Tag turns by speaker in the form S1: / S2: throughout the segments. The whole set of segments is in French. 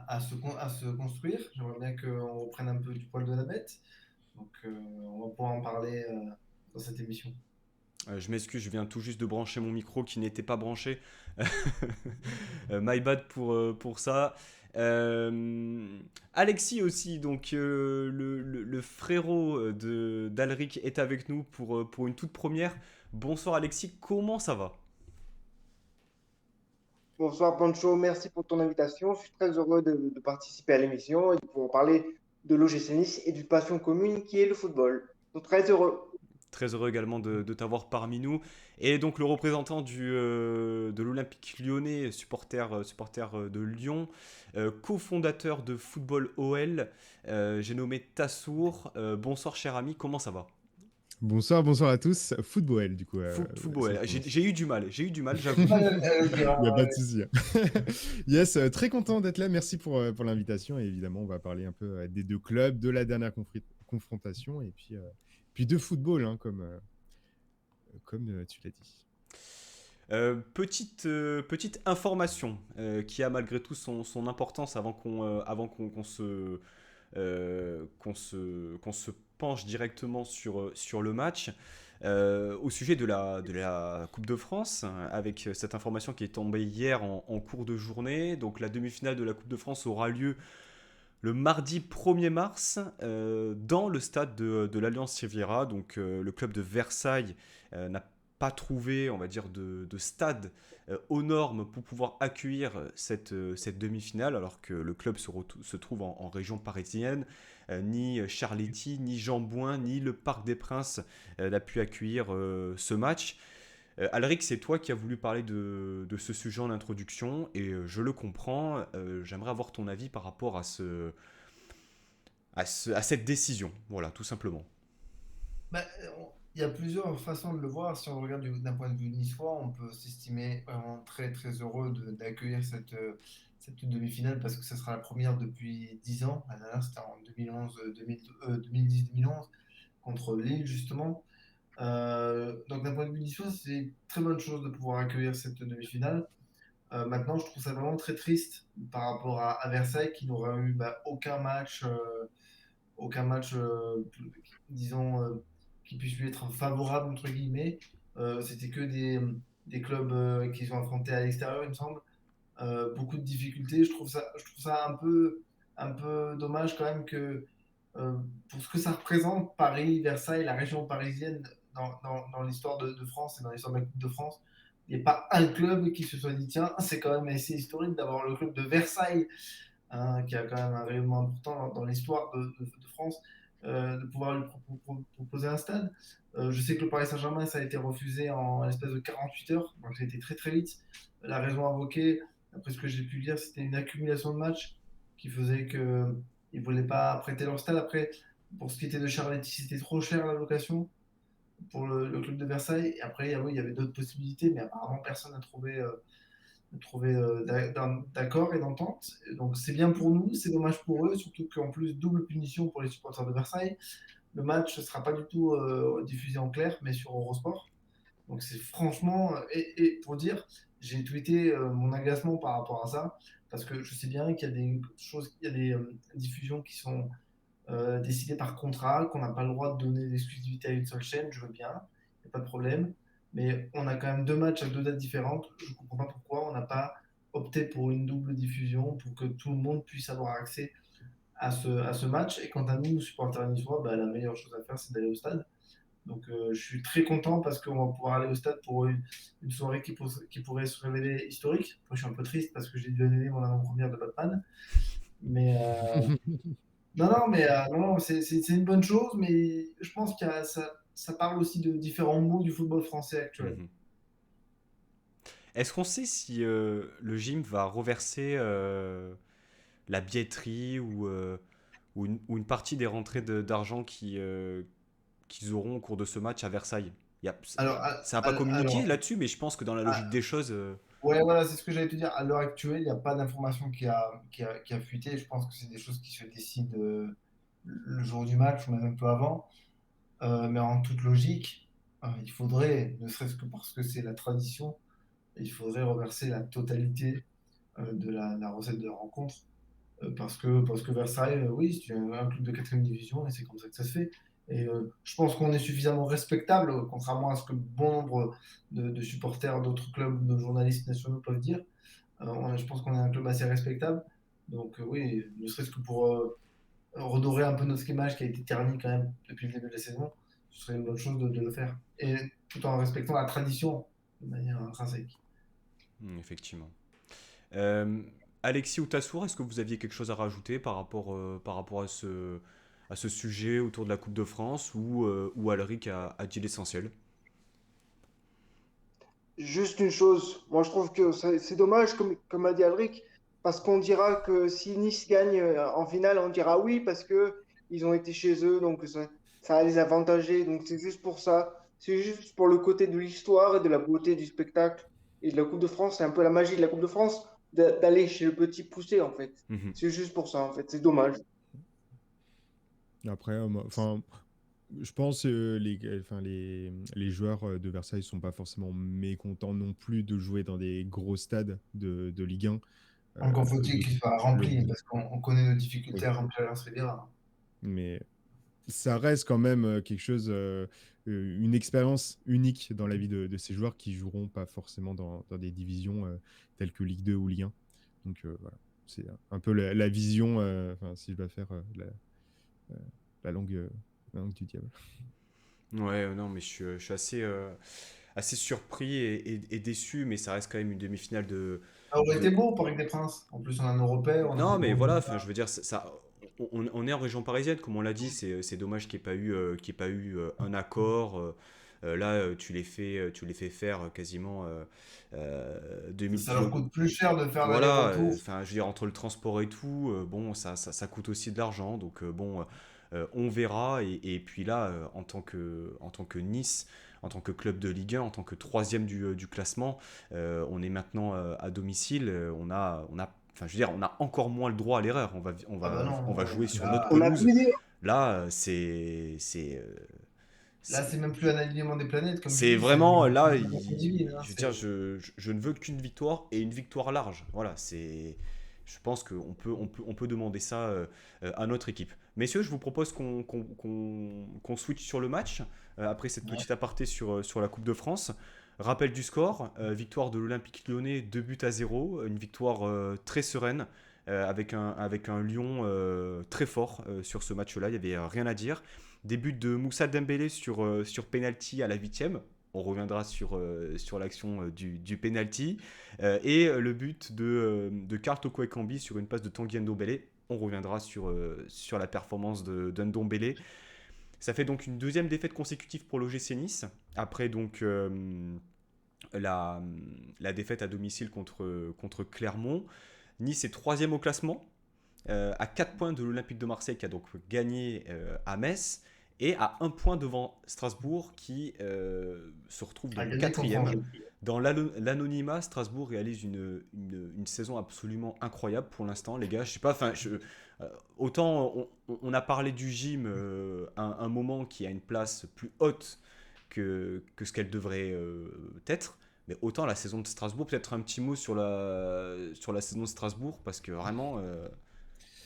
S1: à se construire. J'aimerais bien qu'on reprenne un peu du poil de la bête. Donc, on va pouvoir en parler dans cette émission.
S2: Je m'excuse, je viens tout juste de brancher mon micro qui n'était pas branché. My bad pour ça. Euh, Alexis aussi, donc le frérot d'Alric est avec nous pour une toute première. Bonsoir Alexis, comment ça va?
S3: Bonsoir Pancho, merci pour ton invitation. Je suis très heureux de participer à l'émission et de pouvoir parler de l'OGC Nice et d'une passion commune qui est le football. Donc très heureux.
S2: Très heureux également de t'avoir parmi nous. Et donc le représentant de l'Olympique lyonnais, supporter de Lyon, cofondateur de Football OL, j'ai nommé Tassour. Bonsoir cher ami, comment ça va?
S4: Bonsoir, bonsoir à tous. Football, du coup,
S2: Football
S4: ça
S2: OL.
S4: se
S2: J'ai
S4: prononce.
S2: j'ai eu du mal, j'avoue.
S1: Elle dira,
S4: Il n'y a pas de souci. Yes, très content d'être là. Merci pour l'invitation. Et évidemment, on va parler un peu des deux clubs, de la dernière confrontation et puis de football, hein, comme tu l'as dit.
S2: Petite information qui a malgré tout son importance avant qu'on se penche directement sur le match. Au sujet de la Coupe de France, avec cette information qui est tombée hier en cours de journée. Donc la demi-finale de la Coupe de France aura lieu le mardi 1er mars dans le stade de l'Alliance Riviera. Donc le club de Versailles n'a pas trouvé, on va dire, de stade aux normes pour pouvoir accueillir cette demi-finale, alors que le club se trouve en région parisienne. Ni Charletti, ni Jean Bouin, ni le Parc des Princes n'a pu accueillir ce match. Alric, c'est toi qui as voulu parler de ce sujet en introduction, et je le comprends. J'aimerais avoir ton avis par rapport à cette décision. Voilà, tout simplement.
S1: bah, il y a plusieurs façons de le voir. Si on regarde d'un point de vue niçois, on peut s'estimer vraiment très très heureux d'accueillir cette demi-finale parce que ce sera la première depuis 10 ans. La dernière, c'était en 2011, 2010-2011 contre Lille, justement. Donc, d'un point de vue niçois, c'est une très bonne chose de pouvoir accueillir cette demi-finale. Maintenant, je trouve ça vraiment très triste par rapport à Versailles qui n'aura eu aucun match, disons, qui puisse lui être favorable, entre guillemets. C'était que des clubs qu'ils ont affrontés à l'extérieur, il me semble. Beaucoup de difficultés. Je trouve ça un peu dommage quand même que euh, pour ce que ça représente, Paris, Versailles, la région parisienne dans l'histoire de France et dans l'histoire de la Coupe de France, il n'y a pas un club qui se soit dit, tiens, c'est quand même assez historique d'avoir le club de Versailles, hein, qui a quand même un rayonnement important dans l'histoire de France, de pouvoir lui proposer un stade. Je sais que le Paris Saint-Germain, ça a été refusé en l'espace de 48 heures, donc ça a été très très vite. La raison invoquée, après ce que j'ai pu lire, c'était une accumulation de matchs qui faisait qu'ils ne voulaient pas prêter leur stade. Après, pour ce qui était de Charletti, c'était trop cher la location pour le club de Versailles. Et après, oui, il y avait d'autres possibilités, mais apparemment, personne n'a trouvé d'accord et d'entente. Donc c'est bien pour nous, c'est dommage pour eux, surtout qu'en plus, double punition pour les supporters de Versailles. Le match ne sera pas du tout diffusé en clair, mais sur Eurosport. Donc c'est franchement, et pour dire, j'ai tweeté mon agacement par rapport à ça, parce que je sais bien qu'il y a des choses, il y a des diffusions qui sont décidées par contrat, qu'on n'a pas le droit de donner l'exclusivité à une seule chaîne, je veux bien, il n'y a pas de problème. Mais on a quand même deux matchs à deux dates différentes. Je ne comprends pas pourquoi on n'a pas opté pour une double diffusion pour que tout le monde puisse avoir accès à ce match. Et quant à nous, supporters niçois, bah, la meilleure chose à faire, c'est d'aller au stade. Donc je suis très content parce qu'on va pouvoir aller au stade pour une soirée qui pourrait se révéler historique. Moi, je suis un peu triste parce que j'ai dû annuler mon avant-première de Batman. Mais non, non, mais non, non, c'est une bonne chose, mais je pense que ça parle aussi de différents mots du football français actuel.
S2: Mhm. Est-ce qu'on sait si le gym va reverser la billetterie ou une partie des rentrées d'argent qu'ils auront au cours de ce match à Versailles?
S1: Alors,
S2: Ça n'a pas communiqué
S1: alors
S2: là-dessus, mais je pense que dans la logique
S1: à-
S2: des choses.
S1: ouais, voilà, c'est ce que j'allais te dire. À l'heure actuelle, il n'y a pas d'information qui a fuité. Je pense que c'est des choses qui se décident le jour du match ou même un peu avant. Mais en toute logique, il faudrait, ne serait-ce que parce que c'est la tradition, il faudrait reverser la totalité de la recette de la rencontre. Parce que Versailles, oui, c'est un club de quatrième division et c'est comme ça que ça se fait. Et je pense qu'on est suffisamment respectable, contrairement à ce que bon nombre de supporters d'autres clubs, de journalistes nationaux peuvent dire. Je pense qu'on est un club assez respectable. Donc oui, ne serait-ce que pour redorer un peu notre image qui a été ternie quand même depuis le début de la saison, ce serait une bonne chose de le faire. Et tout en respectant la tradition de manière intrinsèque.
S2: Effectivement. Euh, Alexis ou Tassour, est-ce que vous aviez quelque chose à rajouter par rapport à ce sujet autour de la Coupe de France ou Alric a dit l'essentiel?
S3: Juste une chose, moi je trouve que c'est dommage, comme a dit Alric, parce qu'on dira que si Nice gagne en finale, on dira oui, parce que ils ont été chez eux, donc ça a les avantager. Donc c'est juste pour ça. C'est juste pour le côté de l'histoire et de la beauté du spectacle et de la Coupe de France. C'est un peu la magie de la Coupe de France d'aller chez le petit poussé, en fait.
S2: Mhm.
S3: C'est juste pour ça, en fait. C'est dommage.
S4: Après, enfin, je pense enfin, les joueurs de Versailles sont pas forcément mécontents non plus de jouer dans des gros stades de Ligue 1.
S1: Encore faut-il
S4: Le,
S1: qu'il soit
S4: le-
S1: rempli, parce qu'on connaît nos difficultés
S4: oui,
S1: à remplir l'Alliance Riviera.
S4: mais ça reste quand même quelque chose, une expérience unique dans la vie de ces joueurs qui joueront pas forcément dans des divisions telles que Ligue 2 ou Ligue 1. Donc voilà, c'est un peu la vision, enfin, si je dois faire euh, la langue, la langue du diable.
S2: Ouais, non, mais je suis assez surpris et déçu, mais ça reste quand même une demi-finale
S1: Ça aurait été
S2: de...
S1: beau au Parc des Princes. En plus, on a un Européen, on a
S2: Non,
S1: des
S2: mais
S1: bons
S2: voilà, enfin,
S1: résultats.
S2: je veux dire, on est en région parisienne, comme on l'a dit, c'est dommage qu'il n'y ait pas eu, un accord. Là, tu les fais faire quasiment 2000
S1: Ça leur
S2: km.
S1: coûte plus cher de faire
S2: Voilà,
S1: l'aller-retour.
S2: enfin, je veux dire, entre le transport et tout, bon, ça coûte aussi de l'argent, donc bon, on verra. Et puis là, en tant que Nice, en tant que club de Ligue 1, en tant que troisième du classement, on est maintenant à domicile, enfin, je veux dire, on a encore moins le droit à l'erreur.
S1: Ah bah
S2: On va
S1: non,
S2: jouer sur notre
S1: là,
S3: On a
S2: pelouse.
S3: plus dit.
S2: Là,
S1: là
S2: c'est
S1: c'est même plus un alignement des planètes, comme tu
S2: c'est
S1: dis, c'est un
S2: vraiment
S1: alignement
S2: là,
S1: de la façon divine. Hein,
S2: je veux dire, je ne veux qu'une victoire et une victoire large. Voilà, je pense on peut demander ça à notre équipe. Messieurs, je vous propose qu'on switch sur le match après cette
S1: ouais.
S2: petite aparté sur la Coupe de France. Rappel du score, victoire de l'Olympique Lyonnais 2-0, une victoire très sereine avec un Lyon très fort sur ce match-là, il n'y avait rien à dire. Des buts de Moussa Dembélé sur penalty à la 8e. On reviendra sur l'action du penalty. Et le but de Karl Toko Ekambi sur une passe de Tanguy Ndombele. On reviendra sur la performance de Ndombele. Ça fait donc une deuxième défaite consécutive pour l'OGC Nice. Après donc la, la défaite à domicile contre Clermont. Nice est troisième au classement, à 4 points de l'Olympique de Marseille qui a donc gagné à Metz, et à un point devant Strasbourg qui se retrouve
S1: À
S2: donc
S1: gagner contre
S2: quatrième.
S1: Angers.
S2: Dans l'anonymat, Strasbourg réalise une saison absolument incroyable pour l'instant, les gars. Je sais pas, enfin, autant on a parlé du gym un moment qui a une place plus haute que ce qu'elle devrait être. Mais autant la saison de Strasbourg, peut-être un petit mot sur la saison de Strasbourg, parce que vraiment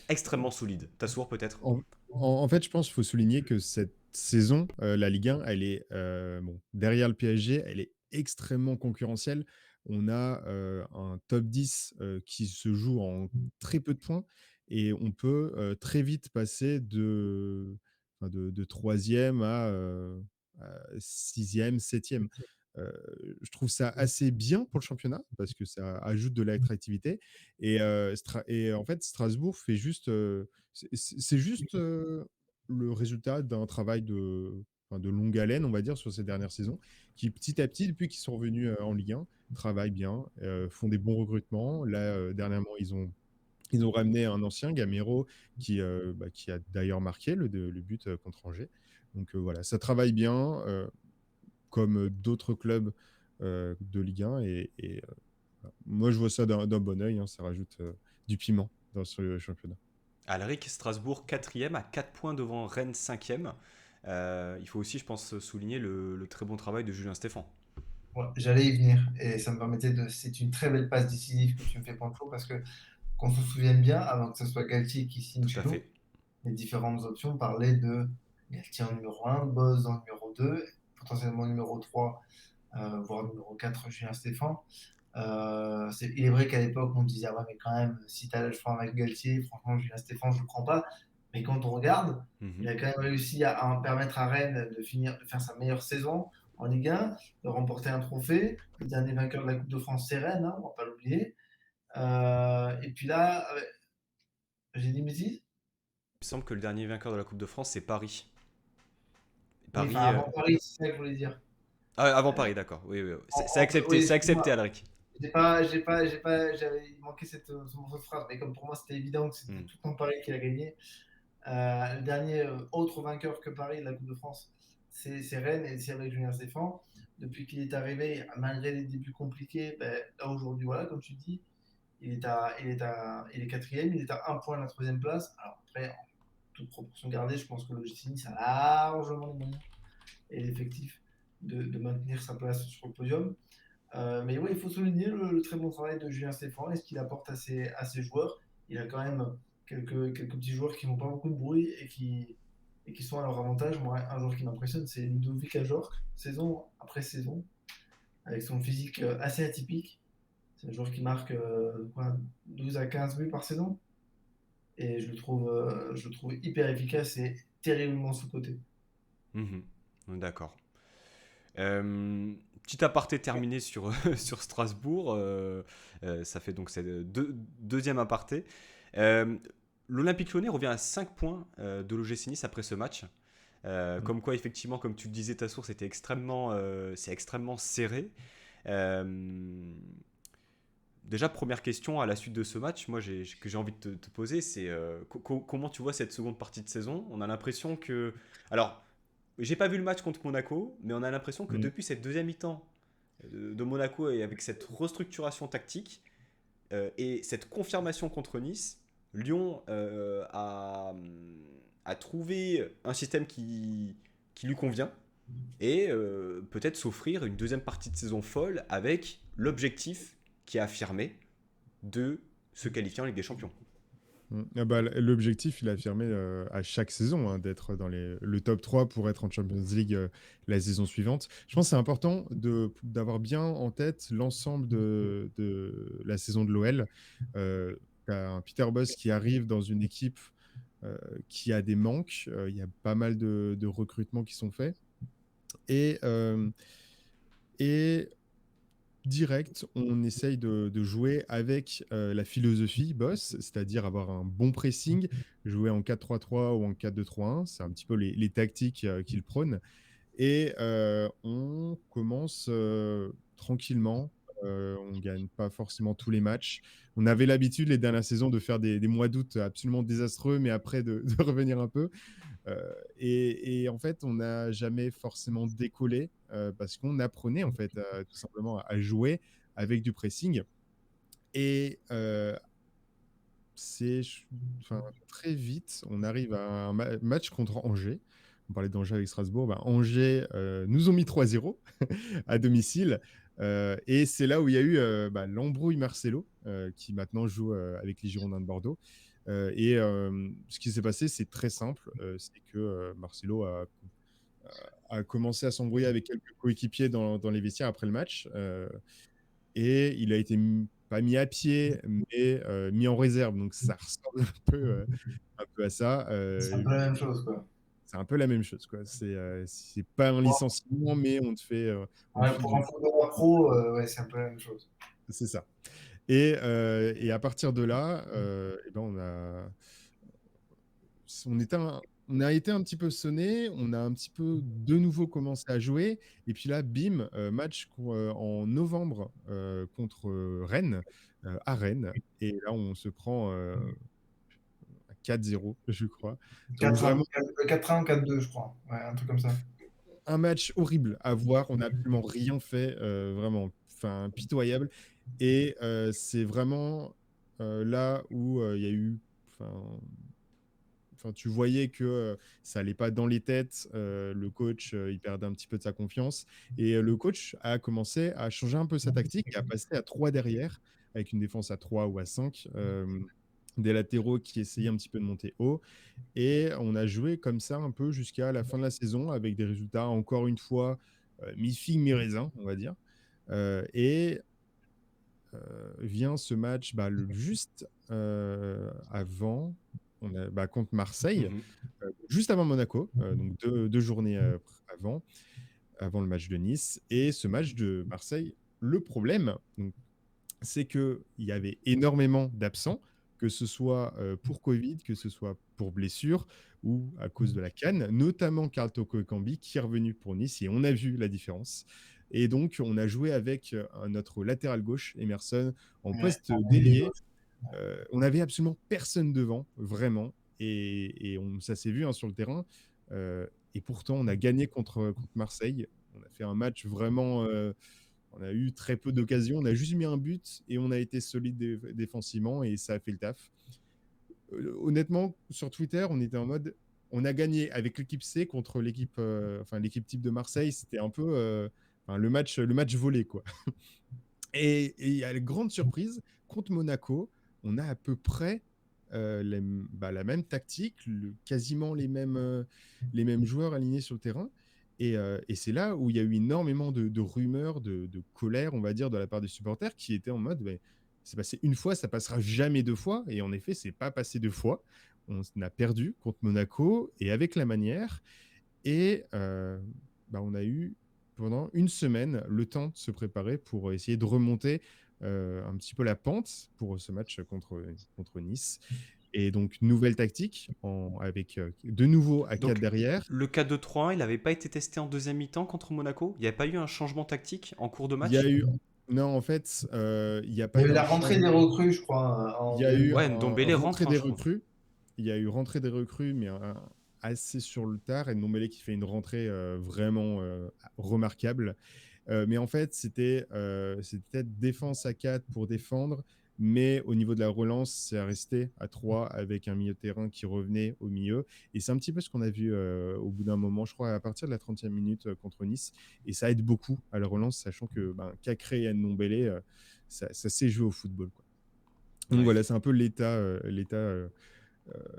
S2: extrêmement solide. Tassour peut-être.
S4: En fait, je pense qu'il faut souligner que cette saison, la Ligue 1, elle est bon, derrière le PSG, elle est extrêmement concurrentielle. On a un top 10 qui se joue en très peu de points et on peut très vite passer enfin, de 3e à 6e, 7e. Je trouve ça assez bien pour le championnat parce que ça ajoute de l'attractivité. Et en fait, Strasbourg fait juste c'est juste le résultat d'un travail enfin, de longue haleine, on va dire, sur ces dernières saisons, qui petit à petit, depuis qu'ils sont revenus en Ligue 1, travaillent bien, font des bons recrutements. Là, dernièrement, ils ont ramené un ancien, Gamero, qui a d'ailleurs marqué le but contre Angers. Donc voilà, ça travaille bien, comme d'autres clubs de Ligue 1. Voilà. Moi, je vois ça d'un bon oeil. Hein, ça rajoute du piment dans ce championnat.
S2: Alric, Strasbourg 4e à 4 points devant Rennes 5e. Il faut aussi, je pense, souligner le très bon travail de Julien Stéphan.
S1: Ouais, j'allais y venir et ça me permettait de. C'est une très belle passe décisive que tu me fais, Pancho, parce que qu'on se souvienne bien, avant que ce soit Galtier qui signe
S2: Tout
S1: chez
S2: à
S1: nous,
S2: fait.
S1: les différentes options parlaient de Galtier en numéro 1, Boz en numéro 2, potentiellement numéro 3, voire numéro 4, Julien Stéphan. Il est vrai qu'à l'époque, on disait, ah ouais, mais quand même, si tu as le choix avec Galtier, franchement, Julien Stéphan, je ne le prends pas. Mais quand on regarde, il
S2: Mhm.
S1: a quand même réussi à permettre à Rennes de faire sa meilleure saison en Ligue 1, de remporter un trophée. Le dernier vainqueur de la Coupe de France, c'est Rennes, hein, on ne va pas l'oublier. Et puis là, j'ai dit bêtises.
S2: Il me semble que le dernier vainqueur de la Coupe de France, c'est Paris.
S1: Oui, enfin
S2: Paris.
S1: avant Paris, c'est ça que je voulais dire.
S2: Ah, avant
S1: Euh,
S2: Paris, d'accord. Oui, oui, oui.
S1: en-
S2: C'est accepté,
S1: oui,
S2: c'est accepté,
S1: excuse-moi.
S2: Alric.
S1: J'avais manqué ce morceau de phrase, mais comme pour moi c'était évident que c'était
S2: Hmm.
S1: tout le temps Paris qui a gagné. Le dernier autre vainqueur que Paris de la Coupe de France, c'est Rennes et c'est avec Julien Stéphan. Depuis qu'il est arrivé, malgré les débuts compliqués, ben, là aujourd'hui, voilà, comme tu dis, il est quatrième, il est à un point de la troisième place. Alors après, en toute proportion gardée, je pense que l'OGC Nice a largement les moyens et l'effectif de maintenir sa place sur le podium. Mais oui, il faut souligner le très bon travail de Julien Stéphan et ce qu'il apporte à ses joueurs. Il a quand même quelques petits joueurs qui n'ont pas beaucoup de bruit et qui sont à leur avantage. Moi, un joueur qui m'impressionne, c'est Ludovic Ajorc, saison après saison, avec son physique assez atypique. C'est un joueur qui marque 12 à 15 buts par saison. Et je le trouve hyper efficace et terriblement sous-coté.
S2: Mhm. D'accord. Petit aparté terminé sur, sur Strasbourg. Ça fait donc c'est deuxième aparté. Euh, L'Olympique Lyonnais revient à 5 points de l'OGC Nice après ce match. Comme quoi, effectivement, comme tu le disais, ta source, c'est extrêmement serré. Euh, Déjà, première question à la suite de ce match, que j'ai envie de te poser, c'est comment tu vois cette seconde partie de saison. On a l'impression que... Alors, j'ai pas vu le match contre Monaco, mais on a l'impression que
S4: Mm.
S2: depuis cette deuxième mi-temps de Monaco et avec cette restructuration tactique et cette confirmation contre Nice, Lyon a trouvé un système qui lui convient et peut-être s'offrir une deuxième partie de saison folle avec l'objectif qui est affirmé de se qualifier en Ligue des Champions.
S4: Ah bah, l'objectif, il a affirmé à chaque saison hein, d'être dans le top 3 pour être en Champions League la saison suivante. Je pense que c'est important d'avoir bien en tête l'ensemble de la saison de l'OL. T'as un Peter Bosz qui arrive dans une équipe euh, qui a des manques. Il y a pas mal de recrutements qui sont faits. Et, euh, et direct, on essaye de jouer avec la philosophie boss, c'est-à-dire avoir un bon pressing, jouer en 4-3-3 ou en 4-2-3-1. C'est un petit peu les tactiques qu'il prône. Et on commence tranquillement. On ne gagne pas forcément tous les matchs. On avait l'habitude les dernières saisons de faire des mois d'août absolument désastreux, mais après de revenir un peu. Et en fait, on n'a jamais forcément décollé parce qu'on apprenait en fait tout simplement à jouer avec du pressing. Et c'est enfin, très vite, on arrive à un match contre Angers. On parlait d'Angers avec Strasbourg. Bah, Angers nous ont mis 3-0 à domicile. Et c'est là où il y a eu l'embrouille Marcelo, qui maintenant joue avec les Girondins de Bordeaux. Ce qui s'est passé, c'est très simple. C'est que Marcelo a commencé à s'embrouiller avec quelques coéquipiers dans les vestiaires après le match. Et il a été pas mis à pied, mais mis en réserve. Donc ça ressemble un peu à ça.
S1: C'est un peu la même chose, quoi.
S4: C'est un peu la même chose, quoi. C'est pas un
S1: Bon,
S4: licenciement, mais on te
S1: ouais,
S4: file
S1: pour
S4: du...
S1: un footballeur pro, ouais, c'est un peu la même chose.
S4: C'est ça. Et à partir de là, eh ben on a été un petit peu sonné, on a un petit peu de nouveau commencé à jouer, et puis là, bim, match en novembre contre Rennes, à Rennes, et là, on se prend 4-0, je crois. Donc
S1: 4-1,
S4: vraiment,
S1: 4-1 ou 4-2, je crois. Ouais, un truc comme ça.
S4: un match horrible à voir, on n'a absolument rien fait, vraiment, enfin, pitoyable, et c'est vraiment là où il y a eu... Enfin, tu voyais que ça allait pas dans les têtes. Le coach, il perdait un petit peu de sa confiance. Et le coach a commencé à changer un peu sa tactique et à passer à 3 derrière avec une défense à 3 ou à 5, des latéraux qui essayaient un petit peu de monter haut. Et on a joué comme ça un peu jusqu'à la fin de la saison avec des résultats, encore une fois, mi-figue, mi-raisin, on va dire. Et vient ce match juste avant, contre Marseille,
S2: Mhm.
S4: juste avant Monaco, donc deux journées avant le match de Nice. Et ce match de Marseille, le problème, donc, c'est qu'il y avait énormément d'absents, que ce soit pour Covid, que ce soit pour blessure ou à cause de la CAN, notamment Karl Toko Ekambi qui est revenu pour Nice et on a vu la différence. Et donc, on a joué avec notre latéral gauche, Emerson, en
S1: Ouais,
S4: poste d'ailier. On n'avait absolument personne devant, vraiment. Et ça s'est vu sur le terrain. Et pourtant, on a gagné contre Marseille. On a fait un match vraiment. On a eu très peu d'occasions. On a juste mis un but et on a été solide défensivement et ça a fait le taf. Honnêtement, sur Twitter, on était en mode. On a gagné avec l'équipe C contre l'équipe l'équipe type de Marseille. C'était un peu le match volé, quoi. Et il y a une grande surprise, contre Monaco, on a à peu près la même tactique, quasiment les mêmes joueurs alignés sur le terrain. Et c'est là où il y a eu énormément de rumeurs, de colère, on va dire, de la part des supporters qui étaient en mode c'est passé une fois, ça passera jamais deux fois. Et en effet, c'est pas passé deux fois. On a perdu contre Monaco et avec la manière. Et on a eu pendant une semaine le temps de se préparer pour essayer de remonter un petit peu la pente pour ce match contre Nice. Et donc, nouvelle tactique avec de nouveau à 4
S2: Donc,
S4: derrière.
S2: le 4-2-3-1, il n'avait pas été testé en deuxième mi-temps contre Monaco? Il n'y avait pas eu un changement tactique en cours de
S4: Il y a
S2: match?
S4: eu. Non, en fait, il n'y a
S1: il
S4: pas
S1: y
S4: eu
S1: avait
S4: un
S1: la rentrée des
S4: changement.
S1: recrues, je crois,
S4: Il
S1: en
S4: y a
S1: deuxième
S4: eu
S2: Ouais,
S1: mi-temps.
S4: un
S2: Ndombele rentre,
S4: rentrée
S2: hein,
S4: des
S2: je trouve.
S4: recrues. Il y a eu rentrée des recrues, mais assez sur le tard. Et Ndombele qui fait une rentrée vraiment remarquable. Mais en fait, c'était défense à 4 pour défendre, mais au niveau de la relance, c'est resté à 3 avec un milieu de terrain qui revenait au milieu. Et c'est un petit peu ce qu'on a vu au bout d'un moment, je crois, à partir de la 30e minute contre Nice. Et ça aide beaucoup à la relance, sachant que Cacré et Ndombele, ça s'est joué au football, quoi. Donc
S2: Ouais.
S4: voilà, c'est un peu l'état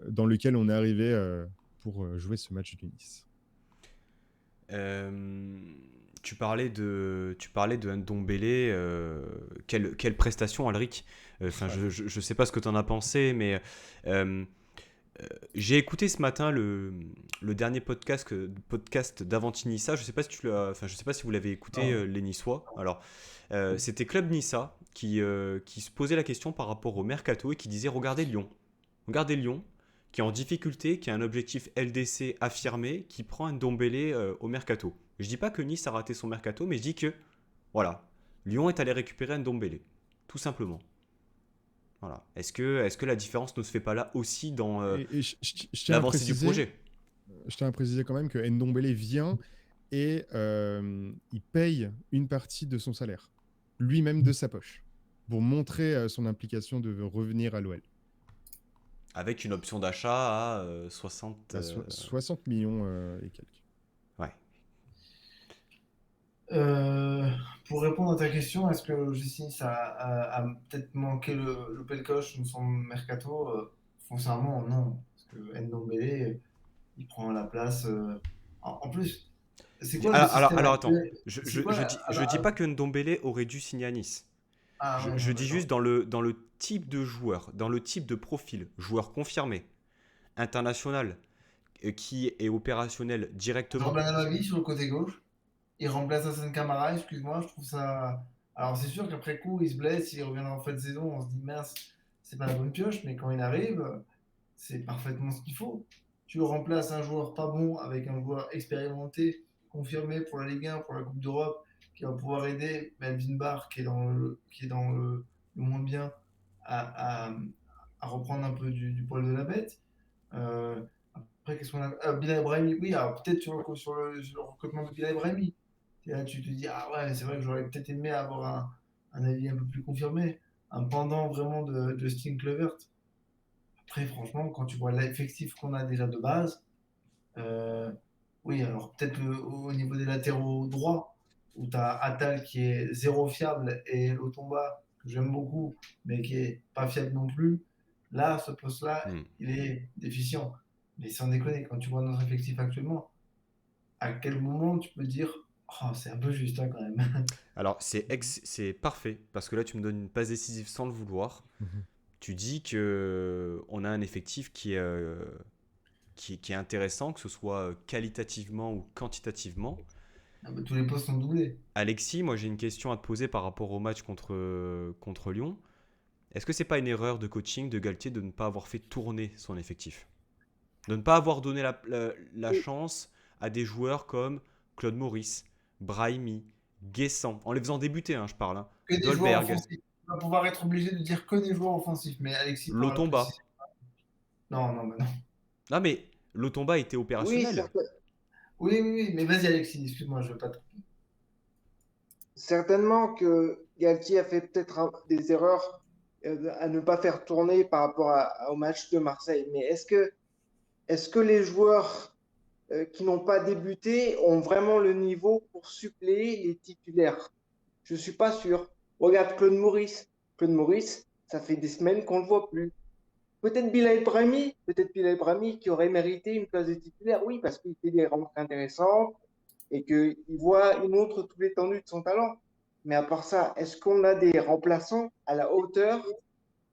S4: dans lequel on est arrivé pour jouer ce match de Nice.
S2: Euh, tu parlais de Ndombele, quelle prestation, Alric. Enfin, je sais pas ce que tu en as pensé, mais euh, j'ai écouté ce matin le dernier podcast d'Avanti-Nissa. Je sais pas si vous l'avez écouté,
S1: Non.
S2: les Niçois. Alors, c'était Club Nissa qui se posait la question par rapport au mercato et qui disait regardez Lyon, qui est en difficulté, qui a un objectif LDC affirmé, qui prend un Ndombele au mercato. Je dis pas que Nice a raté son mercato, mais je dis que voilà, Lyon est allé récupérer un Ndombele, tout simplement. Voilà. Est-ce que la différence ne se fait pas là aussi dans
S4: Et je tiens à
S2: l'avancée du
S4: préciser,
S2: projet?
S4: quand même que Ndombele vient et il paye une partie de son salaire, lui-même de sa poche, pour montrer son implication de revenir à l'OL.
S2: Avec une option d'achat à 60.
S4: 60 millions et quelques.
S2: Ouais.
S1: Euh, pour répondre à ta question, est-ce que Jessis a peut-être manqué le pelcoche dans son mercato? Foncièrement, non. Parce que Ndombele, il prend la place. En plus, c'est quoi le système
S2: Alors, attends,
S1: actuel?
S2: je,
S1: C'est
S2: je,
S1: quoi
S2: je dis, je dis pas que Ndombele aurait dû signer à Nice.
S1: Ah
S2: Je,
S1: ouais,
S2: je
S1: non,
S2: dis
S1: d'accord.
S2: juste dans le type de joueur, dans le type de profil, joueur confirmé, international, qui est opérationnel directement.
S1: Jordan Amavi sur le côté gauche. Il remplace Hassan Kamara, excuse-moi, je trouve ça. Alors c'est sûr qu'après coup, il se blesse, il reviendra en fin de saison, on se dit mince, c'est pas la bonne pioche, mais quand il arrive, c'est parfaitement ce qu'il faut. Tu remplaces un joueur pas bon avec un joueur expérimenté, confirmé pour la Ligue 1, pour la Coupe d'Europe, qui va pouvoir aider Melvin Barr, qui est dans le moins bien, à, à- à reprendre un peu du poil de la bête. Euh, Après, qu'est-ce qu'on a? Bilal Brahimi, oui, alors peut-être sur le recrutement de Bilal Brahimi. Et là, tu te dis, ah ouais, c'est vrai que j'aurais peut-être aimé avoir un avis un peu plus confirmé, un pendant vraiment de Sting Clevert. Après, franchement, quand tu vois l'effectif qu'on a déjà de base, euh, oui, alors peut-être au niveau des latéraux droits, où tu as Attal qui est zéro fiable et Lotomba, que j'aime beaucoup, mais qui est pas fiable non plus, là, ce poste-là,
S2: Hmm.
S1: il est déficient. Mais sans déconner, quand tu vois notre effectif actuellement, à quel moment tu peux dire, oh, c'est un peu juste hein, quand même.
S2: Alors, c'est parfait, parce que là, tu me donnes une passe décisive sans le vouloir.
S4: Mhm.
S2: Tu dis que on a un effectif qui est intéressant, que ce soit qualitativement ou quantitativement.
S1: Ah bah, tous les postes sont doublés.
S2: Alexis, moi j'ai une question à te poser par rapport au match contre Lyon. Est-ce que c'est pas une erreur de coaching de Galtier de ne pas avoir fait tourner son effectif? De ne pas avoir donné la chance à des joueurs comme Claude Maurice, Brahimi, Guessant, en les faisant débuter, hein, je parle, hein,
S1: Que des joueurs
S2: Dolberg,
S1: offensifs. On va pouvoir être obligé de dire que des joueurs offensifs, mais Alexis pourra le préciser.
S2: Lotomba.
S1: Non, non, bah non.
S2: Non mais Lotomba était
S3: Oui,
S2: opérationnel.
S1: Oui, oui, oui, mais vas-y Alexis, excuse-moi, je veux pas te...
S3: certainement que Galtier a fait peut-être des erreurs à ne pas faire tourner par rapport au match de Marseille. Mais est-ce que les joueurs qui n'ont pas débuté ont vraiment le niveau pour suppléer les titulaires? Je ne suis pas sûr. Regarde Claude Maurice. Claude Maurice, ça fait des semaines qu'on ne le voit plus. Peut-être Bilal Brahimi qui aurait mérité une place de titulaire, oui, parce qu'il fait des rencontres intéressantes et il montre toute l'étendue de son talent. Mais à part ça, est-ce qu'on a des remplaçants à la hauteur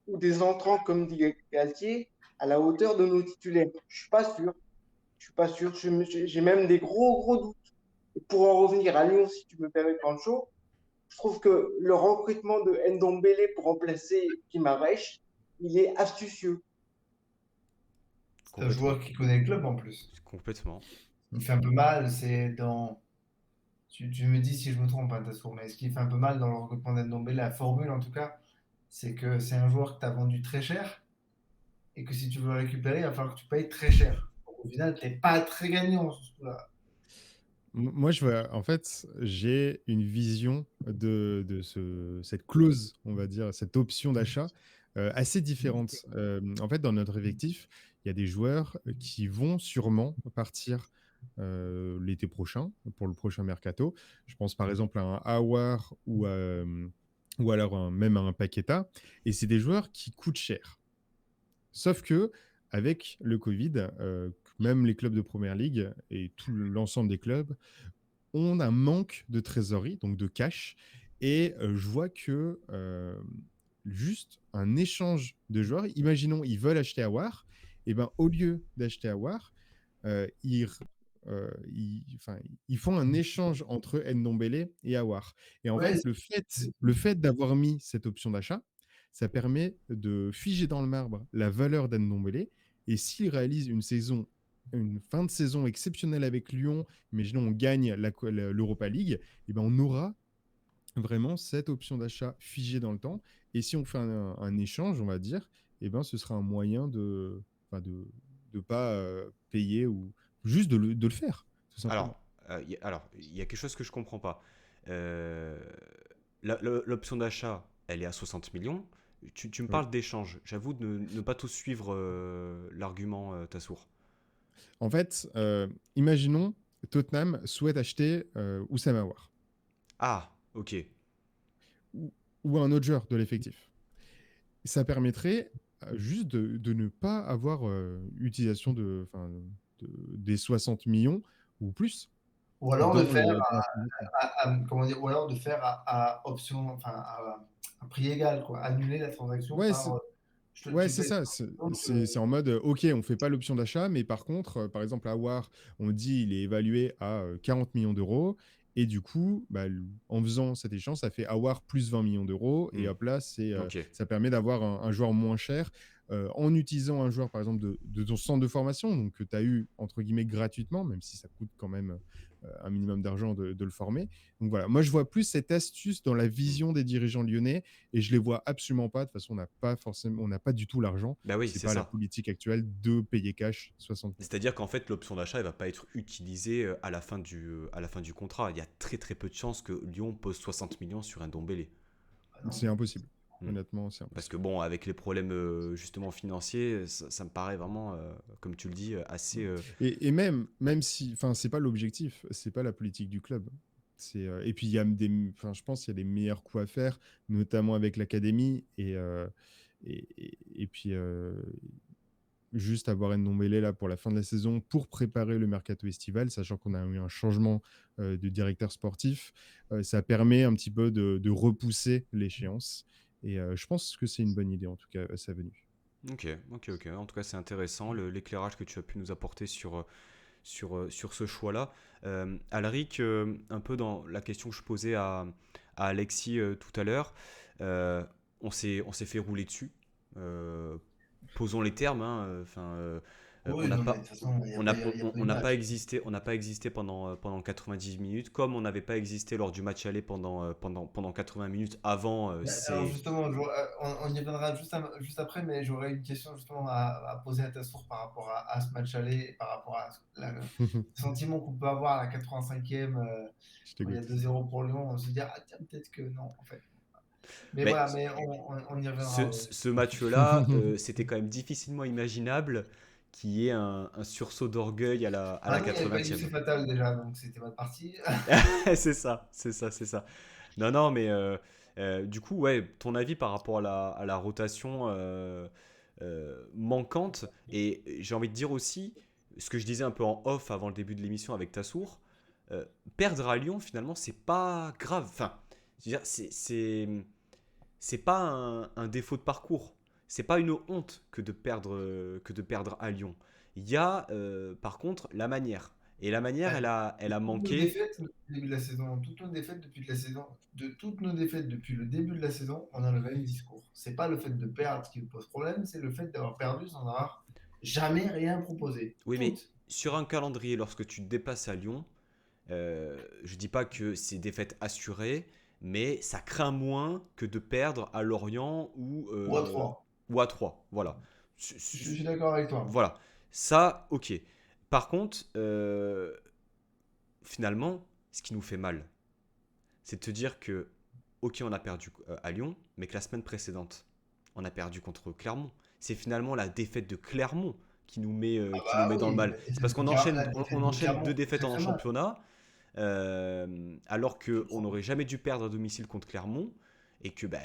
S3: ou des entrants, comme dit Galtier, à la hauteur de nos titulaires? Je suis pas sûr. Je suis pas sûr. J'ai même des gros doutes. Et pour en revenir à Lyon, si tu me permets, Pancho, je trouve que le recrutement de Ndombele pour remplacer Guimarães, il est astucieux.
S1: C'est un joueur
S2: Complètement.
S1: qui connaît le club en plus.
S2: Complètement.
S1: Il me fait un peu mal, c'est dans... Tu me dis si je me trompe, hein, Tassour, mais ce qui fait un peu mal dans le recrutement d'Ndombele, la formule en tout cas, c'est que c'est un joueur que tu as vendu très cher et que si tu veux le récupérer, il va falloir que tu payes très cher. Donc, au final, tu n'es pas très gagnant sur ce coup-là.
S4: Moi, en fait, j'ai une vision cette clause, on va dire, cette option d'achat assez différente. En fait, dans notre effectif, il y a des joueurs qui vont sûrement partir l'été prochain, pour le prochain mercato. Je pense par exemple à un Aouar ou alors même à un Paqueta. Et c'est des joueurs qui coûtent cher. Sauf que avec le Covid, même les clubs de Première Ligue et tout l'ensemble des clubs ont un manque de trésorerie, donc de cash. Et je vois que juste un échange de joueurs, imaginons, ils veulent acheter Awar, et ben au lieu d'acheter Awar, enfin, ils font un échange entre Ndombele et Awar. Et en
S1: Ouais,
S4: fait, le fait d'avoir mis cette option d'achat, ça permet de figer dans le marbre la valeur d'Ndombele. Et s'il réalise une fin de saison exceptionnelle avec Lyon, imaginons on gagne l'Europa League, et ben on aura vraiment cette option d'achat figée dans le temps. Et si on fait un échange, on va dire, et ben ce sera un moyen enfin, de pas payer ou juste de le faire, tout simplement.
S2: Alors, il y a quelque chose que je comprends pas. Euh, L'option d'achat, elle est à 60 millions. Tu me
S4: Oui.
S2: parles d'échange. J'avoue de ne pas tout suivre l'argument Tassour.
S4: En fait, imaginons Tottenham souhaite acheter Oussama Aouar
S2: Ah, ok.
S4: ou, ou un autre joueur de l'effectif. Ça permettrait juste de ne pas avoir utilisation enfin, des 60 millions ou plus
S1: ou alors de
S4: dans
S1: faire
S4: dans la transaction.
S1: comment dire, ou alors de faire à option, enfin à prix égal, quoi. Annuler la transaction
S4: Ouais,
S1: par
S4: ouais,
S1: tu
S4: c'est
S1: payes
S4: ça.
S1: 50,
S4: C'est en mode, ok, on fait pas l'option d'achat, mais par contre, par exemple, Awar, on dit il est évalué à 40 millions d'euros. Et du coup, bah, en faisant cet échange, ça fait Awar plus 20 millions d'euros. Et
S2: Hmm,
S4: hop là,
S2: ok.
S4: ça permet d'avoir un joueur moins cher en utilisant un joueur, par exemple, de ton centre de formation, donc que tu as eu, entre guillemets, gratuitement, même si ça coûte quand même un minimum d'argent de le former. Donc voilà, moi, je vois plus cette astuce dans la
S2: Hmm.
S4: vision des dirigeants lyonnais et je les vois absolument pas. De toute façon, on n'a pas du tout l'argent.
S2: Bah oui,
S4: C'est
S2: c'est
S4: pas la
S2: ça.
S4: politique actuelle de payer cash 60 millions.
S2: C'est-à-dire qu'en fait, l'option d'achat, elle va pas être utilisée à la fin du contrat. Il y a très très peu de chances que Lyon pose 60 millions sur un Dombélé.
S1: ah non.
S4: C'est impossible.
S2: Hmm.
S4: Honnêtement, c'est
S2: Parce que
S4: impossible.
S2: bon, avec les problèmes justement financiers, ça me paraît vraiment, comme tu le dis, assez.
S4: Et même si, enfin, c'est pas l'objectif, c'est pas la politique du club. Et puis, enfin, je pense qu'il y a des meilleurs coups à faire, notamment avec l'académie. Et puis, juste avoir Ndombele là pour la fin de la saison pour préparer le mercato estival, sachant qu'on a eu un changement de directeur sportif. Ça permet un petit peu de repousser l'échéance. Et je pense que c'est une bonne idée, en tout cas, sa venue.
S2: Ok, ok, ok. En tout cas, c'est intéressant l'éclairage que tu as pu nous apporter sur ce choix-là. Alric, un peu dans la question que je posais à Alexis tout à l'heure, on s'est fait rouler dessus. Euh, Posons les termes, hein. Enfin, on
S1: Oui,
S2: n'a
S1: non, mais de
S2: pas,
S1: toute façon, il n'y a
S2: on
S1: pas,
S2: n'a
S1: il y a pas eu
S2: on
S1: de
S2: n'a pas
S1: match.
S2: existé, on n'a pas existé pendant 90 minutes, comme on n'avait pas existé lors du match aller pendant 80 minutes avant.
S1: Alors
S2: C'est
S1: justement, on y reviendra juste après, mais j'aurais une question justement à poser à Tassour par rapport à ce match aller, et par rapport à le sentiment qu'on peut avoir à la 85e,
S4: Je
S1: quand il y a
S4: t'écoute.
S1: 2-0 pour Lyon, on se dit, ah tiens, peut-être que non, en fait. Mais
S2: Mais
S1: voilà, mais on y reviendra. Ouais.
S2: ce match-là, c'était quand même difficilement imaginable qu'il y ait un sursaut d'orgueil à la
S1: Maintenant, il n'y avait pas
S2: 80e.
S1: Youssef Fatal déjà, donc c'était mal parti.
S2: C'est ça, c'est ça, c'est ça. Non, non, mais du coup, ouais, ton avis par rapport à la rotation manquante, et j'ai envie de dire aussi, ce que je disais un peu en off avant le début de l'émission avec Tassour, euh, perdre à Lyon, finalement, c'est pas grave. Enfin, je veux dire, c'est pas un défaut de parcours. C'est pas une honte que de perdre à Lyon. Il y a par contre la manière. Et la manière,
S1: Ouais.
S2: elle a
S1: Toutes nos
S2: manqué.
S1: défaites depuis le début de la saison, toutes nos défaites depuis la saison, de toutes nos défaites depuis le début de la saison, on a le même discours. C'est pas le fait de perdre qui nous pose problème, c'est le fait d'avoir perdu sans avoir jamais rien proposé.
S2: Oui, mais
S1: Toutes.
S2: sur un calendrier, lorsque tu te dépasses à Lyon, je dis pas que c'est défaite assurée, mais ça craint moins que de perdre à Lorient
S1: Ou à 3.
S2: ou à 3. Voilà.
S1: Je suis d'accord avec toi.
S2: Voilà. Ça, ok. Par contre, finalement, ce qui nous fait mal, c'est de te dire que, ok, on a perdu à Lyon, mais que la semaine précédente, on a perdu contre Clermont. C'est finalement la défaite de Clermont
S1: Ah
S2: qui nous
S1: bah
S2: met dans le
S1: oui,
S2: mal. C'est parce qu'on enchaîne,
S1: la
S2: on
S1: défaite de
S2: enchaîne deux
S1: Clermont, c'est
S2: défaites
S1: très
S2: en
S1: très mal.
S2: championnat, alors qu'on n'aurait jamais dû perdre à domicile contre Clermont, et que bah,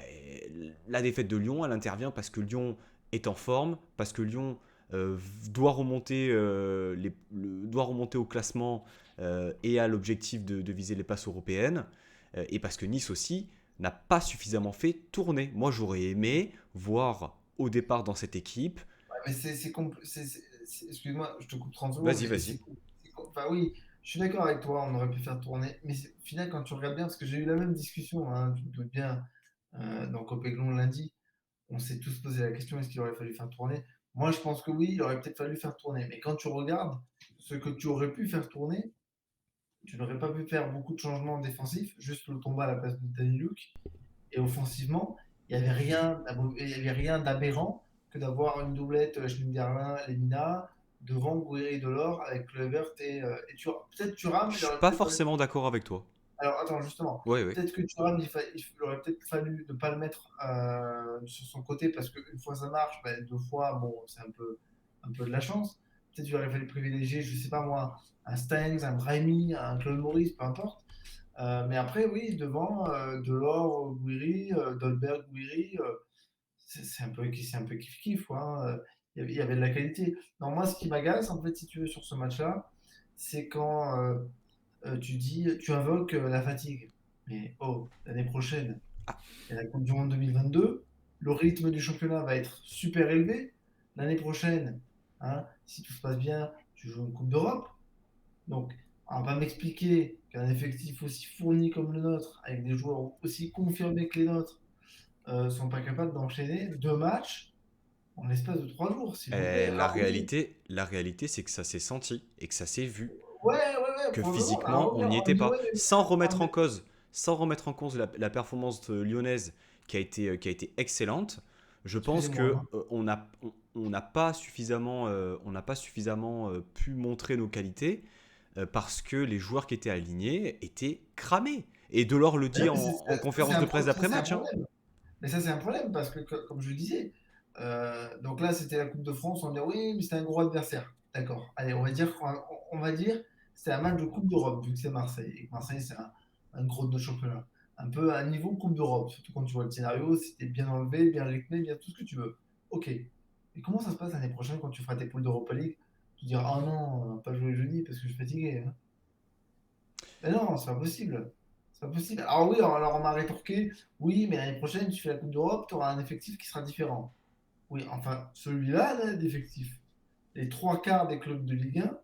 S2: la défaite de Lyon, elle intervient parce que Lyon est en forme, parce que Lyon doit doit remonter au classement et a l'objectif de viser les places européennes, et parce que Nice aussi n'a pas suffisamment fait tourner. Moi, j'aurais aimé voir au départ dans cette équipe.
S1: Ouais, mais excuse-moi, je te coupe 30 secondes,
S2: Vas-y,
S1: mais
S2: vas-y.
S1: enfin oui, je suis d'accord avec toi, on aurait pu faire tourner, mais au final, quand tu regardes bien, parce que j'ai eu la même discussion, hein, tu te doutes bien, dans Copéglon lundi, on s'est tous posé la question, est-ce qu'il aurait fallu faire tourner? Moi, je pense que oui, il aurait peut-être fallu faire tourner, mais quand tu regardes ce que tu aurais pu faire tourner, tu n'aurais pas pu faire beaucoup de changements défensifs, juste le tomber à la place de Danny Luke. Et offensivement, il y avait rien d'aberrant que d'avoir une doublette Schneiderlin-Lemina devant Gouiri et Delors avec Kluivert et Thuram. Peut-être Thuram,
S2: Je
S1: il
S2: suis
S1: aurait
S2: pas
S1: peut-être fallu.
S2: forcément d'accord avec toi.
S1: Alors attends, justement,
S2: Ouais, ouais.
S1: peut-être que Thuram, il aurait peut-être fallu ne pas le mettre sur son côté parce qu'une fois ça marche, ben, deux fois, bon, c'est un peu de la chance. Peut-être qu'il aurait fallu privilégier, je sais pas moi, un Stengs, un Brahimi, un Claude Maurice, peu importe. Mais après, oui, devant Delors, Gouiri, Dolberg, Gouiri, c'est un peu kiff-kiff, quoi, hein. Il y avait de la qualité. Non, moi, ce qui m'agace, en fait, si tu veux, sur ce match-là, c'est quand tu invoques la fatigue. Mais oh, l'année prochaine, il y a la Coupe du Monde 2022, le rythme du championnat va être super élevé. L'année prochaine, hein, si tout se passe bien, tu joues une Coupe d'Europe. Donc, on va m'expliquer qu'un effectif aussi fourni comme le nôtre, avec des joueurs aussi confirmés que les nôtres, sont pas capables d'enchaîner deux matchs en l'espace de 3 jours, s'il vous plaît.
S2: La
S1: Alors oui,
S2: réalité, c'est que ça s'est senti et que ça s'est vu,
S1: ouais,
S2: que
S1: probablement.
S2: physiquement,
S1: Alors
S2: on n'y
S1: on
S2: était
S1: me dit,
S2: pas.
S1: ouais, mais,
S2: Sans remettre en cause la performance lyonnaise qui a été excellente, je pense
S1: excusez-moi,
S2: que
S1: hein.
S2: on n'a pas suffisamment, pu montrer nos qualités parce que les joueurs qui étaient alignés étaient cramés. Et Delors le
S1: Ouais,
S2: dit
S1: mais
S2: en conférence de presse
S1: ça, c'est un
S2: d'après-match, hein.
S1: problème. Mais ça, c'est un problème parce que, comme je le disais, donc là, c'était la Coupe de France. On dit oui, mais c'était un gros adversaire. D'accord. Allez, on va dire c'était un match de Coupe d'Europe vu que c'est Marseille. Et que Marseille, c'est un gros de notre championnat. Un peu à un niveau Coupe d'Europe, surtout quand tu vois le scénario, c'était bien enlevé, bien rythmé, bien tout ce que tu veux. Ok. Et comment ça se passe l'année prochaine quand tu feras tes poules d'Europa League? Tu diras, ah non, pas jouer jeudi parce que je suis fatigué, hein. Mais non, c'est pas possible. C'est pas possible. Alors oui, alors on m'a rétorqué, oui, mais l'année prochaine, tu fais la Coupe d'Europe, tu auras un effectif qui sera différent. Oui, enfin, celui-là, là, d'effectif, les trois quarts des clubs de Ligue 1,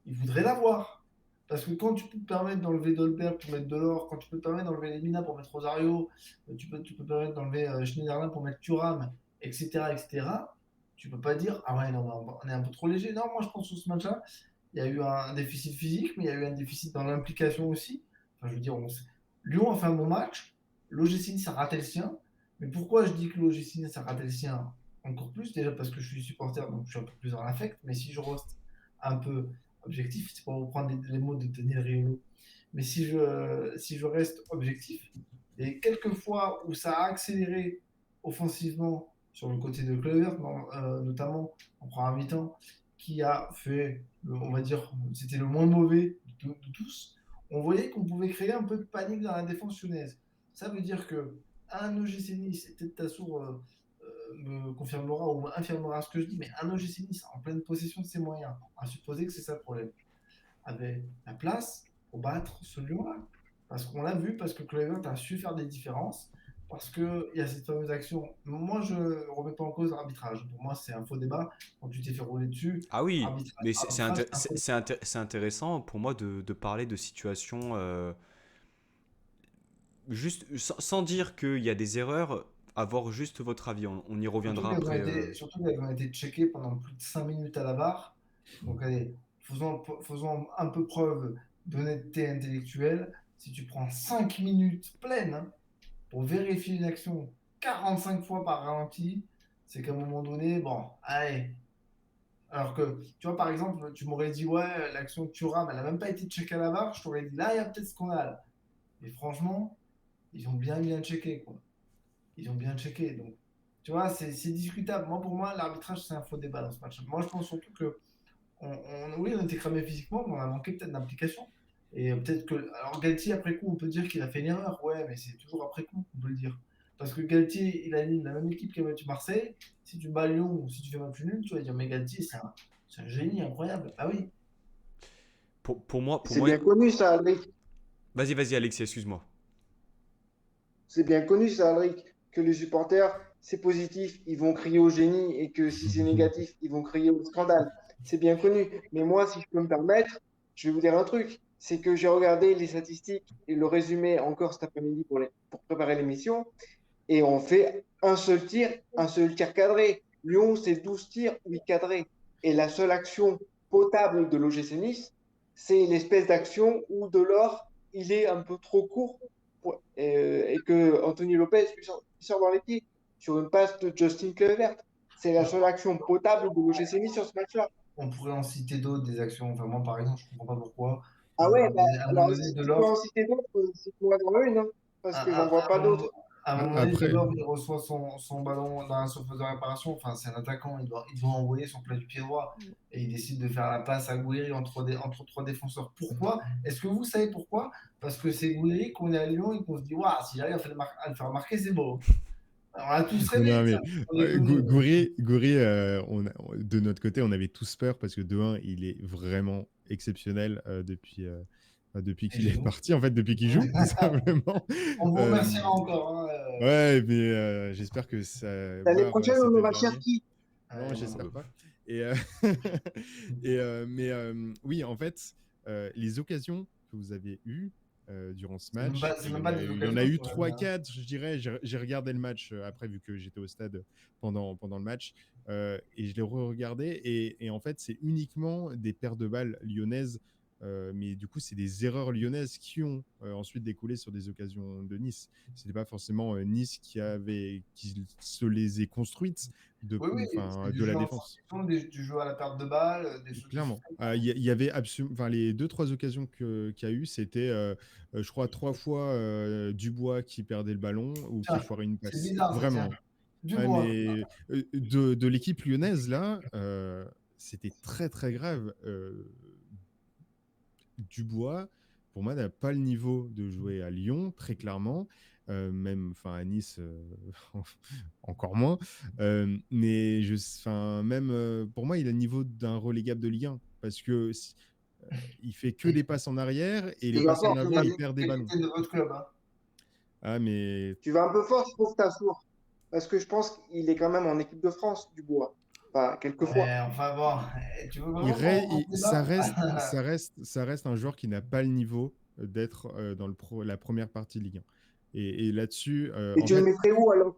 S1: ils voudraient l'avoir. Parce que quand tu peux te permettre d'enlever Dolberg pour mettre Delors, quand tu peux te permettre d'enlever Lemina pour mettre Rosario, tu peux te permettre d'enlever Schneiderlin pour mettre Thuram, etc., etc., tu peux pas dire, ah ouais, non, on est un peu trop léger. Non, moi je pense que sur ce match-là, il y a eu un déficit physique, mais il y a eu un déficit dans l'implication aussi. Enfin, je veux dire, Lyon a fait un bon match, l'OGC Nice a raté le sien. Mais pourquoi je dis que l'OGC Nice a raté le sien encore plus? Déjà parce que je suis supporter, donc je suis un peu plus dans l'affect. Mais si je reste un peu objectif, c'est pour reprendre les mots de Daniel Riolo. Mais si je reste objectif, et quelques fois où ça a accéléré offensivement sur le côté de Kluivert, notamment en première mi-temps, qui a fait, on va dire, c'était le moins mauvais de tous, on voyait qu'on pouvait créer un peu de panique dans la défense lyonnaise. Ça veut dire que un OGC Nice, et peut-être Tassour me confirmera ou infirmera ce que je dis, mais un OGC Nice en pleine possession de ses moyens, à supposer que c'est ça le problème, avait la place pour battre ce Lyon-là. Parce qu'on l'a vu, parce que Kluivert a su faire des différences, parce qu'il y a cette fameuse action. Moi, je ne remets pas en cause l'arbitrage. Pour moi, c'est un faux débat. Quand tu t'es fait rouler dessus,
S2: Ah oui,
S1: arbitrage,
S2: mais
S1: arbitrage, un faux
S2: c'est intéressant pour moi de parler de situations juste sans dire qu'il y a des erreurs, avoir juste votre avis. On y
S1: surtout
S2: reviendra
S1: qu'elles ont
S2: après.
S1: été, surtout qu'elles ont été checkées pendant plus de 5 minutes à la barre. Donc, allez, faisons un peu preuve d'honnêteté intellectuelle. Si tu prends 5 minutes pleines, hein, pour vérifier une action 45 fois par ralenti, c'est qu'à un moment donné, bon, allez. Alors que, tu vois, par exemple, tu m'aurais dit, ouais, l'action de Thuram, elle n'a même pas été checkée à la barre, je t'aurais dit, là, il y a peut-être scandale. Mais franchement, ils ont bien checké, quoi. Ils ont bien checké. Donc, tu vois, c'est discutable. Moi, pour moi, l'arbitrage, c'est un faux débat dans ce match. Moi, je pense surtout que, oui, on était cramé physiquement, mais on a manqué peut-être d'implication. Et peut-être que. Alors, Galtier, après coup, on peut dire qu'il a fait une erreur. Ouais, mais c'est toujours après coup qu'on peut le dire. Parce que Galtier, il aligne la même équipe qui a battu Marseille. Si tu bats Lyon ou si tu fais match nul, tu vas dire, mais Galtier, c'est un génie incroyable. Ah oui.
S2: Pour
S3: C'est
S2: moi,
S3: bien connu ça, Alric.
S2: vas-y, Alexis, excuse-moi.
S3: C'est bien connu ça, Alric, que les supporters, c'est positif, ils vont crier au génie et que si c'est négatif, ils vont crier au scandale. C'est bien connu. Mais moi, si je peux me permettre, je vais vous dire un truc. C'est que j'ai regardé les statistiques et le résumé encore cet après-midi pour préparer l'émission. Et on fait un seul tir cadré. Lyon, c'est 12 tirs, 8 cadrés. Et la seule action potable de l'OGC Nice, c'est l'espèce d'action où Delors, il est un peu trop court et que Anthony Lopez lui sort dans les pieds sur une passe de Justin Kluivert. C'est la seule action potable de l'OGC Nice sur ce match-là.
S1: On pourrait en citer d'autres, des actions. Enfin, moi, par exemple, je ne comprends pas pourquoi.
S3: Ah ouais, bah,
S1: À un moment
S3: alors
S1: donné,
S3: si tu peux en
S1: Delors,
S3: citer d'autres, cite-moi dans une, hein, parce que j'en vois
S1: à
S3: pas
S1: un moment,
S3: d'autres.
S1: à un moment donné,
S4: Après,
S1: Delors, il reçoit son ballon dans la surface de réparation. Enfin, c'est un attaquant, il doit envoyer son plat du pied droit. Et il décide de faire la passe à Gouiri entre trois défenseurs. Pourquoi? Est-ce que vous savez pourquoi? Parce que c'est Gouiri qu'on est à Lyon et qu'on se dit, waouh, si j'arrive à le faire marquer, c'est beau. Alors, on a tous rêvé
S4: non,
S1: de ça.
S4: mais
S1: On est connus.
S4: Gouiri, de notre côté, on avait tous peur parce que de un, il est vraiment exceptionnel depuis
S1: Et
S4: qu'il est
S1: Giroud.
S4: parti, en fait, depuis qu'il joue, tout simplement.
S1: On vous
S4: Euh,
S1: remerciera encore, hein.
S4: ouais, mais j'espère que ça
S3: L'année
S4: voir
S3: prochaine, on
S4: c'était le
S3: aura
S4: dernier.
S3: Cherki.
S4: Non,
S1: Ouais,
S4: j'espère
S2: Euh,
S4: pas. Et, mais oui, en fait, les occasions que vous avez eues durant ce match,
S1: c'est
S4: et
S1: même pas des
S4: il y en a
S1: occasions,
S4: eu
S1: c'est vrai,
S4: trois
S1: hein.
S4: quatre je dirais. J'ai regardé le match après, vu que j'étais au stade pendant le match, et je l'ai re-regardé. Et en fait, c'est uniquement des paires de balles lyonnaises. Mais du coup, c'est des erreurs lyonnaises qui ont ensuite découlé sur des occasions de Nice. Ce n'était pas forcément Nice qui se les ait construites
S1: Oui, oui, c'est du
S4: de la
S1: jeu en
S4: défense.
S1: transition, du jeu à la perte de balle, des choses
S4: Clairement.
S1: comme ça.
S4: Il y avait absolument, enfin, les deux, trois occasions qu'il y a eu, c'était, je crois, trois fois Dubois qui perdait le ballon ou qui
S1: Tiens,
S4: foirait une
S1: c'est
S4: passe.
S1: bizarre ça, tiens.
S4: Vraiment. Ouais,
S1: Dubois.
S4: mais de l'équipe lyonnaise, là, c'était très, très grave. Dubois, pour moi, n'a pas le niveau de jouer à Lyon, très clairement. Même, enfin, à Nice, encore moins. Mais même pour moi, il a le niveau d'un relégable de Ligue 1 parce que il fait que
S1: Et
S4: des passes en arrière et
S3: Tu
S4: les
S3: vas
S4: passes en
S3: fort,
S4: avant,
S3: Thomas.
S4: il perd des ballons.
S1: capitaine de votre club, hein.
S4: Ah, mais
S3: Tu vas un peu fort, je trouve, Tassour. Parce que je pense qu'il est quand même en équipe de France, Dubois. Enfin, quelquefois.
S1: Ouais, enfin bon, tu veux
S4: il
S1: vraiment
S4: re-
S1: qu'on
S4: il-
S1: débat?
S4: ça reste un joueur qui n'a pas le niveau d'être dans la première partie de Ligue 1. Et là-dessus,
S3: Et
S4: en
S3: tu le
S4: fait,
S3: mettrais où alors?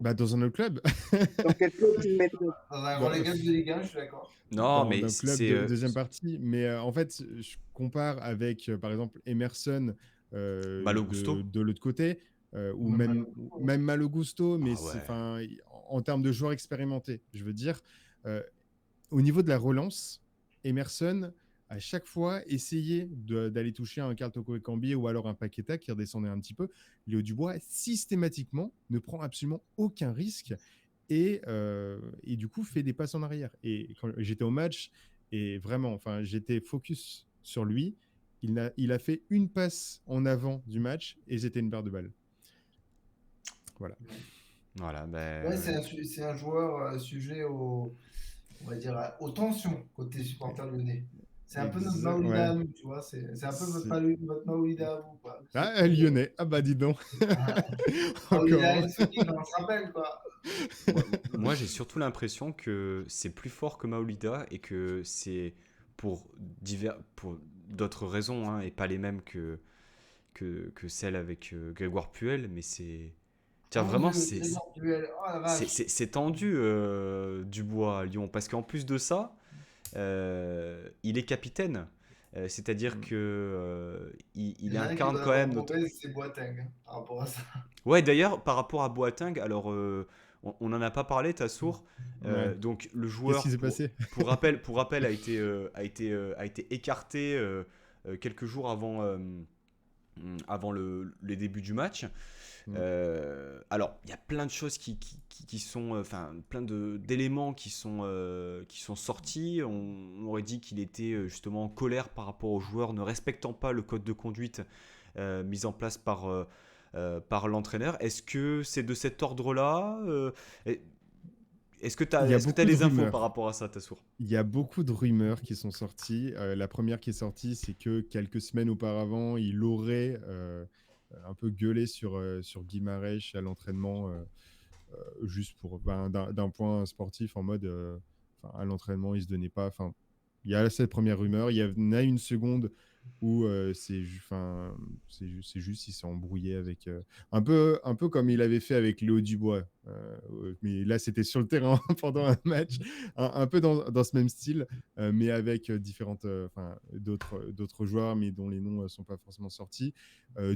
S4: bah, dans un autre club,
S3: Dans quel club tu le mettrais?
S1: Dans un
S4: dans,
S1: relégable de Ligue 1, je suis d'accord.
S2: Non, mais
S4: dans un club
S2: c'est
S4: de deuxième partie. Mais en fait, je compare avec, par exemple, Emerson
S2: Malo Gusto.
S4: de l'autre côté, ou
S1: Même pas
S4: même,
S1: le coup, hein.
S4: même Malo Gusto, mais
S2: Ah ouais.
S4: en termes de joueurs expérimentés, je veux dire, euh, au niveau de la relance, Emerson, à chaque fois, essayait d'aller toucher un Carl Toko Ekambi ou alors un Paqueta qui redescendait un petit peu. Léo Dubois, systématiquement, ne prend absolument aucun risque et du coup, fait des passes en arrière. Et quand j'étais au match, et vraiment, enfin, j'étais focus sur lui. Il a fait une passe en avant du match et c'était une paire de balles. Voilà.
S2: Voilà,
S1: Ouais,
S2: ben.
S1: c'est un joueur sujet on va dire, aux tensions côté supporter lyonnais. C'est un peu notre Maouida
S4: Ouais.
S1: à nous, tu vois. C'est un peu
S4: C'est-
S1: votre Maouida à vous, quoi.
S4: Ah, lyonnais. Ah bah dis donc.
S1: Maouida
S4: Encore.
S1: et Soki, on se rappelle, quoi.
S2: Moi, j'ai surtout l'impression que c'est plus fort que Maolida et que c'est pour d'autres raisons, hein, et pas les mêmes que celles avec Grégoire Puel, mais c'est.
S1: Oh
S2: Tiens,
S1: mon
S2: vraiment,
S1: Dieu, Grégoire Puel, oh la vache.
S2: c'est tendu, Dubois à Lyon, parce qu'en plus de ça, il est capitaine. C'est-à-dire que
S1: Il
S2: il
S1: y en a un qui
S2: incarne
S1: doit
S2: quand
S1: avoir
S2: même notre.
S1: mauvaise, c'est Boateng, hein, par rapport à ça.
S2: Ouais, d'ailleurs, par rapport à Boateng, alors on n'en a pas parlé, Tassour.
S4: Ouais.
S2: Donc le
S4: Qu'est-ce qui
S2: joueur,
S4: s'est passé?
S2: pour rappel, a été écarté quelques jours avant les débuts du match.
S4: Mm.
S2: Alors, il y a plein de choses qui sont, enfin, d'éléments qui sont sortis. On aurait dit qu'il était justement en colère par rapport aux joueurs ne respectant pas le code de conduite mis en place par l'entraîneur. Est-ce que c'est de cet ordre-là Est-ce que tu
S4: Il y a
S2: as
S4: beaucoup de
S2: des infos par
S4: rumeurs.
S2: rapport à ça, Tassour?
S4: Il y a beaucoup de rumeurs qui sont sorties. La première qui est sortie, c'est que quelques semaines auparavant, il aurait un peu gueulé sur Guimarães à l'entraînement, juste pour d'un point sportif en mode à l'entraînement, il se donnait pas. Enfin, il y a cette première rumeur. Il y en a une seconde où c'est juste il s'est embrouillé avec un peu comme il avait fait avec Léo Dubois. Mais là, c'était sur le terrain pendant un match, un peu dans ce même style, mais avec d'autres joueurs, mais dont les noms ne sont pas forcément sortis.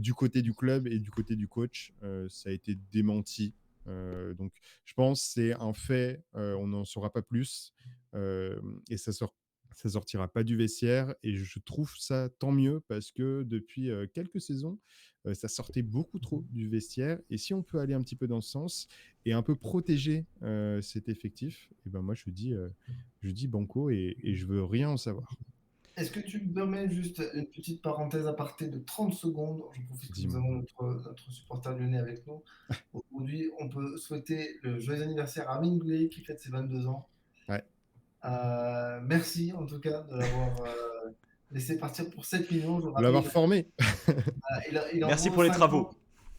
S4: Du côté du club et du côté du coach, ça a été démenti. Donc, je pense que c'est un fait, on n'en saura pas plus, et ça sortira pas du vestiaire. Et je trouve ça tant mieux parce que depuis quelques saisons, ça sortait beaucoup trop du vestiaire. Et si on peut aller un petit peu dans ce sens et un peu protéger cet effectif, et ben moi je dis banco et je veux rien en savoir.
S1: Est-ce que tu me permets juste une petite parenthèse aparté de 30 secondes? Je profite que nous
S4: Dis-moi.
S1: avons notre supporter lyonnais avec nous. Aujourd'hui, on peut souhaiter le joyeux anniversaire à Amine Goulet qui fête ses 22 ans.
S4: Ouais.
S1: Merci en tout cas de l'avoir laissé partir pour 7 millions. Je
S4: De l'avoir
S1: rappelle,
S4: formé.
S1: il en
S2: Merci
S1: vaut
S2: pour les
S1: 50.
S2: travaux.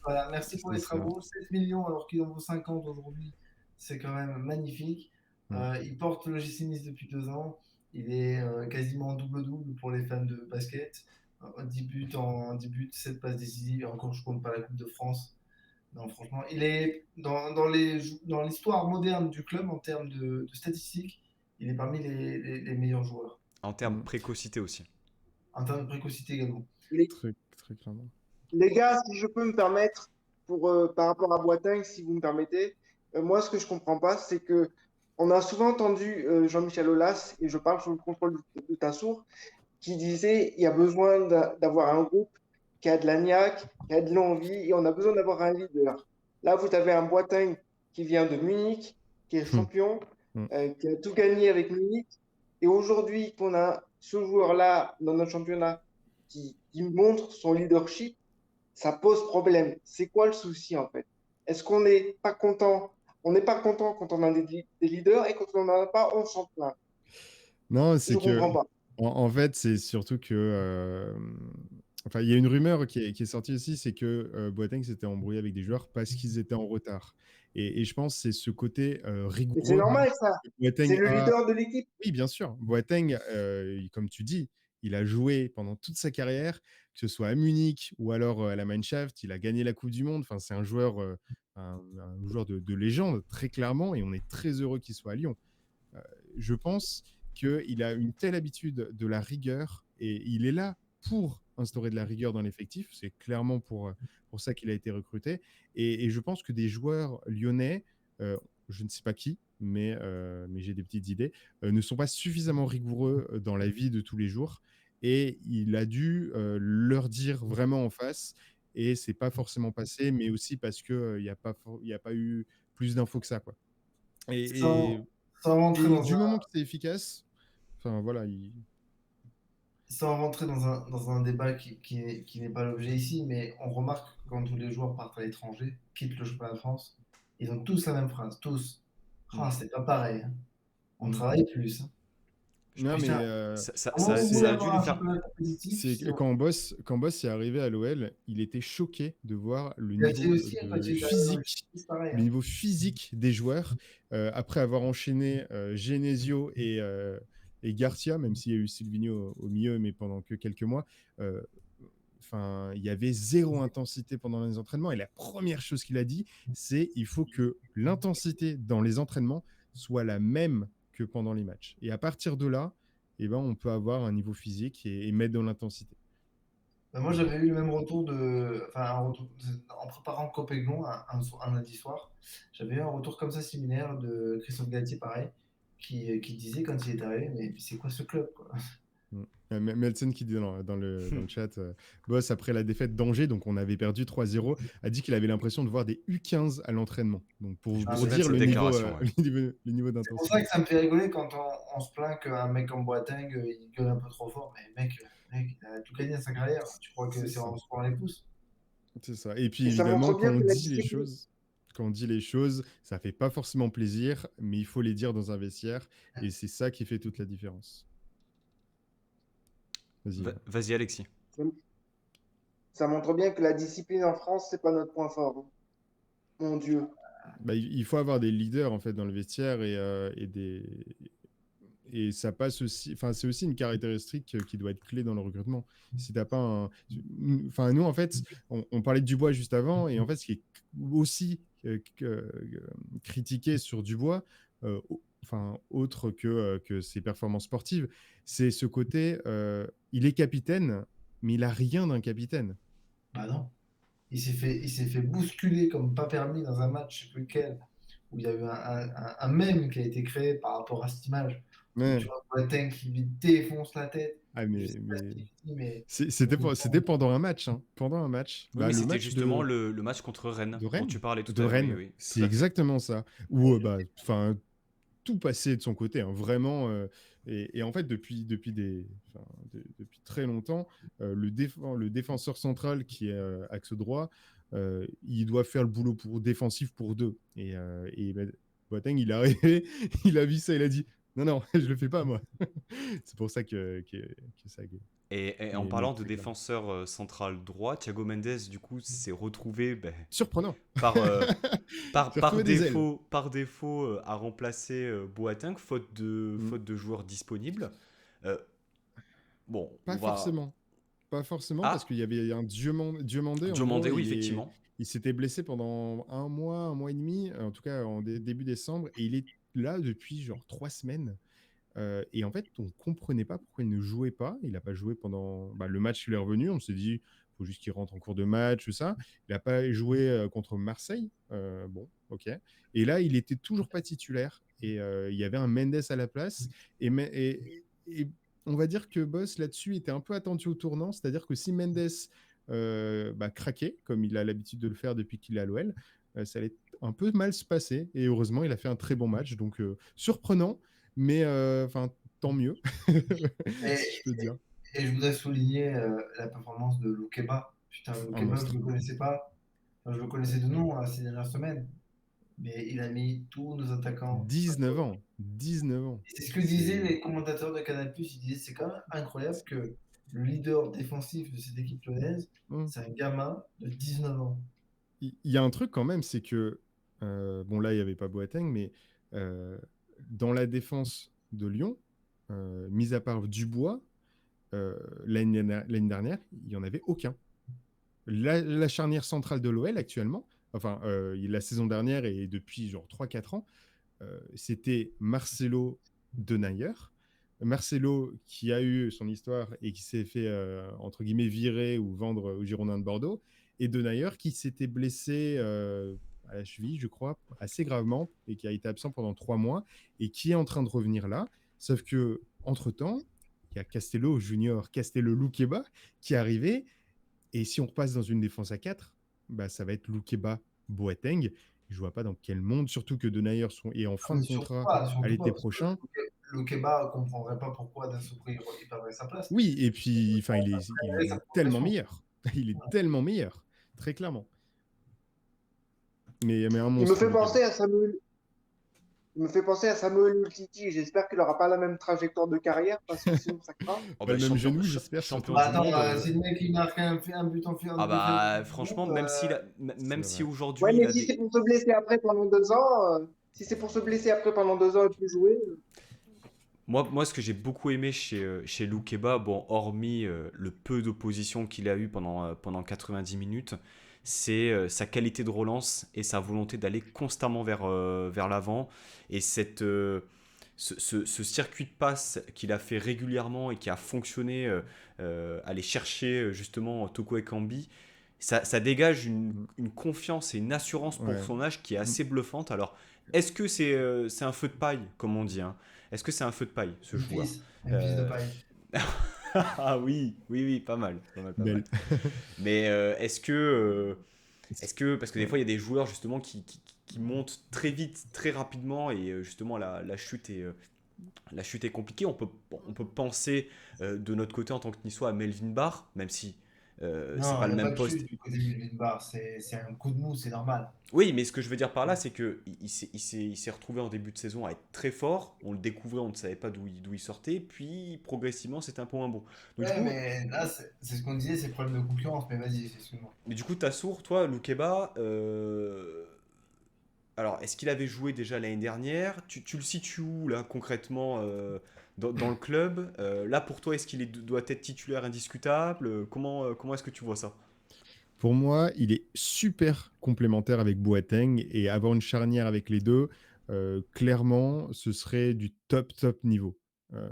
S1: Voilà, merci pour
S4: C'est
S1: les
S4: ça.
S1: travaux. 7 millions alors qu'il en vaut 50 aujourd'hui, c'est quand même magnifique. Il porte le GC Nice depuis 2 ans. Il est quasiment double-double pour les fans de basket. 10 buts en 10 buts, 7 passes décisives. Et encore, je ne compte pas la Coupe de France. Non, franchement, il est dans l'histoire moderne du club en termes de statistiques. Il est parmi les meilleurs joueurs.
S2: En termes de précocité aussi.
S1: En termes de précocité également.
S4: Très, très clairement.
S3: Les gars, si je peux me permettre, par rapport à Boateng, si vous me permettez, moi, ce que je comprends pas, c'est que on a souvent entendu Jean-Michel Aulas, et je parle sous le contrôle de Tassour, qui disait il y a besoin d'avoir un groupe qui a de la niaque, qui a de l'envie, et on a besoin d'avoir un leader. Là, vous avez un Boateng qui vient de Munich, qui est champion, qui a tout gagné avec Munich, et aujourd'hui qu'on a ce joueur-là dans notre championnat, qui montre son leadership, ça pose problème. C'est quoi le souci en fait? Est-ce qu'on n'est pas content? On n'est pas content quand on a des leaders et quand on n'en a pas, on s'en plaint.
S4: Non,
S3: Je
S4: c'est que,
S3: comprends pas.
S4: en fait, c'est surtout que, enfin, il y a une rumeur qui est sortie aussi, c'est que Boateng s'était embrouillé avec des joueurs parce qu'ils étaient en retard. Et je pense que c'est ce côté
S3: Et c'est
S4: rigoureux
S3: normal ça.
S4: que
S3: C'est
S4: Boateng
S3: le
S4: a.
S3: leader de l'équipe.
S4: Oui, bien sûr. Boateng, comme tu dis, il a joué pendant toute sa carrière, que ce soit à Munich ou alors à la Mannschaft. Il a gagné la Coupe du Monde. Enfin, c'est un joueur, un joueur de légende, très clairement, et on est très heureux qu'il soit à Lyon. Je pense qu'il a une telle habitude de la rigueur et il est là pour instaurer de la rigueur dans l'effectif. C'est clairement pour ça qu'il a été recruté. Et je pense que des joueurs lyonnais, je ne sais pas qui, mais j'ai des petites idées, ne sont pas suffisamment rigoureux dans la vie de tous les jours. Et il a dû leur dire vraiment en face. Et c'est pas forcément passé, mais aussi parce qu'il n'y a pas eu plus d'infos que ça, quoi. Et,
S1: Sans, sans rentrer
S4: et
S1: dans
S4: du
S1: un,
S4: moment que c'est efficace, enfin voilà,
S1: sans rentrer dans un débat qui n'est pas l'objet ici, mais on remarque que quand tous les joueurs partent à l'étranger, quittent le championnat de France, ils ont tous la même phrase, tous. Ah, c'est pas pareil, hein. On
S4: Mm.
S1: travaille plus, hein.
S4: Non, mais
S1: Putain, comment vous
S2: Ça
S1: voulez
S2: a
S4: c'est
S2: dû
S1: avoir
S2: lui
S1: un
S2: faire.
S1: championnat compétitif
S4: c'est
S1: si on...
S4: quand Boss est arrivé à l'OL, il était choqué de voir
S1: Galtier aussi, hein, quand il est arrivé dans le c'est pareil,
S4: le
S1: hein.
S4: niveau physique des joueurs. Après avoir enchaîné Genesio et Garcia, même s'il y a eu Silvinho au milieu, mais pendant que quelques mois. euh, Enfin, il y avait zéro intensité pendant les entraînements. Et la première chose qu'il a dit, c'est il faut que l'intensité dans les entraînements soit la même que pendant les matchs. Et à partir de là, eh ben, on peut avoir un niveau physique et mettre dans l'intensité.
S1: Ben, moi, j'avais eu le même retour enfin, en préparant Copéglon un lundi soir. J'avais eu un retour comme ça similaire de Christophe Galtier, pareil, qui disait quand il est arrivé, mais c'est quoi ce club, quoi?
S4: Mm. Melson qui dit dans le chat, Boss, après la défaite d'Angers, donc on avait perdu 3-0, a dit qu'il avait l'impression de voir des U15 à l'entraînement. Donc
S2: Je me
S1: Ah,
S4: pour
S2: souviens de
S4: dire
S2: cette
S4: le niveau,
S2: déclaration. Ouais.
S4: le niveau
S1: c'est pour ça
S4: d'intensité.
S1: que ça me fait rigoler quand on se plaint qu'un mec comme Boateng, il gueule un peu trop fort. Mais mec, il a tout gagné dans sa carrière. Tu crois que
S4: C'est
S1: c'est
S4: ça.
S1: en se prend les pouces?
S4: C'est ça. Et puis
S3: Et ça
S4: évidemment,
S3: montre bien que la discipline.
S4: quand on dit les choses, ça fait pas forcément plaisir, mais il faut les dire dans un vestiaire, et c'est ça qui fait toute la différence. Vas-y.
S2: Vas-y, Alexis.
S3: Ça montre bien que la discipline en France, c'est pas notre point fort, hein. Mon Dieu.
S4: Bah, il faut avoir des leaders en fait dans le vestiaire et ça passe aussi. Enfin, c'est aussi une caractéristique qui doit être clé dans le recrutement. Si t'as pas enfin, nous en fait, on parlait de Dubois juste avant, et en fait, ce qui est aussi critiqué sur Dubois, enfin, autre que ses performances sportives, c'est ce côté. Il est capitaine, mais il a rien d'un capitaine.
S1: Bah non. Il s'est fait bousculer comme pas permis dans un match, je sais plus lequel, où il y a eu un mème qui a été créé par rapport à cette image, où tu
S4: Ouais.
S1: vois Boateng qui lui défonce la tête.
S4: Ah,
S1: Je sais pas ce qu'il dit, mais
S4: c'était pendant un match, hein. Pendant un match.
S2: Oui,
S4: Bah,
S2: mais
S4: le
S2: c'était
S4: match
S2: justement le match contre Rennes
S4: de
S2: dont
S4: Rennes.
S2: tu parlais tout
S4: De
S2: à l'heure. Oui,
S4: Rennes.
S2: oui,
S4: C'est
S2: tout à fait.
S4: exactement ça. Où, bah, enfin, tout passait de son côté, hein, vraiment. Et en fait, depuis très longtemps, le défenseur central qui est axe droit, il doit faire le boulot défensif pour deux. Et bah, Boateng, il est arrivé, il a vu ça, il a dit non, non, je le fais pas, moi. C'est pour ça que ça gueule.
S2: Et en
S4: Mais
S2: parlant de
S4: très clairement.
S2: défenseur central droit, Thiago Mendes, du coup, s'est retrouvé
S4: Surprenant.
S2: par,
S4: J'ai retrouvé des ailes.
S2: par défaut à remplacer Boateng,
S4: Mm.
S2: faute de joueurs disponibles. Euh, bon, on
S4: Pas
S2: va.
S4: forcément. Pas forcément, parce
S2: Ah,
S4: qu'il y avait un Diomandé, en
S2: Diomandé,
S4: gros,
S2: oui, effectivement.
S4: il s'était blessé pendant un mois et demi, en tout cas en début décembre, et il est là depuis genre 3 semaines. Et en fait, on comprenait pas pourquoi il ne jouait pas. Il n'a pas joué pendant le match. Il est revenu. On s'est dit, il faut juste qu'il rentre en cours de match, tout ça. Il n'a pas joué contre Marseille. Bon, ok. Et là, il était toujours pas titulaire. Et il y avait un Mendes à la place. Et on va dire que Boss là-dessus était un peu attendu au tournant. C'est-à-dire que si Mendes craquait, comme il a l'habitude de le faire depuis qu'il est à l'OL, ça allait un peu mal se passer. Et heureusement, il a fait un très bon match. Donc, surprenant. Mais enfin, tant mieux,
S1: Et,
S4: si je peux dire.
S1: Et je voudrais souligner la performance de Loukeba. Putain,
S4: en
S1: Loukeba, je ne le
S4: Australie.
S1: connaissais pas. Enfin, je le connaissais de nom ces dernières semaines. Mais il a mis tous nos attaquants.
S4: 19 ans. 19 ans.
S1: Et c'est ce que disaient les commentateurs de Canal+. Ils disaient c'est quand même incroyable que le leader défensif de cette équipe lyonnaise,
S4: Hum.
S1: c'est un gamin de 19 ans.
S4: Il y a un truc quand même, c'est que, bon là, il n'y avait pas Boateng, mais dans la défense de Lyon, mis à part Dubois, l'année dernière, il n'y en avait aucun. La charnière centrale de l'OL actuellement, enfin, la saison dernière et depuis genre 3-4 ans, c'était Marcelo Denayer. Marcelo qui a eu son histoire et qui s'est fait, entre guillemets, virer ou vendre aux Girondins de Bordeaux. Et Denayer qui s'était blessé à la cheville, je crois, assez gravement et qui a été absent pendant 3 mois et qui est en train de revenir là. Sauf que entre-temps, il y a Castello Junior, Castello Loukeba qui est arrivé. Et si on repasse dans une défense à 4, bah, ça va être Loukeba Boateng. Je ne vois pas dans quel monde, surtout que Denayer est en fin de
S1: Mais surtout
S4: contrat
S1: pas,
S4: à
S1: surtout pas,
S4: l'été
S1: parce que
S4: prochain.
S1: Loukeba ne comprendrait pas pourquoi d'un seul coup il perdrait sa place.
S4: Oui, et puis enfin, il
S1: Sa
S4: est tellement
S1: progression.
S4: meilleur. Il est tellement meilleur, très clairement. Mais un
S3: Il me
S4: monstre,
S3: fait
S4: Loukeba.
S3: penser à Samuel. Il me fait penser à Samuel Umtiti. J'espère qu'il n'aura pas la même trajectoire de carrière parce que sinon ça craint.
S2: Oh
S4: Pas
S2: bah,
S4: le même genou, j'espère
S2: champion
S4: surtout.
S1: Bah
S2: du
S1: attends,
S2: monde.
S1: si le mec il marque un but en
S2: Ah
S1: demi-finale de
S2: bah
S1: Coupe du
S2: franchement,
S1: Monde,
S4: C'est
S2: même si
S4: vrai.
S3: Ouais,
S2: aujourd'hui il
S3: mais
S2: a
S3: si
S2: des...
S3: c'est pour se blesser après pendant 2 ans, si c'est pour se blesser après pendant 2 ans et plus jouer,
S2: Moi, ce que j'ai beaucoup aimé chez Loukeba, bon, hormis le peu d'opposition qu'il a eu pendant 90 minutes, c'est sa qualité de relance et sa volonté d'aller constamment vers l'avant. Et ce circuit de passe qu'il a fait régulièrement et qui a fonctionné, aller chercher justement Toko Ekambi, ça dégage
S4: Mm.
S2: une confiance et une assurance pour
S4: Ouais.
S2: son âge qui est
S4: Mm.
S2: assez bluffante. Alors, est-ce que c'est un feu de paille, comme on dit, hein? Est-ce que c'est un feu de paille, ce joueur?
S1: un fils de
S2: Euh,
S1: paille.
S2: Ah oui, oui, oui, pas mal, pas mal, pas mal.
S4: Belle.
S2: Mais parce que des fois, il y a des joueurs justement qui montent très vite, très rapidement, et justement, la chute est compliquée. On peut penser de notre côté en tant que Niçois à Melvin Barr, même si c'est
S1: Non,
S2: pas
S1: il
S2: le
S1: n'y a pas
S2: même
S1: de
S2: poste.
S1: chute du côté de Melvin Barr. C'est un coup de mou, c'est normal.
S2: Oui, mais ce que je veux dire par là, c'est que il s'est retrouvé en début de saison à être très fort. On le découvrait, on ne savait pas d'où il sortait. Puis progressivement, c'était un peu moins bon. Donc du
S1: Ouais,
S2: coup,
S1: mais là, c'est ce qu'on disait, c'est le problème de concurrence. Mais vas-y, excuse-moi.
S2: Tassour, toi, Loukeba, alors est-ce qu'il avait joué déjà l'année dernière? Tu le situes où là concrètement dans le club? Là pour toi, est-ce doit être titulaire indiscutable? Comment est-ce que tu vois ça?
S4: Pour moi, il est super complémentaire avec Boateng et avoir une charnière avec les deux, clairement, ce serait du top niveau. Euh,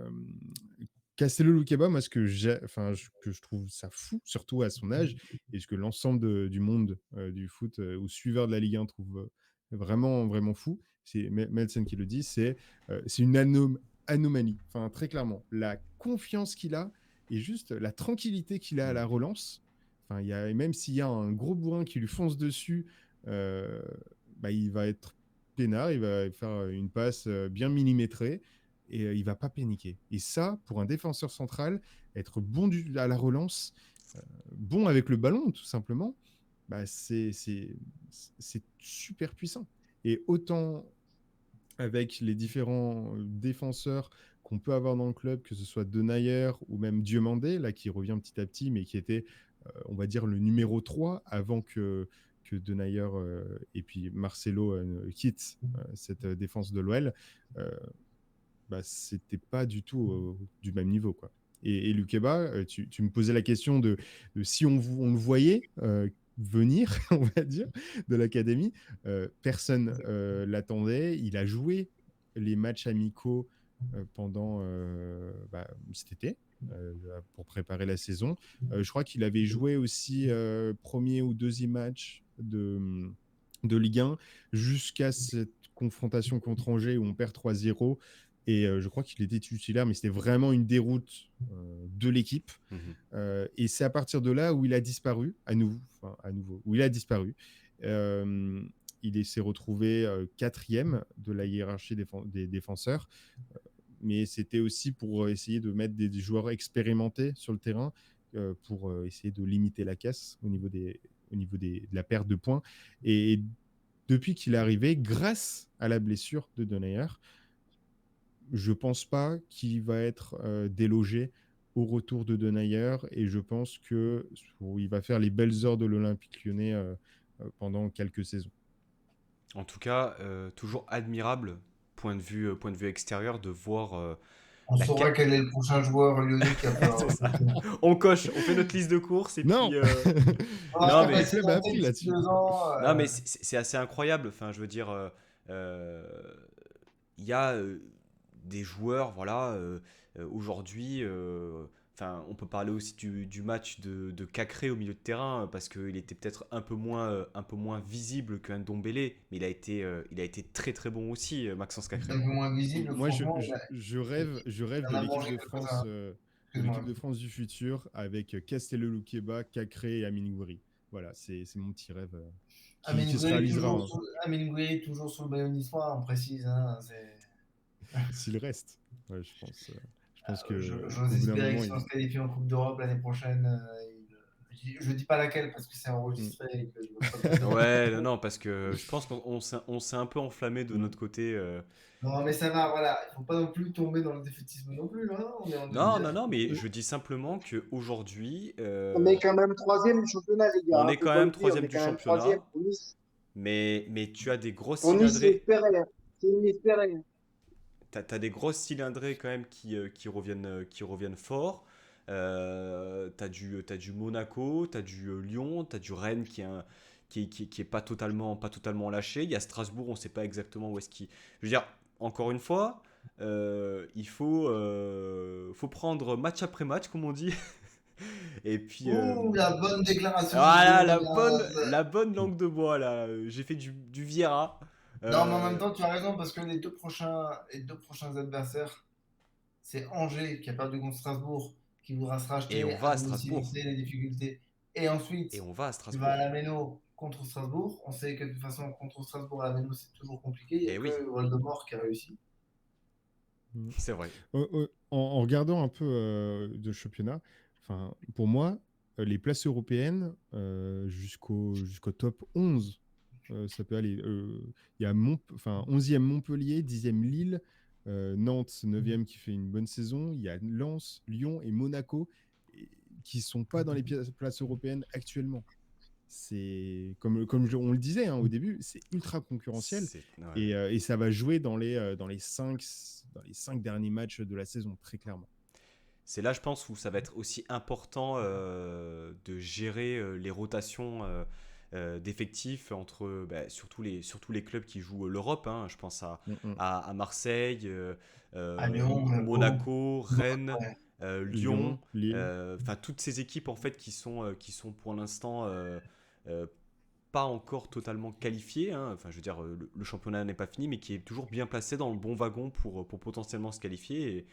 S4: Castello Luqueba, moi, que je trouve ça fou, surtout à son âge, et ce que l'ensemble du monde du foot ou suiveur de la Ligue 1 trouve vraiment fou, c'est Melsen qui le dit, c'est une anomalie. Enfin, très clairement, la confiance qu'il a et juste la tranquillité qu'il a à la relance. Enfin, même s'il y a un gros bourrin qui lui fonce dessus, euh, bah, il va être peinard, il va faire une passe bien millimétrée et il va pas paniquer. Et ça, pour un défenseur central, être bon à la relance, bon avec le ballon tout simplement, bah, c'est super puissant. Et autant avec les différents défenseurs qu'on peut avoir dans le club, que ce soit Denayer ou même Diomandé, là qui revient petit à petit, mais qui était, on va dire, le numéro 3 avant que Denayer et puis Marcelo quittent cette défense de l'OL. Euh, Bah, c'était pas du tout du même niveau, quoi. Et Lukeba, tu me posais la question de si on le voyait venir, on va dire, de l'académie. Personne l'attendait. Il a joué les matchs amicaux pendant cet été pour préparer la saison. Je crois qu'il avait joué aussi premier ou deuxième match de Ligue 1 jusqu'à cette confrontation contre Angers où on perd 3-0 et je crois qu'il était titulaire, mais c'était vraiment une déroute de l'équipe.
S2: Mhm.
S4: Et c'est à partir de là où il a disparu, à nouveau, où il a disparu. Euh, s'est retrouvé quatrième de la hiérarchie des défenseurs. mais c'était aussi pour essayer de mettre des joueurs expérimentés sur le terrain pour essayer de limiter la casse de la perte de points. Et depuis qu'il est arrivé, grâce à la blessure de Denayer, je pense pas qu'il va être délogé au retour de Denayer, et je pense que il va faire les belles heures de l'Olympique Lyonnais pendant quelques saisons.
S2: En tout cas, toujours admirable, point de vue extérieur, de voir
S1: On
S2: la
S1: saura
S2: cap.
S1: quel est le prochain joueur lyonnais qui va falloir
S2: C'est ça.
S1: recruter.
S2: On coche, on fait notre liste de courses et
S4: Non.
S2: puis.
S1: On
S2: Non,
S1: a
S2: mais
S4: Le
S1: capacité
S4: club a
S1: à
S4: appris
S1: d'ici
S4: là-dessus.
S1: 2 ans.
S2: Non, mais c'est assez incroyable. Enfin, je veux dire, euh, il y a des joueurs, voilà, aujourd'hui. Enfin, on peut parler aussi du match de Cacré au milieu de terrain parce qu'il était peut-être un peu moins visible qu'un Ndombélé, mais il a été très très bon aussi, Maxence
S1: C'est
S2: Cacré.
S1: un peu moins visible,
S4: Moi,
S1: franchement.
S4: je rêve
S1: Il en
S4: de
S1: a
S4: l'équipe
S1: mangé
S4: de France,
S1: quelques-uns. Excuse-moi.
S4: du futur avec Castello Luqueba, Cacré et Amine Gouiri. Voilà, c'est mon petit rêve qui se réalisera
S1: Toujours sur le maillot niçois, on précise. Hein,
S4: s'il reste. Ouais, je pense que
S1: j'ose
S4: au bout d'un
S1: espérer
S4: moment,
S1: qu'ils sont se qualifier en Coupe d'Europe l'année prochaine. Je dis pas laquelle parce que c'est
S4: Mm.
S1: enregistré et que je veux pas dire de
S2: Ouais, non,
S1: conneries.
S2: non, parce que je pense qu'on s'est un peu enflammé de
S4: Mm.
S2: notre côté.
S1: Non, mais ça va, voilà. Il faut pas non plus tomber dans le défaitisme non plus. Hein. On est en
S2: Non,
S1: 2000.
S2: non, non, mais je dis simplement qu'aujourd'hui,
S3: On est quand même troisième du championnat, les gars.
S2: on
S3: Hein,
S2: est
S3: faut
S2: quand
S3: pas
S2: même
S3: l'oublier, on
S2: troisième
S3: est
S2: du
S3: quand même troisième
S2: championnat,
S3: pour Nice.
S2: mais tu as des grosses
S3: Pour Nice, c'est
S2: cylindrées.
S3: espéré. Hein. C'est inespéré. Hein.
S2: T'as des grosses cylindrées quand même qui reviennent fort. T'as du Monaco, t'as du Lyon, t'as du Rennes qui est pas totalement lâché. Il y a Strasbourg, on sait pas exactement où est-ce qu'il. Je veux dire, encore une fois, faut prendre match après match, comme on dit. Et puis,
S1: Ouh, la bonne déclaration de
S2: voilà,
S1: Jonas.
S2: la bonne langue de bois là. J'ai fait du Vieira.
S1: Non, mais en même
S2: Euh,
S1: temps, tu as raison parce que les deux prochains adversaires, c'est Angers qui a perdu contre Strasbourg, qui voudra se
S2: et
S1: racheter
S2: on va
S1: à
S2: à Strasbourg.
S1: domicile, les difficultés. Et
S2: Et
S1: ensuite,
S2: on va à
S1: tu vas à
S2: Strasbourg.
S1: la Méno contre Strasbourg. On sait que de toute façon, contre Strasbourg à la Méno, c'est toujours compliqué. Il n'y a
S2: Et oui,
S1: que Voldemort qui a réussi.
S4: Mm.
S2: c'est vrai.
S4: En regardant un peu de championnat, enfin, pour moi, les places européennes jusqu'au top 11, ça peut aller. Il y a 11e Montpellier, 10e Lille, Nantes 9e qui fait une bonne saison. Il y a Lens, Lyon et Monaco qui sont pas dans les places européennes actuellement. C'est comme on le disait au début, c'est ultra concurrentiel
S2: Ouais.
S4: et ça va jouer dans les 5 derniers matchs de la saison, très clairement.
S2: C'est là, je pense, où ça va être aussi important de gérer les rotations d'effectifs entre surtout les clubs qui jouent l'Europe. Hein. Je pense
S4: Mm-mm.
S2: à Marseille,
S1: À Lyon, Monaco.
S2: Monaco, Rennes,
S1: Ouais.
S2: Lyon.
S4: Lyon, Lille.
S2: Enfin, toutes ces équipes en fait qui sont pour l'instant euh, pas encore totalement qualifiées. Hein. Enfin, je veux dire, le championnat n'est pas fini, mais qui est toujours bien placé dans le bon wagon pour potentiellement se qualifier.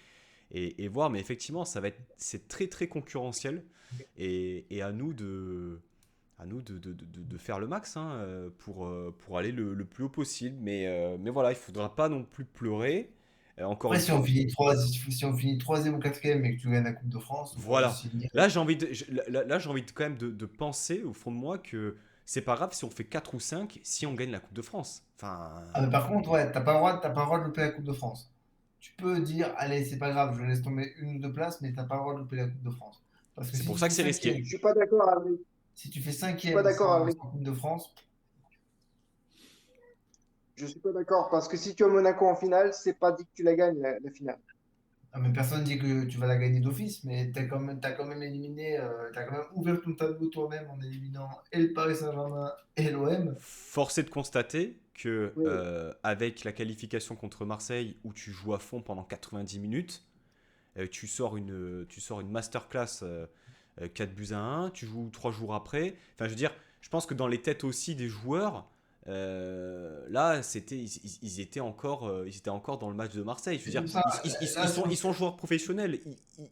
S2: Et voir, mais effectivement, c'est très très concurrentiel et à nous de faire le max hein, pour aller le plus haut possible. Mais voilà, il ne faudra pas non plus pleurer. Encore
S1: Après,
S2: une fois,
S1: si on finit troisième ou quatrième et que tu gagnes la Coupe de France, moi je
S2: voilà.
S1: signerai.
S2: Là, j'ai envie quand même de penser au fond de moi que c'est pas grave si on fait 4 ou 5 si on gagne la Coupe de France. Enfin,
S1: Ah, mais par contre, ouais, t'as pas le droit de louper la Coupe de France. Tu peux dire, allez, c'est pas grave, je laisse tomber une ou deux places, mais t'as pas le droit de louper la Coupe de France. Parce que
S2: c'est
S1: si
S2: pour
S1: tu
S2: ça
S1: fais
S2: que c'est risqué.
S3: Je
S1: cinquième,
S3: suis pas d'accord avec.
S1: si tu fais
S3: Je suis pas
S1: cinquième
S3: d'accord avec.
S1: sans Coupe de France,
S3: Je suis pas d'accord parce que si tu as Monaco en finale, c'est pas dit que tu la gagnes la finale.
S1: ah, mais personne dit que tu vas la gagner d'office, mais t'as quand même éliminé, t'as quand même ouvert ton tableau toi-même en éliminant et le Paris Saint-Germain et l'OM.
S2: Force est de constater que
S3: Oui.
S2: avec la qualification contre Marseille où tu joues à fond pendant 90 minutes, tu sors une masterclass 4 buts à 1, tu joues 3 jours après. Enfin, je veux dire, je pense que dans les têtes aussi des joueurs, là, ils étaient encore dans le match de Marseille. Je veux
S1: C'est
S2: dire,
S1: pour ça, là,
S2: ils sont joueurs professionnels,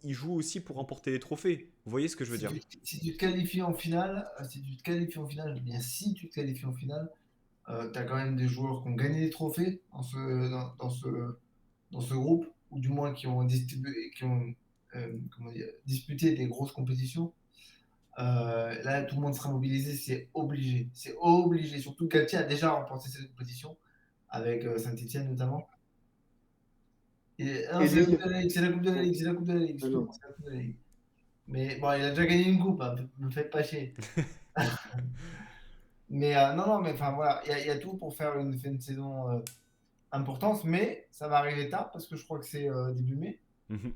S2: ils jouent aussi pour remporter des trophées. Vous voyez ce que je veux dire?
S1: si tu te qualifies en finale, je dis bien si tu te qualifies en finale, tu as quand même des joueurs qui ont gagné des trophées dans ce groupe. ou du moins comment dire, disputé des grosses compétitions. Là, tout le monde sera mobilisé, c'est obligé. C'est obligé. Surtout que Galtier a déjà remporté cette compétition avec Saint-Etienne notamment. Et, non,
S3: Et
S1: c'est la Coupe
S3: Lille.
S1: de la Ligue, c'est la Coupe de la Ligue, c'est la Coupe de la Ligue,
S3: Non.
S1: excuse-moi, c'est la Coupe de la Ligue. Mais bon, il a déjà gagné une coupe, hein, me faites pas chier. Mais non, non, mais enfin voilà, il y a tout pour faire une fin de saison importante, mais ça va arriver tard parce que je crois que c'est début mai.
S2: Mhm.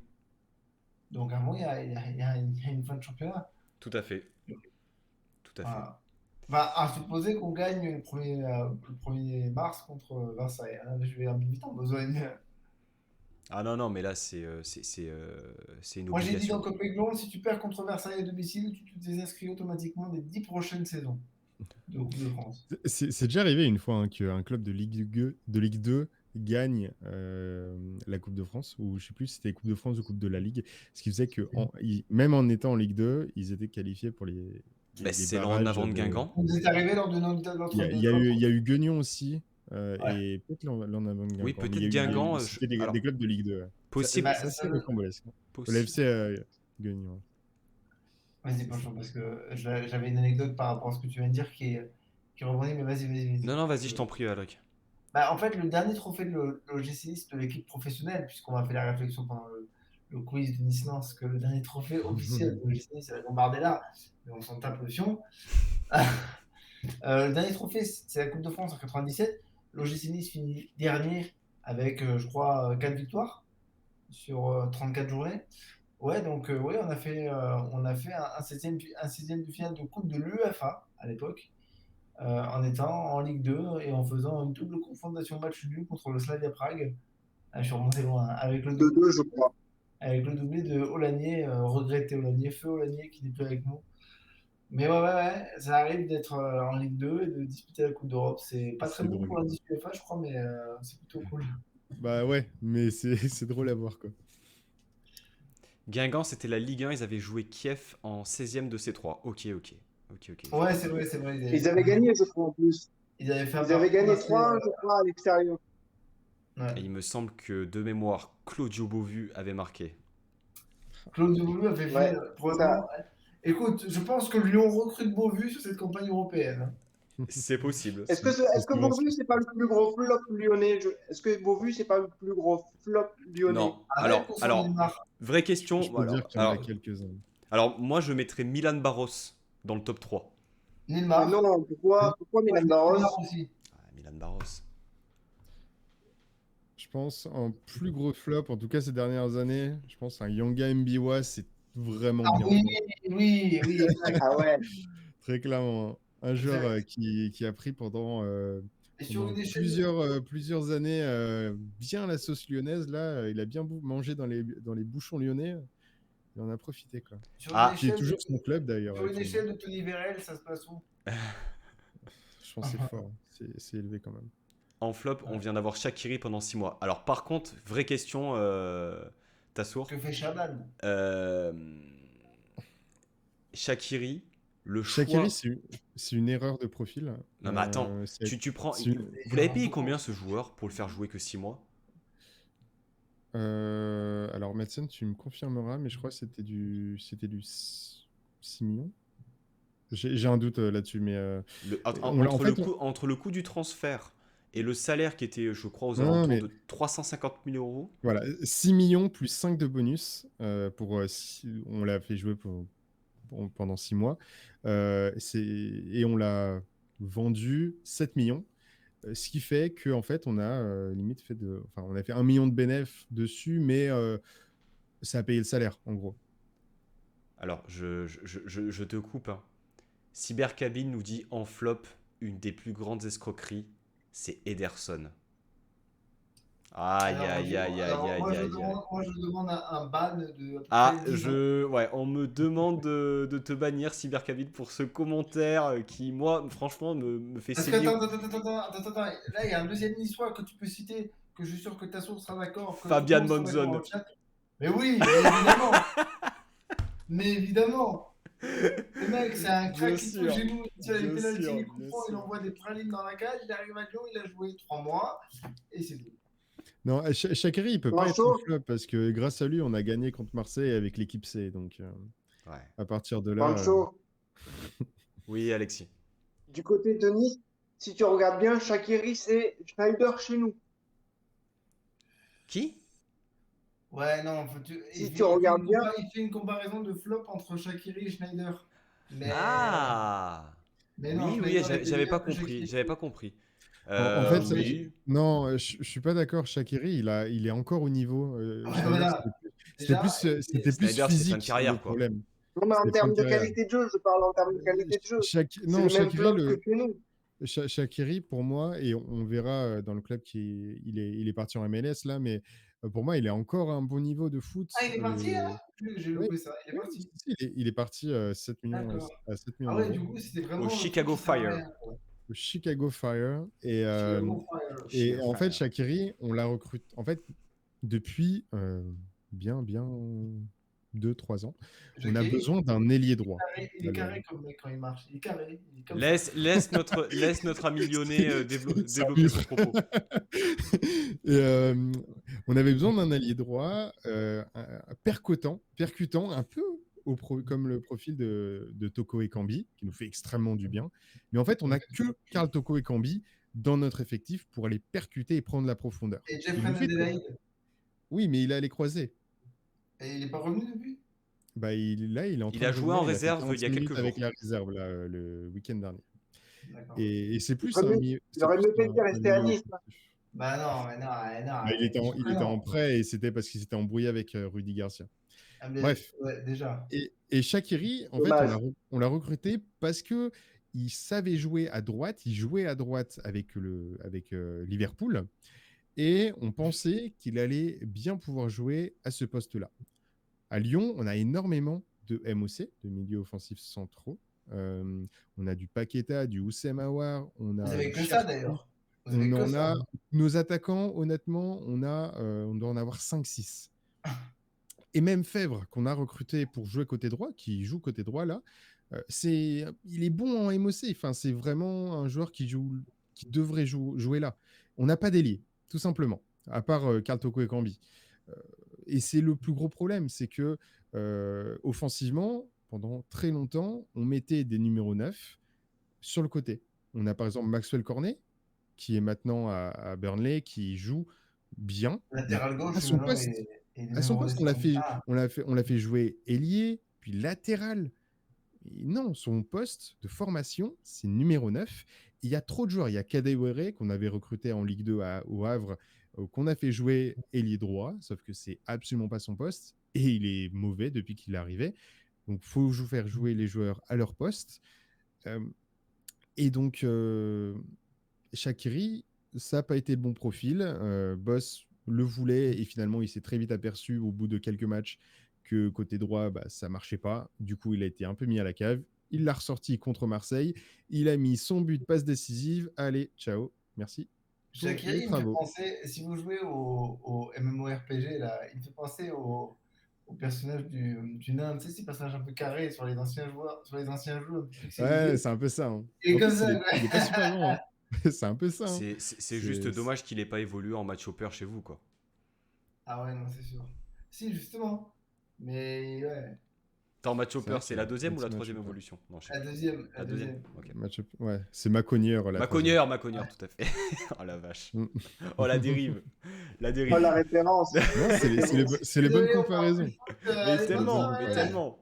S1: Donc à un moment, il y a une fin de championnat.
S2: Tout à fait. Tout à fait.
S1: Voilà. Bah, à supposer qu'on gagne le 1er mars contre Versailles. Hein. Je vais un peu vite en besogne.
S2: Ah non, non, mais là, c'est une
S1: Moi, j'ai dit
S2: obligation.
S1: dans Copéglon, si tu perds contre Versailles à domicile, tu te désinscris automatiquement des 10 prochaines saisons de Coupe de France.
S4: C'est déjà arrivé une fois hein, qu'un club de Ligue 2 gagne la Coupe de France, ou je sais plus si c'était Coupe de France ou Coupe de la Ligue, ce qui faisait que même en étant en Ligue 2, ils étaient qualifiés pour les
S2: Bah, c'est l'en
S4: barrages
S2: avant de Guingamp.
S1: Vous êtes arrivé lors de notre.
S4: Il y a eu Guignon aussi,
S1: Ouais.
S4: et peut-être l'en avant de Guingamp.
S2: Oui,
S4: mais
S2: peut-être
S4: il y a eu
S2: Guingamp,
S4: c'était
S2: alors,
S4: des clubs de Ligue 2. Ouais.
S2: possible.
S4: C'est assez
S1: ça-
S4: rocambolesque.
S2: Possible.
S4: L'FC Guignon.
S1: Vas-y, Pancho, parce que j'avais une anecdote par rapport à ce que tu viens de dire qui rebondit, mais vas-y.
S2: Non, non, vas-y, je t'en prie, Alec.
S1: Bah, en fait, le dernier trophée de l'OGC Nice de l'équipe professionnelle, puisqu'on a fait la réflexion pendant le quiz de Nice-Lens, que le dernier trophée officiel de l'OGC Nice, c'est la Gambardella, mais on s'en tape le fion. Le dernier trophée, c'est la Coupe de France en 97. L'OGC Nice finit dernier avec, je crois, 4 victoires sur 34 journées. Ouais, donc ouais, on a fait un 16e de finale de Coupe de l'UEFA à l'époque, en étant en Ligue 2 et en faisant une double confrontation match nul contre le Slavia Prague. Ah, je suis remonté loin, hein, avec le doublé,
S3: 2-2, je crois.
S1: de Olanier, regretté Olanier, feu Olanier qui n'est plus avec nous. Mais ouais, ça arrive d'être en Ligue 2 et de disputer la Coupe d'Europe. C'est pas très
S4: C'est
S1: bon
S4: drôle.
S1: pour l'indice UEFA, je crois, mais c'est plutôt cool.
S4: Bah ouais, mais c'est drôle à voir quoi.
S2: Guingamp, c'était la Ligue 1, ils avaient joué Kiev en 16e de C3. Ok.
S1: Ouais, c'est vrai.
S3: Ils avaient gagné, je crois, en plus.
S1: Ils avaient fait un
S3: Ils avaient
S1: parcours
S3: gagné
S1: assez,
S3: 3-1, je crois, à l'extérieur.
S1: ouais.
S2: Et il me semble que, de mémoire, Claudio Beauvu avait marqué.
S1: Claude Devoulu avait fait
S3: Ouais,
S1: probablement. Écoute, je pense que Lyon recrute Beauvu sur cette campagne européenne.
S2: C'est possible.
S3: Est-ce que
S4: souvent
S3: Beauvu, c'est pas le plus gros flop lyonnais? Est-ce que Beauvu, c'est pas le plus gros flop lyonnais?
S2: Non.
S1: Arrête pour son
S2: Alors,
S1: Neymar.
S2: vraie question.
S4: Je peux dire qu'il y en a quelques-uns.
S2: Alors, moi, je mettrais Milan Barros dans le top 3.
S1: Neymar.
S3: Non, pourquoi
S1: Moi,
S3: Milan
S1: je mets
S3: Barros?
S1: Neymar aussi.
S2: Ah, Milan Barros.
S4: Je pense en plus gros flop, en tout cas ces dernières années, je pense un Yanga Mbiwa, c'est vraiment
S1: Ah
S4: bien.
S1: oui. Exact.
S3: Ah ouais.
S4: Très clairement. Un joueur qui a pris pendant
S1: Et sur une échelle,
S4: plusieurs années bien la sauce lyonnaise. Là, il a bien mangé dans les bouchons lyonnais. Il en a profité. Quoi.
S1: sur une
S2: Ah,
S4: Qui est
S1: échelle
S4: toujours
S1: de-
S4: son club d'ailleurs.
S1: sur une échelle de Tony Vérel, ça se passe où?
S4: Je pense que c'est fort. C'est élevé quand même.
S2: En flop, on vient d'avoir Shaqiri pendant 6 mois. Alors, par contre, vraie question, Tassour.
S1: Que fait Chaban?
S2: Shaqiri, le choix.
S4: Shaqiri, c'est une erreur de profil.
S2: Non, mais attends, tu prends. Vous l'avez payé combien ce joueur pour le faire jouer que 6 mois?
S4: Alors, Madsen, tu me confirmeras, mais je crois que c'était du 6 millions. J'ai un doute là-dessus, mais
S2: Entre le coût du transfert et le salaire qui était, je crois, aux
S4: Non,
S2: alentours
S4: mais-
S2: de 350 000 euros.
S4: voilà, 6 millions plus 5 de bonus on l'a fait jouer pendant 6 mois. Et on l'a vendu 7 millions. Ce qui fait qu'en fait, on a limite on a fait 1 million de bénéfices dessus, mais ça a payé le salaire, en gros.
S2: Alors, je te coupe. Hein. Cybercabine nous dit en flop, une des plus grandes escroqueries, c'est Ederson. Aïe.
S1: Moi, je demande un ban de.
S2: Ah,
S1: 10 ans.
S2: ouais, on me demande de te bannir, Cybercabine, pour ce commentaire qui, moi, franchement, me fait
S1: Parce que
S2: saigner.
S1: attends. Là, il y a un deuxième histoire que tu peux citer, que je suis sûr que ta source sera d'accord. que
S2: Fabian
S1: tout le monde sera d'accord
S2: Monzon.
S1: dans le chat. Mais oui, mais évidemment. Mais évidemment. Le mec, c'est un crack
S2: Bien
S1: qui
S2: sûr,
S1: touche chez nous. Il tire les
S2: bien
S1: pénaltys,
S2: sûr,
S1: les coups
S2: bien
S1: francs, il
S2: sûr.
S1: envoie des pralines dans la cage. Il arrive à Lyon, il a joué 3 mois. Et c'est tout.
S4: Non, Shaqiri, il peut pas être un
S3: Pancho,
S4: flop parce que grâce à lui, on a gagné contre Marseille avec l'équipe C. Donc,
S2: Ouais.
S4: à partir de là,
S3: Pancho,
S2: Oui, Alexis.
S3: du côté de Nice, si tu regardes bien, Shaqiri, c'est Schneider chez nous.
S2: Qui?
S1: Ouais, non,
S3: Si tu regardes bien,
S1: il fait une comparaison de flop entre Shaqiri et Schneider. Mais,
S2: Ah!
S1: mais non,
S2: Oui, oui,
S1: Schneider était
S2: j'avais pas
S1: meilleur que
S2: compris.
S1: Shaqiri.
S2: J'avais pas compris.
S4: en fait,
S2: Oui.
S4: non, je suis pas d'accord. Shaqiri, il est encore au niveau.
S1: Ouais,
S4: Schneider,
S1: voilà.
S4: c'était plus
S2: Snyder, c'était fin de
S4: physique le
S2: carrière, quoi.
S4: problème.
S3: non, mais en
S4: C'était fin de
S3: termes de
S4: carrière.
S3: qualité de jeu, je parle en termes de qualité de jeu. C'est
S4: Non,
S3: le même
S4: Shaqiri,
S3: flop que chez nous.
S4: Shaqiri, pour moi, et on verra dans le club il est parti en MLS là, mais pour moi, il est encore à un bon niveau de foot.
S1: Ah, il est parti, là? J'ai
S4: Oui,
S1: loupé ça. Il est
S4: oui,
S1: parti.
S4: il est parti 7 millions,
S1: D'accord.
S4: à 7 millions
S1: Ah ouais,
S4: d'euros
S1: du coup, c'était
S2: Au
S1: vraiment le truc
S2: Chicago
S1: qui sert à
S2: Fire.
S1: rien, quoi.
S4: au Chicago Fire.
S1: Chicago Fire.
S4: Et
S2: Chicago
S4: en fait,
S2: Fire.
S4: Shaqiri, on l'a recruté. En fait, depuis bien 2-3 ans, on a
S1: Shaqiri,
S4: besoin d'un ailier droit.
S1: il est carré comme mec quand il marche. Il est carré. Il est comme ça.
S2: Laisse notre ami lyonnais développer
S4: Salut.
S2: son propos.
S4: Et, on avait besoin d'un allié droit percutant, un peu comme le profil de Toko Ekambi, qui nous fait extrêmement du bien. Mais en fait, on n'a que Karl Toko Ekambi dans notre effectif pour aller percuter et prendre la profondeur.
S1: Et
S4: Il
S1: Jeffrey
S4: nous fait très bien.
S1: Adelaide.
S4: Oui, mais il a les croisés.
S1: Et il est pas revenu depuis?
S4: Bah, il est en train
S2: Il a
S4: de
S2: joué
S4: revenir.
S2: en
S4: Il a fait
S2: réserve il y
S4: 45
S2: a
S4: minutes
S2: quelques
S4: avec
S2: jours.
S4: la réserve là, le week-end dernier.
S1: D'accord.
S4: Et c'est
S3: Il
S4: plus
S3: aurait
S4: un
S3: mieux,
S4: milieu.
S3: il
S4: C'est
S3: aurait
S4: plus
S3: mieux payé
S4: un
S3: rester à
S4: milieu
S3: Nice.
S4: offensif.
S1: Bah non, mais non, non,
S4: Bah, il était en prêt et c'était parce qu'il s'était embrouillé avec Rudy Garcia.
S1: Ah, mais,
S4: Bref.
S1: ouais, déjà.
S4: Et Shaqiri, en fait,
S3: Dommage.
S4: on l'a recruté parce que il savait jouer à droite. Il jouait à droite avec Liverpool. Et on pensait qu'il allait bien pouvoir jouer à ce poste-là. À Lyon, on a énormément de MOC, de milieux offensifs centraux. On a du Paqueta, du Houssem Aouar, on
S1: Vous
S4: a
S1: avez
S4: du
S1: que ça
S4: Cherki.
S1: d'ailleurs. Vous avez
S4: On
S1: que
S4: en
S1: ça.
S4: a nos attaquants, honnêtement, on doit en avoir 5-6. Et même Fèvre, qu'on a recruté pour jouer côté droit, qui joue côté droit là, il est bon en MOC. Enfin, c'est vraiment un joueur qui devrait jouer là. On n'a pas d'ailier, tout simplement, à part Karl Toko Ekambi. Et c'est le plus gros problème, c'est que offensivement, pendant très longtemps, on mettait des numéros 9 sur le côté. On a par exemple Maxwell Cornet, qui est maintenant à Burnley, qui joue bien, mais
S1: Latéral
S4: à
S1: gauche,
S4: son
S1: maintenant,
S4: poste.
S1: il est
S4: À
S1: même
S4: son poste,
S1: redescendu. Ah,
S4: on l'a fait jouer ailier, puis latéral. Et non, son poste de formation, c'est numéro 9. Il y a trop de joueurs. Il y a Kadewere qu'on avait recruté en Ligue 2 au Havre, qu'on a fait jouer ailier droit, sauf que c'est absolument pas son poste. Et il est mauvais depuis qu'il est arrivé. Donc, il faut faire jouer les joueurs à leur poste. Et donc, Shaqiri, ça n'a pas été le bon profil. Boss le voulait et finalement, il s'est très vite aperçu au bout de quelques matchs que côté droit, bah, ça marchait pas. Du coup, il a été un peu mis à la cave. Il l'a ressorti contre Marseille. Il a mis son but passe décisive. Allez, ciao, merci pour les
S1: Shaqiri, il me fait
S4: travaux.
S1: penser, si vous jouez au MMORPG, là, il me fait penser au personnage du nain, tu sais, ces personnages un peu carrés sur les anciens joueurs, un peu
S4: Ouais,
S1: pixelisés.
S4: c'est un peu ça. Hein.
S1: Et
S4: En
S1: comme
S4: plus,
S1: ça,
S4: il est pas super grand. Hein. C'est un peu ça. Hein.
S2: C'est juste dommage qu'il n'ait pas évolué en match hopper chez vous, quoi.
S1: Ah ouais, non, c'est sûr. Si, justement. Mais ouais,
S2: Attends, match
S4: C'est
S2: hopper,
S4: vrai
S2: c'est
S4: que
S2: la deuxième ou la
S4: match
S2: troisième
S4: hopper.
S2: évolution? Non, je sais
S1: la
S2: plus.
S1: deuxième,
S2: La deuxième. Ok.
S4: Ouais, c'est Macogneur.
S2: Macogneur, tout à fait. Oh la vache.
S4: Mm.
S2: Oh la dérive. La
S3: Oh,
S2: dérive.
S3: la référence.
S4: Non, c'est les bonnes
S1: Désolé, on parle
S4: comparaisons.
S1: plus foot,
S2: Mais
S1: allez, bonne
S2: tellement,
S1: soirée.
S2: mais tellement.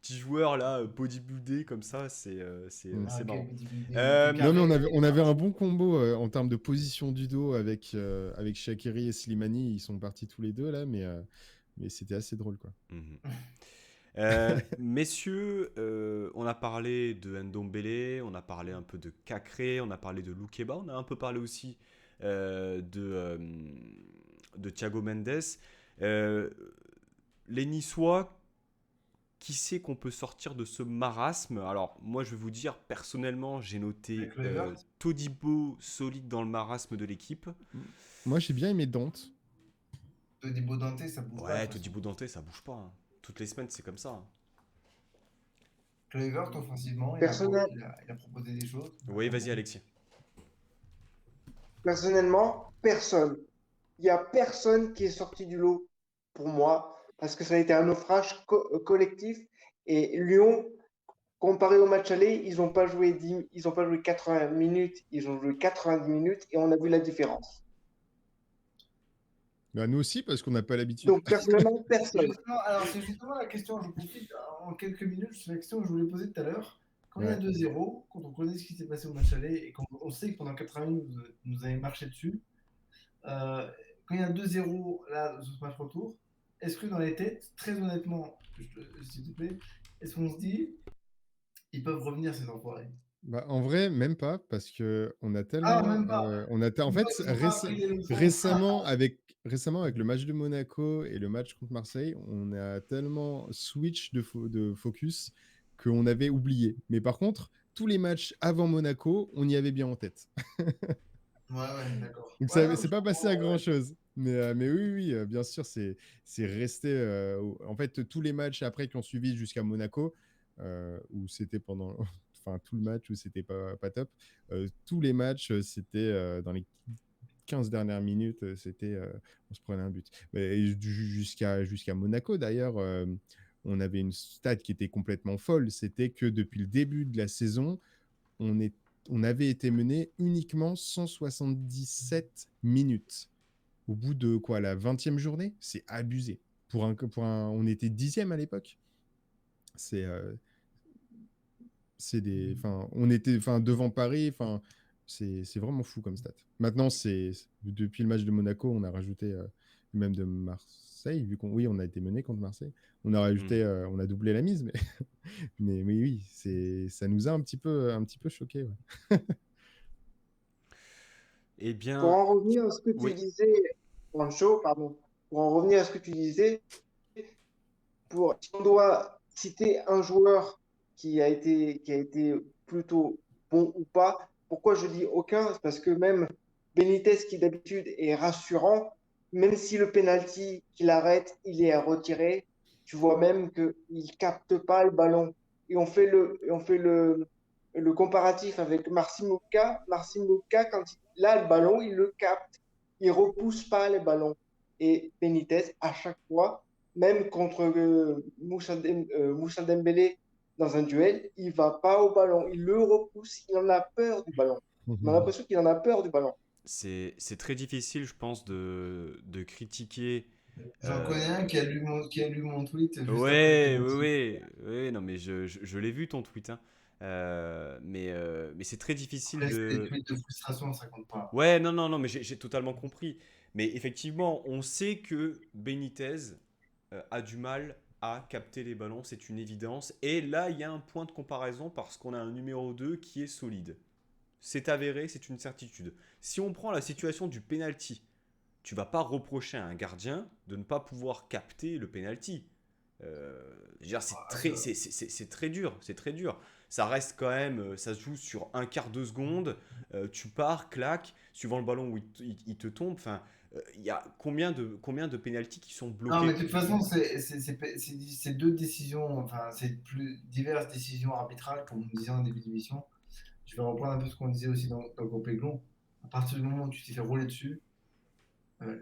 S2: Petit joueur là, bodybuildé comme ça, c'est
S1: Ah,
S2: c'est
S1: ok,
S2: marrant.
S1: petit bidé,
S2: Euh,
S1: petit
S4: Non, mais
S1: carré.
S4: on avait un bon combo en termes de position du dos avec Shaqiri et Slimani. Ils sont partis tous les deux là, mais c'était assez drôle quoi.
S2: Mhm. Messieurs, on a parlé de Ndombele, on a parlé un peu de Kakré, on a parlé de Loukeba, on a un peu parlé aussi de Thiago Mendes. Les Niçois, qui sait qu'on peut sortir de ce marasme? Alors, moi, je vais vous dire, personnellement, j'ai noté
S1: Avec Kluivert.
S2: Todibo solide dans le marasme de l'équipe.
S4: Moi, j'ai bien aimé Dante.
S1: Todibo Dante, ça bouge pas.
S2: Ouais,
S1: de toute façon.
S2: Todibo Dante, ça bouge pas. Hein. Toutes les semaines, c'est comme ça. Hein.
S1: Kluivert, offensivement,
S3: Personnel-
S1: il a proposé des choses.
S2: Oui, vas-y, Alexis.
S3: Personnellement, personne. il n'y a personne qui est sorti du lot pour moi, parce que ça a été un naufrage collectif. Et Lyon, comparé au match aller, ils n'ont pas joué 80 minutes, ils ont joué 90 minutes et on a vu la différence.
S4: Bah, nous aussi, parce qu'on n'a pas l'habitude.
S3: Donc, personnellement, personne.
S1: Justement, alors, c'est justement la question, je profite en quelques minutes, c'est la question que je voulais poser tout à l'heure. Quand il y a
S4: Ouais.
S1: 2-0, quand on connaît ce qui s'est passé au match aller et quand on sait que pendant 80 minutes, vous nous avez marché dessus, euh, quand il y a 2-0 là, sur ce match retour, est-ce que dans les têtes, très honnêtement, s'il te plaît, est-ce qu'on se dit, ils peuvent revenir ces enfoirés?
S4: Bah, en vrai, même pas, parce que on a
S1: Ah,
S4: tellement,
S1: même pas.
S4: en
S1: Ils n'ont
S4: fait,
S1: pas, ils ont pas appris les leçons.
S4: récemment avec le match de Monaco et le match contre Marseille, on a tellement switch de focus qu'on avait oublié. Mais par contre, tous les matchs avant Monaco, on y avait bien en tête.
S1: Ouais, ouais, d'accord.
S4: Donc
S1: Ouais,
S4: ça,
S1: non,
S4: c'est
S1: je
S4: pas passé à
S1: comprends,
S4: grand
S1: ouais.
S4: chose. Mais oui, oui, bien sûr, c'est resté. En fait, tous les matchs après qui ont suivi jusqu'à Monaco, où c'était pendant, enfin tout le match où c'était pas top. Tous les matchs, c'était dans les 15 dernières minutes, on se prenait un but. Mais jusqu'à Monaco d'ailleurs, on avait une stat qui était complètement folle. C'était que depuis le début de la saison, on, est, on avait été mené uniquement 177 minutes. Au bout de quoi, la 20e journée? C'est abusé. On était 10e à l'époque. C'est on était devant Paris. C'est vraiment fou comme stat. Maintenant, depuis le match de Monaco, on a rajouté même de Marseille, vu qu'on oui, on a été mené contre Marseille. On a rajouté,
S2: Mhm.
S4: on a doublé la mise, mais mais oui, ça nous a un petit peu choqué. Ouais.
S2: Eh
S3: Pour
S2: bien,
S3: en revenir à ce que tu
S2: oui.
S3: disais, Pancho, pardon, pour en revenir à ce que tu disais, si on doit citer un joueur qui a été plutôt bon ou pas, pourquoi je dis aucun? C'est parce que même Benitez, qui d'habitude est rassurant, même si le penalty qu'il arrête, il est à retirer, tu vois même qu'il ne capte pas le ballon. Et on fait le comparatif avec Marcin Mouka. Marcin Mouka, quand il a le ballon, il le capte. Il ne repousse pas les ballons. Et Benitez, à chaque fois, même contre Moussa Dembélé dans un duel, il va pas au ballon, il le repousse, il en a peur du ballon. On a l'impression qu'il en a peur du ballon.
S2: C'est très difficile, je pense, de critiquer.
S1: J'en connais un qui a lu mon tweet juste après le
S2: Ouais, ouais,
S1: penalty.
S2: ouais, ouais, non, mais je l'ai vu ton tweet, hein. Mais c'est très difficile
S1: Après, c'est des
S2: de.
S1: tweets de frustration, ça compte pas.
S2: Ouais, non, non, non, mais j'ai totalement compris. Mais effectivement, on sait que Benitez a du mal à capter les ballons, c'est une évidence. Et là, il y a un point de comparaison parce qu'on a un numéro 2 qui est solide. C'est avéré, c'est une certitude. Si on prend la situation du penalty, tu vas pas reprocher à un gardien de ne pas pouvoir capter le penalty. Je veux dire,
S1: Ah, ça-
S2: c'est très dur, c'est très dur. Ça reste quand même, ça se joue sur un quart de seconde. Tu pars, clac, suivant le ballon où il te tombe. Enfin, il y a combien de pénaltys qui sont
S1: Non, mais
S2: bloqués?
S1: de toute façon, c'est deux décisions, enfin, c'est plus diverses décisions arbitrales, comme on disait en début d'émission. Je vais reprendre un peu ce qu'on disait aussi dans Copéglon. À partir du moment où tu t'es fait rouler dessus,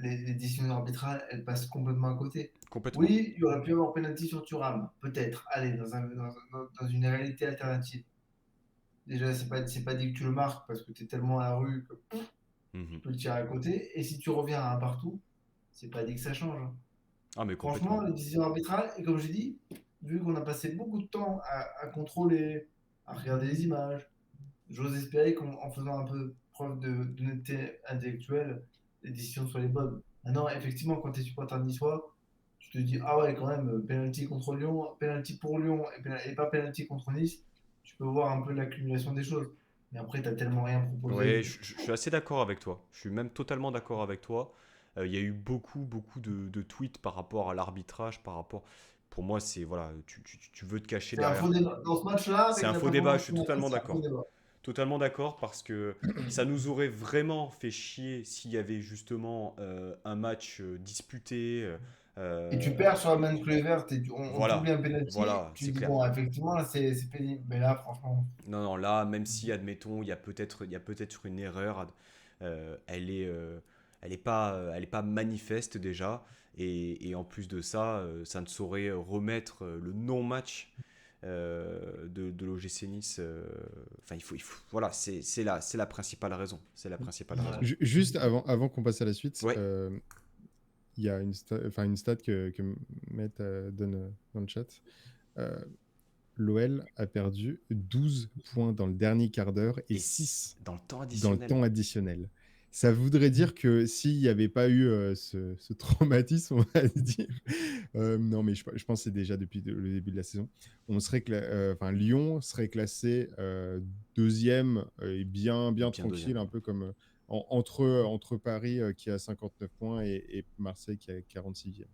S1: les décisions arbitrales, elles passent complètement à côté.
S2: Complètement.
S1: Oui, il y aurait pu y avoir penalty sur Thuram, peut-être. Allez, dans une réalité alternative. Déjà, c'est pas dit que tu le marques parce que tu es tellement à la rue que tu
S2: Mhm.
S1: peux le tirer à côté. Et si tu reviens à un partout, c'est pas dit que ça change, hein.
S2: Ah, mais
S1: Franchement,
S2: complètement.
S1: les décisions arbitrales, et comme j'ai dit, vu qu'on a passé beaucoup de temps à contrôler, à regarder les images, j'ose espérer qu'en faisant un peu preuve d'honnêteté intellectuelle, les décisions soient les bonnes. Maintenant, effectivement, quand tu es supporter niçois, tu te dis, ah ouais, quand même, penalty contre Lyon, penalty pour Lyon et pas penalty contre Nice, tu peux voir un peu l'accumulation des choses. Mais après, tu n'as tellement rien
S2: Ouais,
S1: proposé.
S2: je suis assez d'accord avec toi. Je suis même totalement d'accord avec toi. Il y a eu beaucoup de tweets par rapport à l'arbitrage, par rapport. Pour moi, c'est voilà, tu veux te cacher
S1: C'est un
S2: derrière.
S1: faux débat. Dans ce match-là,
S2: C'est
S1: avec
S2: un
S1: la
S2: faux débat, je
S1: performance
S2: suis
S1: qu'on a faite,
S2: totalement
S1: c'est un faux
S2: d'accord.
S1: débat.
S2: Totalement d'accord parce que ça nous aurait vraiment fait chier s'il y avait justement un match disputé.
S1: Et tu
S2: euh,
S1: perds sur la main verte et on t'oublie
S2: voilà,
S1: un penalty,
S2: voilà,
S1: tu
S2: c'est
S1: dis,
S2: clair.
S1: bon, effectivement, là, c'est pénible. Mais là, franchement,
S2: Non, non, là, même si, admettons, il y a peut-être une erreur, elle est, elle est pas manifeste déjà. Et en plus de ça, ça ne saurait remettre le non-match de l'OGC Nice. Enfin, voilà, c'est la principale raison. C'est la principale raison.
S1: Ouais.
S4: Juste avant qu'on passe à la suite,
S2: Ouais.
S4: il y a une stat que Matt donne dans le chat. Euh, L'OL a perdu 12 points dans le dernier quart d'heure et
S2: Et
S4: 6
S2: dans le temps
S4: dans le
S2: additionnel.
S4: temps additionnel. Ça voudrait dire que s'il n'y avait pas eu ce traumatisme, on va dire, non, mais je pense que c'est déjà depuis le début de la saison, Lyon serait classé deuxième et bien
S2: Bien
S4: tranquille,
S2: deuxième.
S4: un peu comme entre Paris qui a 59 points et Marseille qui a 46e.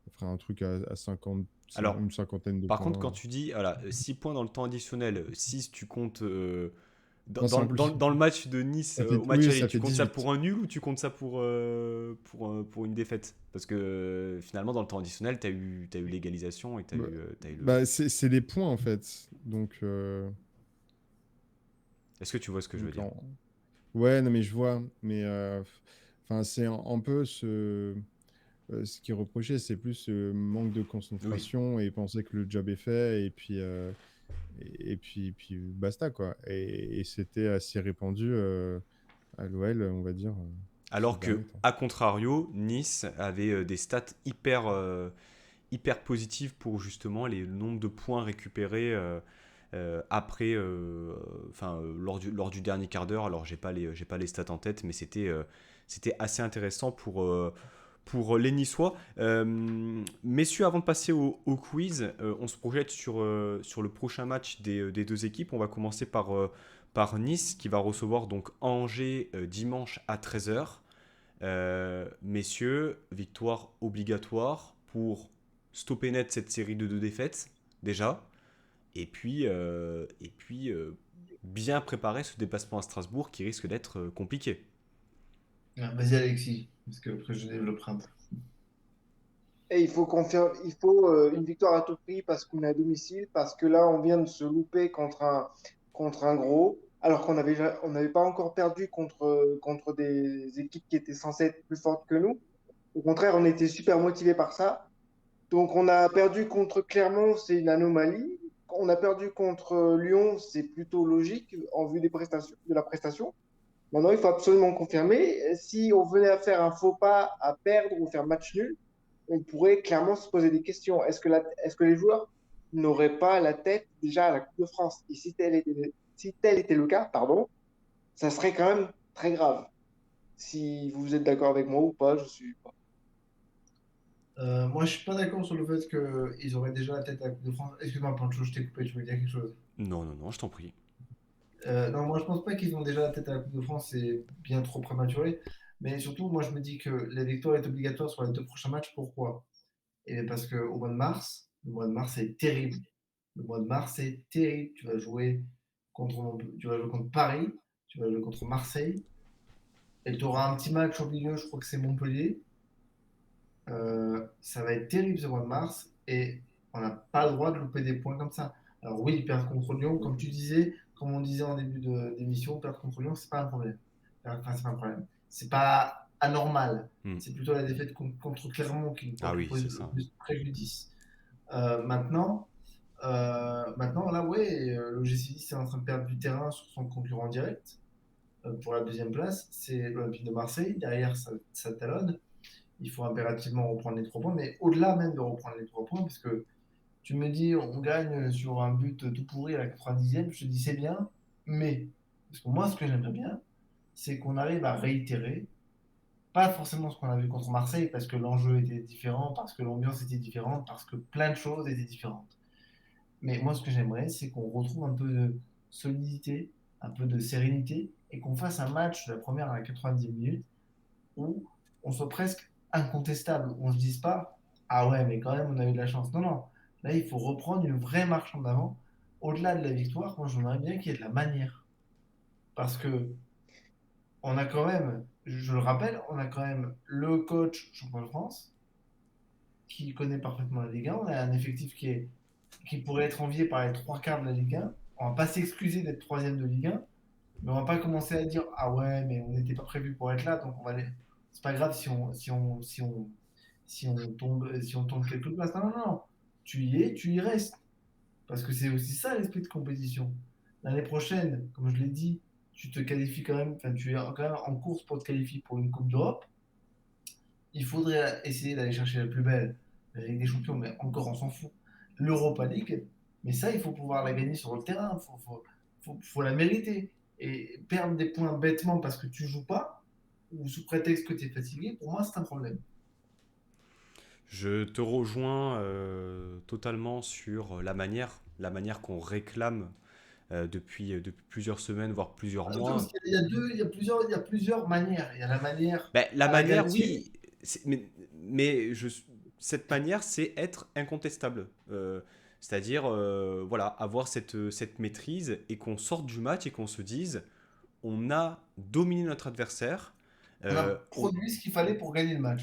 S4: Ça ferait un truc à 50,
S2: Alors,
S4: une cinquantaine de
S2: par contre, quand
S4: points.
S2: tu dis voilà, 6 points dans le temps additionnel, 6 tu comptes
S4: Non, c'est en plus.
S2: dans le match de Nice
S4: Ça fait,
S2: au match
S4: oui,
S2: aller,
S4: ça
S2: tu
S4: fait
S2: comptes ça
S4: 18.
S2: pour un nul ou tu comptes ça pour une défaite? Parce que finalement, dans le temps additionnel, t'as eu l'égalisation et
S4: Bah,
S2: t'as eu le.
S4: bah, c'est des points en fait. Donc,
S2: Est-ce que tu vois ce que je veux dire?
S4: en- ouais, non, mais je vois. Mais enfin, c'est un peu ce qui est reproché, c'est plus ce manque de
S2: Oui.
S4: concentration et penser que le job est fait et puis basta quoi. Et c'était assez répandu à l'OL, on va dire, ces
S2: Alors que,
S4: derniers temps.
S2: à contrario, Nice avait des stats hyper positives pour justement les nombres de points récupérés après, lors du dernier quart d'heure. Alors, j'ai pas les stats en tête, mais c'était assez intéressant pour les Niçois. Messieurs, avant de passer au quiz, on se projette sur le prochain match des deux équipes. On va commencer par Nice qui va recevoir donc Angers dimanche à 13h. Messieurs, victoire obligatoire pour stopper net cette série de deux défaites, déjà. Et puis, bien préparer ce déplacement à Strasbourg qui risque d'être compliqué.
S1: Vas-y, Alexis, parce que après, je développerai un peu.
S3: Et il faut une victoire à tout prix parce qu'on est à domicile, parce que là, on vient de se louper contre un gros, alors on n'avait pas encore perdu contre des équipes qui étaient censées être plus fortes que nous. Au contraire, on était super motivés par ça. Donc, on a perdu contre Clermont, c'est une anomalie. On a perdu contre Lyon, c'est plutôt logique en vue de la prestation. Maintenant, il faut absolument confirmer. Si on venait à faire un faux pas, à perdre ou faire match nul, on pourrait clairement se poser des questions. Est-ce que les joueurs n'auraient pas la tête déjà à la Coupe de France? Et si tel était le cas, pardon, ça serait quand même très grave. Si vous êtes d'accord avec moi ou pas, je suis pas.
S1: Moi, je suis pas d'accord sur le fait qu'ils auraient déjà la tête à la Coupe de France. Excuse-moi, Pancho, je t'ai coupé, tu veux dire quelque chose?
S2: Non, non, non, je t'en prie.
S1: Non, moi, je pense pas qu'ils ont déjà la tête à la Coupe de France, c'est bien trop prématuré. Mais surtout, moi, je me dis que la victoire est obligatoire sur les deux prochains matchs. Pourquoi? Et bien parce qu'au mois de mars, le mois de mars est terrible. Le mois de mars est terrible. Tu vas jouer contre Paris, tu vas jouer contre Marseille, et tu auras un petit match au milieu, je crois que c'est Montpellier. Ça va être terrible ce mois de mars et on n'a pas le droit de louper des points comme ça. Alors oui, perdre contre Lyon, comme tu disais, comme on disait en début d'émission, perdre contre Lyon, c'est pas un problème. Enfin, c'est pas un problème. C'est pas anormal.
S2: Hmm.
S1: C'est plutôt la défaite contre Clermont qui nous
S2: Ah
S1: porte
S2: oui, c'est
S1: le
S2: ça.
S1: plus préjudice. Maintenant, là, ouais, l'OGC Nice est en train de perdre du terrain sur son concurrent direct pour la deuxième place. C'est l'Olympique de Marseille. Derrière, ça talonne. Il faut impérativement reprendre les 3 points, mais au-delà même de reprendre les 3 points, parce que tu me dis on gagne sur un but tout pourri à la 90e, je te dis c'est bien, mais parce que moi ce que j'aimerais bien, c'est qu'on arrive à réitérer, pas forcément ce qu'on a vu contre Marseille, parce que l'enjeu était différent, parce que l'ambiance était différente, parce que plein de choses étaient différentes. Mais moi ce que j'aimerais, c'est qu'on retrouve un peu de solidité, un peu de sérénité, et qu'on fasse un match de la première à la 90e minute où on soit presque incontestable, où on ne se dise pas ah ouais, mais quand même, on a eu de la chance. Non, non. Là, il faut reprendre une vraie marche en avant. Au-delà de la victoire, moi, j'aimerais bien qu'il y ait de la manière. Parce que on a quand même, je le rappelle, on a quand même le coach champion de France qui connaît parfaitement la Ligue 1. On a un effectif qui pourrait être envié par les trois quarts de la Ligue 1. On va pas s'excuser d'être troisième de Ligue 1, mais on va pas commencer à dire ah ouais, mais on n'était pas prévu pour être là, donc c'est pas grave si on tombe quelques places. Non, non, non. Tu y es, tu y restes. Parce que c'est aussi ça l'esprit de compétition. L'année prochaine, comme je l'ai dit, tu te qualifies quand même, enfin, tu es quand même en course pour te qualifier pour une Coupe d'Europe. Il faudrait essayer d'aller chercher la plus belle, la Ligue des Champions, mais encore on s'en fout. L'Europa League, mais ça, il faut pouvoir la gagner sur le terrain, faut la mériter. Et perdre des points bêtement parce que tu joues pas, ou sous prétexte que tu es fatigué, pour moi, c'est un problème.
S2: Je te rejoins totalement sur la manière qu'on réclame depuis plusieurs semaines, voire plusieurs
S1: Attention, parce
S2: mois.
S1: il y a plusieurs manières. Il y a la manière
S2: Ben, la
S1: à la
S2: manière,
S1: Galtier.
S2: oui, mais cette manière, c'est être incontestable. C'est-à-dire, voilà, avoir cette maîtrise et qu'on sorte du match et qu'on se dise, on a dominé notre adversaire,
S1: On a
S2: on,
S1: produit ce qu'il fallait pour gagner le match.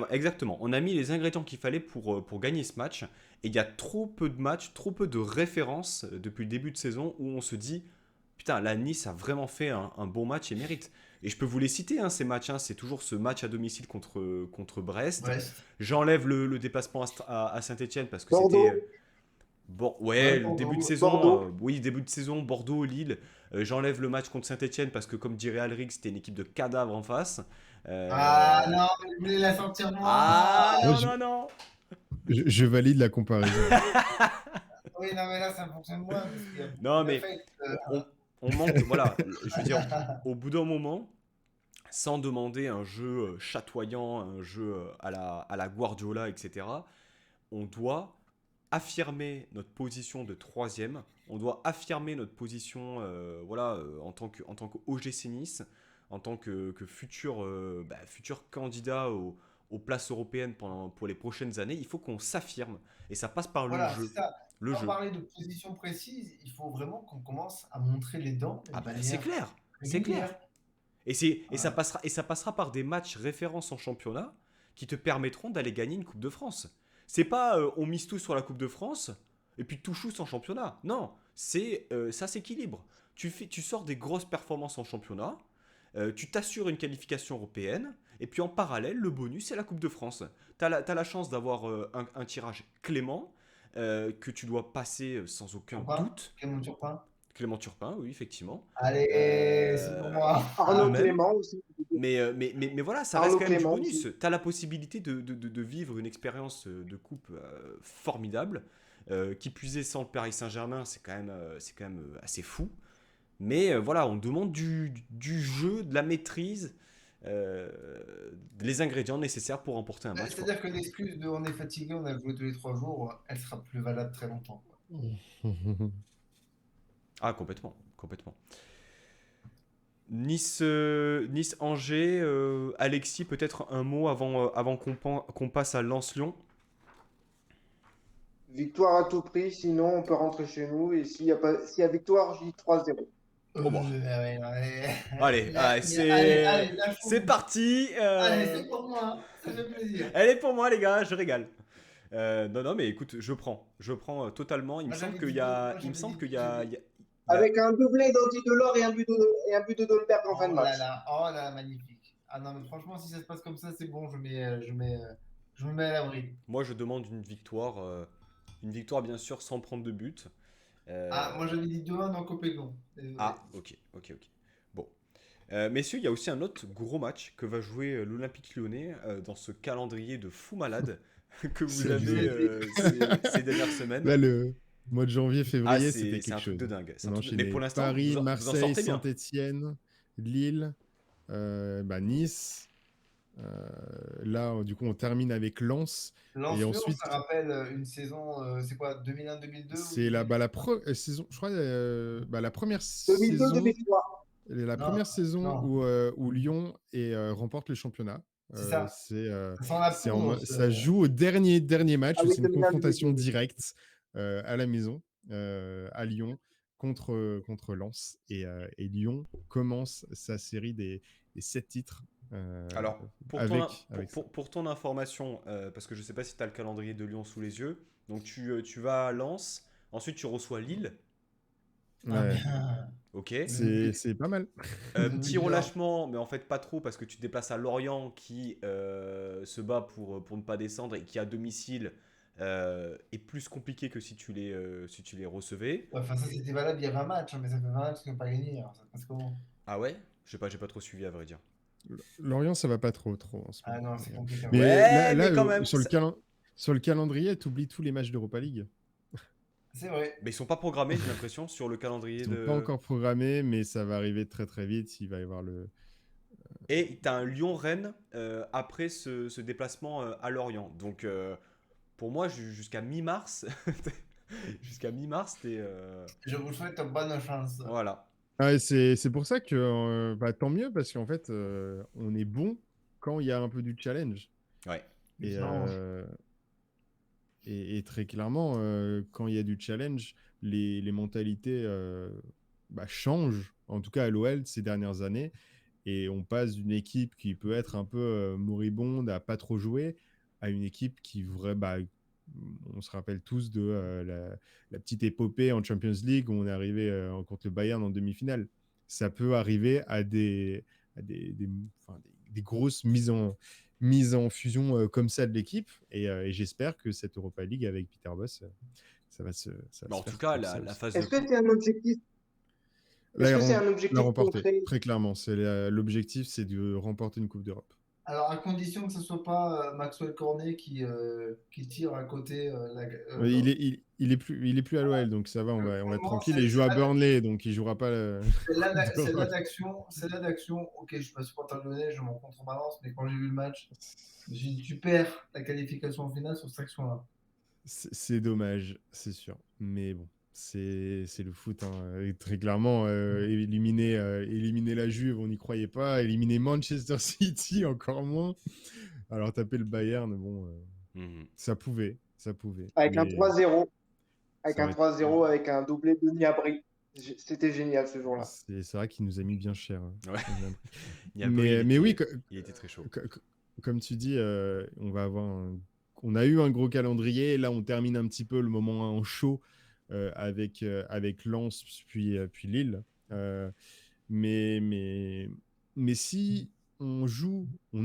S2: exactement, on a mis les ingrédients qu'il fallait pour gagner ce match. Et il y a trop peu de matchs, trop peu de références depuis le début de saison où on se dit, putain, la Nice a vraiment fait un bon match et mérite. Et je peux vous les citer, hein, ces matchs. Hein. C'est toujours ce match à domicile contre Brest.
S1: Brest.
S2: J'enlève le déplacement à Saint-Etienne parce que c'était.
S3: Bordeaux,
S2: Bon,
S1: Ouais,
S2: ouais, le début de saison,
S3: Bordeaux.
S2: oui, début de saison, Bordeaux, Lille. J'enlève le match contre Saint-Etienne parce que, comme dirait Alric, c'était une équipe de cadavres en face.
S1: Ah
S2: Euh,
S1: non, je voulais la sortir
S2: Ah
S1: moi.
S4: Ouais,
S2: non, non, non!
S4: je valide la comparaison.
S1: Oui, non, mais là, ça fonctionne moins parce qu'il y a beaucoup
S2: Non, mais
S1: d'affect.
S2: on manque. Voilà, je veux dire, au bout d'un moment, sans demander un jeu chatoyant, un jeu à la Guardiola, etc., on doit affirmer notre position de troisième, on doit affirmer notre position voilà, en tant que OGC Nice, en tant que futur, futur candidat aux places européennes pour les prochaines années. Il faut qu'on s'affirme et ça passe par le
S1: Voilà,
S2: jeu.
S1: c'est ça.
S2: Le
S1: Sans
S2: jeu.
S1: parler de position précise, il faut vraiment qu'on commence à montrer les dents mais
S2: Ah
S1: de
S2: bah c'est
S1: manière
S2: clair, c'est clair.
S1: régulière.
S2: Et
S1: Voilà.
S2: ça passera par des matchs références en championnat qui te permettront d'aller gagner une Coupe de France. C'est pas on mise tout sur la Coupe de France et puis tout chousse en championnat. Non, ça s'équilibre. Tu sors des grosses performances en championnat, tu t'assures une qualification européenne et puis en parallèle, le bonus, c'est la Coupe de France. T'as la chance d'avoir un tirage clément que tu dois passer sans aucun
S1: Turpin,
S2: doute.
S1: Clément Turpin.
S2: Clément Turpin, oui, effectivement.
S1: Allez, c'est pour moi.
S2: De
S3: Arnaud
S2: même.
S3: Clément aussi.
S2: Mais voilà, ça reste
S3: Arnaud
S2: quand même du
S3: Clément
S2: bonus.
S3: aussi.
S2: Tu as la possibilité de vivre une expérience de coupe formidable. Qui plus est sans le Paris Saint-Germain, c'est quand même assez fou. Mais voilà, on demande du jeu, de la maîtrise, euh, les ingrédients nécessaires pour remporter un match, quoi.
S1: C'est-à-dire que l'excuse de on est fatigué, on a joué tous les 3 jours, elle sera plus valable très longtemps, quoi.
S2: Ah, complètement, complètement. Nice-Angers, Alexis, peut-être un mot avant qu'on passe à Lens-Lyon.
S3: Victoire à tout prix, sinon on peut rentrer chez nous. Et s'il y a victoire, je dis 3-0.
S2: Oh bah.
S1: Ouais, ouais.
S2: Allez,
S1: Allez,
S2: c'est
S1: lâche-vous.
S2: parti.
S1: Allez, c'est pour moi, ça fait plaisir.
S2: Elle est pour moi, les gars, je régale. Non, non, mais écoute, je prends totalement.
S1: Moi,
S2: Il me
S1: j'avais
S2: semble
S1: dit,
S2: qu'il y a,
S3: Avec un doublé d'Andy Delors et un but de Dolberg en fin de match.
S1: Oh là là, magnifique. Ah non, mais franchement, si ça se passe comme ça, c'est bon, je me mets à l'abri.
S2: moi, je demande une victoire bien sûr sans prendre de but.
S1: Ah,
S2: Euh,
S1: moi j'avais dit 2-1 dans Copenhague. Désolé.
S2: ah, ok, ok, ok. Bon, messieurs, il y a aussi un autre gros match que va jouer l'Olympique Lyonnais dans ce calendrier de fou malade que vous
S4: C'est du
S2: avez
S4: lourd.
S2: ces dernières semaines.
S4: Là, le mois de janvier,
S2: Ah,
S4: février, c'était
S2: c'est un
S4: quelque
S2: truc
S4: chose.
S2: de dingue. C'est
S4: On
S2: un
S4: a
S2: truc mais pour
S4: enchaîné
S2: l'instant,
S4: Paris,
S2: vous en
S4: Marseille,
S2: sortez bien.
S4: Saint-Étienne, Lille, Nice. Là, du coup, on termine avec Lens. Et
S1: Lens-Lyon,
S4: ensuite,
S1: ça rappelle une saison, c'est quoi, 2001-2002 ou
S4: c'est saison, je crois, la première saison,
S3: 2002-2003.
S1: Non, non,
S4: où Lyon remporte le championnat.
S1: c'est ça.
S4: C'est
S1: Ça sent la poudre.
S4: ça joue au dernier match
S3: Ah
S4: où
S3: oui,
S4: c'est une
S3: 2001-2002.
S4: confrontation directe à la maison, à Lyon, contre Lens. Et Lyon commence sa série des 7 titres
S2: Alors,
S4: avec ça.
S2: pour ton information, parce que je ne sais pas si tu as le calendrier de Lyon sous les yeux, donc tu vas à Lens, ensuite tu reçois Lille,
S1: Ah
S4: Ouais,
S1: bien.
S2: Ok.
S4: c'est pas mal.
S2: Petit relâchement, mais en fait pas trop parce que tu te déplaces à Lorient qui se bat pour ne pas descendre et qui à domicile est plus compliqué que si tu les recevais.
S1: Ouais, enfin, ça, c'était valable il y a 20 matchs, hein, mais ça fait 20 matchs qu'ils n'ont pas gagné. Alors, ça passe comment?
S2: Ah ouais? J'ai pas trop suivi à vrai dire.
S4: Lorient, ça va pas trop en ce
S1: Ah
S4: moment.
S1: non, c'est compliqué, ouais.
S4: Mais là,
S2: Ouais, mais quand même.
S4: sur le calendrier, tu oublies tous les matchs d'Europa League.
S1: C'est vrai.
S2: Mais ils sont pas programmés, j'ai l'impression, sur le
S4: Ils
S2: calendrier
S4: sont pas
S2: de.
S4: encore programmés, mais ça va arriver très très vite. Il va y avoir le.
S2: Et t'as un Lyon-Rennes après ce déplacement à Lorient. Donc pour moi, jusqu'à mi-mars, jusqu'à mi-mars, t'es.
S1: Je vous souhaite bonne chance.
S2: Voilà.
S4: Ah, et c'est pour ça que bah, tant mieux, parce qu'en fait, on est bon quand il y a un peu du challenge.
S2: Ouais.
S4: Et,
S1: Ça arrange.
S4: et très clairement, quand il y a du challenge, les mentalités bah, changent, en tout cas à l'OL ces dernières années. Et on passe d'une équipe qui peut être un peu moribonde à pas trop jouer à une équipe qui bah, on se rappelle tous de la petite épopée en Champions League où on est arrivé contre le Bayern en demi-finale. Ça peut arriver enfin, des grosses mises en fusion comme ça de l'équipe. Et j'espère que cette Europa League avec Peter Bosz, ça va
S2: Mais
S4: se
S2: en tout
S4: faire
S2: cas,
S4: pour ça
S2: la
S4: aussi.
S2: phase de
S3: Est-ce que
S2: poule.
S3: c'est un objectif?
S4: Là,
S3: Est-ce que c'est un
S4: l'a
S3: objectif
S4: remporté,
S3: concret?
S4: très clairement. L'objectif, c'est de remporter une Coupe d'Europe.
S1: Alors, à condition que ce ne soit pas Maxwell Cornet qui tire à côté
S4: Ouais, il est plus à l'OL, donc ça va, on va être
S1: Vraiment,
S4: tranquille. Et il joue à Burnley, donc il jouera pas
S1: c'est là
S4: d'Europe.
S1: d'action. C'est là d'action. Ok, je ne suis pas supporter lyonnais, je m'en contrebalance, mais quand j'ai vu le match, je me suis dit, tu perds la qualification en finale sur cette action-là.
S4: C'est dommage, c'est sûr. Mais bon, c'est le foot, hein. Et très clairement, éliminer la Juve, on n'y croyait pas. Éliminer Manchester City, encore moins. Alors taper le Bayern, bon,
S2: Mhm.
S4: ça pouvait, ça pouvait.
S3: Avec un
S4: Mais
S3: 3-0,
S4: ça
S3: avec un
S4: aurait été-
S3: 3-0, avec un doublé de Niabri. C'était génial ce jour-là.
S4: c'est vrai qu'il nous a mis bien cher, hein.
S2: Ouais.
S4: On a pris.
S2: Niabri,
S4: Mais oui,
S2: il était très chaud.
S4: comme tu dis, on a eu un gros calendrier. Là, on termine un petit peu le moment en chaud avec Lens puis Lille. Euh, mais, mais, mais si on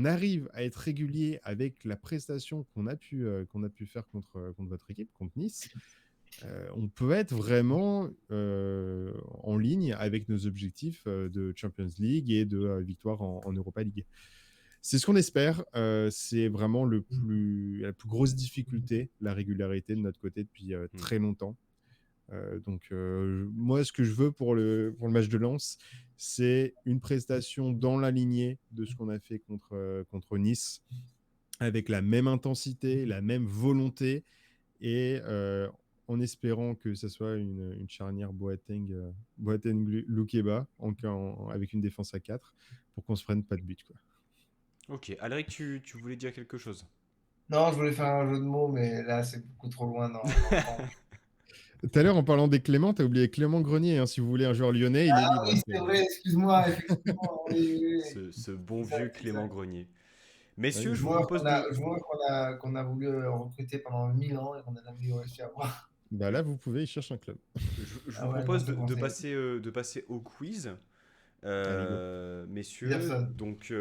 S4: arrive à être régulier avec la prestation qu'on a pu faire contre votre équipe, contre Nice, on peut être vraiment en ligne avec nos objectifs de Champions League et de victoire en Europa League. C'est ce qu'on espère. C'est vraiment la plus grosse difficulté, la régularité de notre côté depuis très longtemps. Donc, moi, ce que je veux pour le match de Lens, c'est une prestation dans la lignée de ce qu'on a fait contre Nice, avec la même intensité, la même volonté, et en espérant que ce soit une charnière Boateng-Loukeba avec une défense à 4 pour qu'on se prenne pas de but, quoi.
S2: Ok, Alric, tu voulais dire quelque chose?
S1: Non, je voulais faire un jeu de mots, mais là, c'est beaucoup trop loin dans le temps.
S4: Tout à l'heure, en parlant des Clément, tu as oublié Clément Grenier, hein. Si vous voulez un joueur lyonnais, il est libre,
S1: Oui, c'est vrai, excuse-moi, effectivement. Oui, oui, oui.
S2: Ce bon vieux
S1: Exact,
S2: Clément
S1: exact.
S2: Grenier. Messieurs,
S4: Ouais,
S2: je vous
S1: Joueur
S2: propose de.
S1: qu'on a voulu recruter pendant 1000 ans et qu'on a jamais réussi à voir.
S4: bah là, vous pouvez, il cherche un club.
S2: Je
S1: Ah
S2: vous
S1: ouais, non,
S2: propose
S1: je te conseille.
S2: de passer au quiz.
S4: Allez, go.
S2: Messieurs,
S1: Peterson,
S2: donc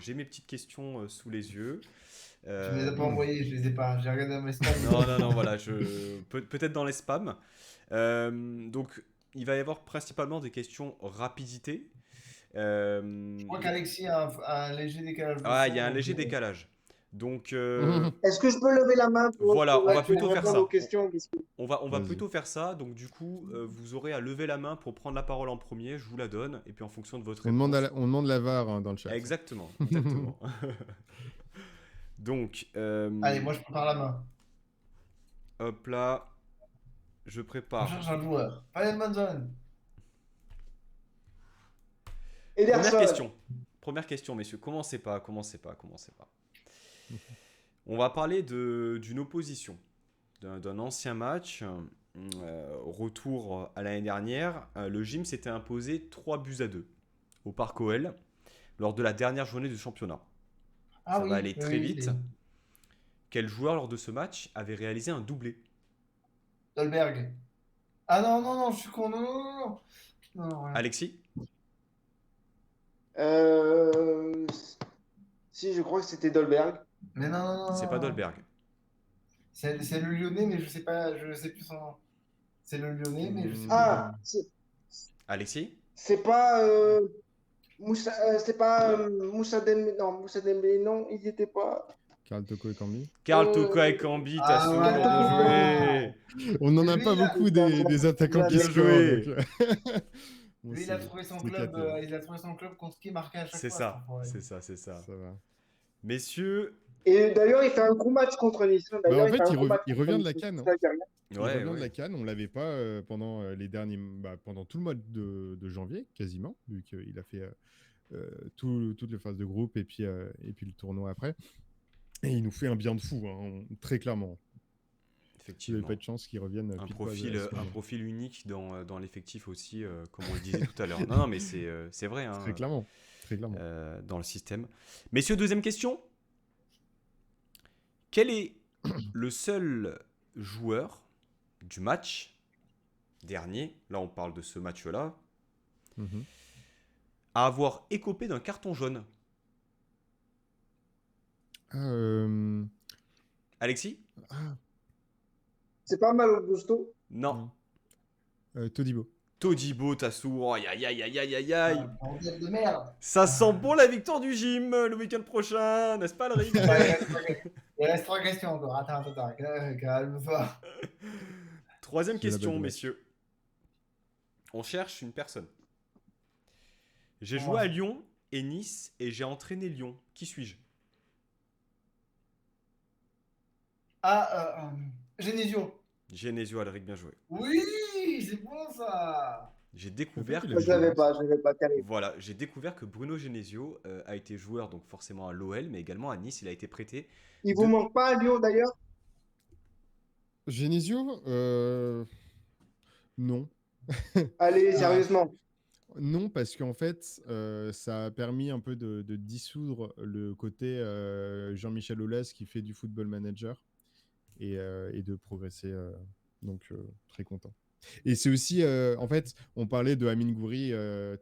S2: j'ai mes petites questions sous les yeux.
S1: tu me les as pas
S4: Hmm.
S1: envoyés, je les ai pas. J'ai regardé dans mes spams.
S2: Non, voilà, peut-être dans les spams. Donc, il va y avoir principalement des questions rapidité.
S1: Je crois qu'Alexis a un léger décalage de
S2: Ah, il y
S1: son.
S2: a un
S1: Donc,
S2: léger décalage. Donc,
S3: Est-ce que je peux lever la main
S2: voilà, on va
S3: pour
S2: plutôt faire
S3: répondre aux
S2: ça.
S3: questions? Parce que
S2: On va
S4: Vas-y.
S2: plutôt faire ça. Donc, du coup, vous aurez à lever la main pour prendre la parole en premier. Je vous la donne. Et puis, en fonction de votre réponse.
S4: On demande la VAR, hein, dans le chat.
S2: Exactement, exactement. Donc,
S1: allez, moi je prépare la main.
S2: hop là, je
S1: On
S2: prépare.
S1: cherche un joueur. Fallait Manzon.
S2: Première
S3: Ederson,
S2: question. Première question, messieurs. Commencez pas. On va parler d'une opposition, d'un ancien match. Retour à l'année dernière. Le gym s'était imposé 3-2 au Parc OL lors de la dernière journée du championnat.
S1: Ah
S2: Ça va
S1: oui,
S2: aller
S1: oui,
S2: très
S1: oui,
S2: vite. Quel joueur lors de ce match avait réalisé un doublé?
S1: Dolberg. Ah non, non, non, je suis con. Non, non, non, non. Non, non, rien.
S2: Alexis?
S3: Euh, Si, je crois que c'était Dolberg.
S1: Mais non, non, non,
S2: C'est
S1: non,
S2: pas
S1: non.
S2: Dolberg.
S1: C'est le Lyonnais, mais je sais pas, je sais plus son nom. C'est le Lyonnais, mais je sais plus.
S3: Ah,
S4: Hmm,
S2: Alexis?
S3: c'est pas c'est pas Moussa Dembélé. Non, Moussa Dembélé, non, il n'y était pas.
S4: Karl Toko Ekambi.
S2: Karl
S3: Euh,
S2: Toko Ekambi,
S1: Ah
S2: Tasso, bien
S1: voilà!
S2: joué!
S4: On n'en
S1: Et
S4: a
S1: lui,
S4: pas
S1: il a,
S4: beaucoup des attaquants qui
S2: Bien
S4: scorent.
S2: joué!
S4: Donc, bon,
S1: lui, il a trouvé son
S4: c'est
S1: club,
S4: éclaté, hein.
S1: il a trouvé son club contre qui marquait à chaque
S2: C'est
S1: fois, cet
S2: ça,
S1: enfoiré.
S2: c'est ça, c'est ça.
S4: Ça va.
S2: Messieurs,
S3: Et d'ailleurs, il fait un gros match contre Nice.
S4: Bah,
S3: D'ailleurs,
S4: en
S3: il fait
S4: fait,
S3: un gros match
S4: il
S3: contre
S4: revient de
S3: Nice.
S4: la
S3: C'est
S4: CAN, hein.
S3: ça qui est bien.
S4: Il
S2: ouais,
S4: revient de la
S2: ouais.
S4: CAN. On l'avait pas pendant les derniers, pendant tout le mois de janvier, quasiment, vu qu'il a fait toutes les phases de groupe et puis le tournoi après. Et il nous fait un bien de fou, hein, très clairement. S'il n'avait
S2: Effectivement.
S4: pas de chance qu'il revienne
S2: Un
S4: pile poil à ce
S2: un
S4: moment.
S2: profil unique dans l'effectif aussi, comme on le disait tout à l'heure. Non, non, mais c'est vrai, hein,
S4: Très clairement. Très clairement.
S2: dans le système. Messieurs, deuxième question. Quel est le seul joueur du match dernier, là on parle de ce match-là,
S4: Mhm.
S2: à avoir écopé d'un carton jaune?
S4: Ah,
S2: Alexis?
S4: ah,
S3: C'est pas mal au Gusto.
S2: Non.
S4: Todibo.
S2: Todibo, Tassou, aïe aïe aïe aïe aïe aïe aïe.
S1: Ah, bordel de merde!
S2: Ça sent bon la victoire du gym le week-end prochain, n'est-ce pas, Alric?
S1: Il reste trois questions encore. Attends, attends, attends. Calme-toi.
S2: Troisième
S4: C'est la
S2: question,
S4: balle de
S2: messieurs. On cherche une personne. J'ai
S1: Pour
S2: joué
S1: moi.
S2: à Lyon et Nice et j'ai entraîné Lyon. Qui suis-je?
S1: Ah, Genesio.
S2: Genesio, Alric, bien joué.
S1: Oui, c'est bon ça.
S2: J'ai
S4: En fait,
S2: découvert
S4: il
S2: que
S4: a
S3: Je
S4: joué à
S3: l'avais
S4: Nice.
S3: pas, je l'avais pas carré.
S2: voilà, j'ai découvert que Bruno Genesio a été joueur donc forcément à l'OL, mais également à Nice. Il a été prêté.
S3: Il vous
S2: De-
S3: manque pas à Lyon d'ailleurs?
S4: Genesio non.
S3: Allez,
S1: Ah,
S3: sérieusement.
S4: Non, parce qu'en fait, ça a permis un peu de dissoudre le côté Jean-Michel Aulas qui fait du football manager et de progresser. Donc, très content. Et c'est aussi, en fait, on parlait de Amine Gouiri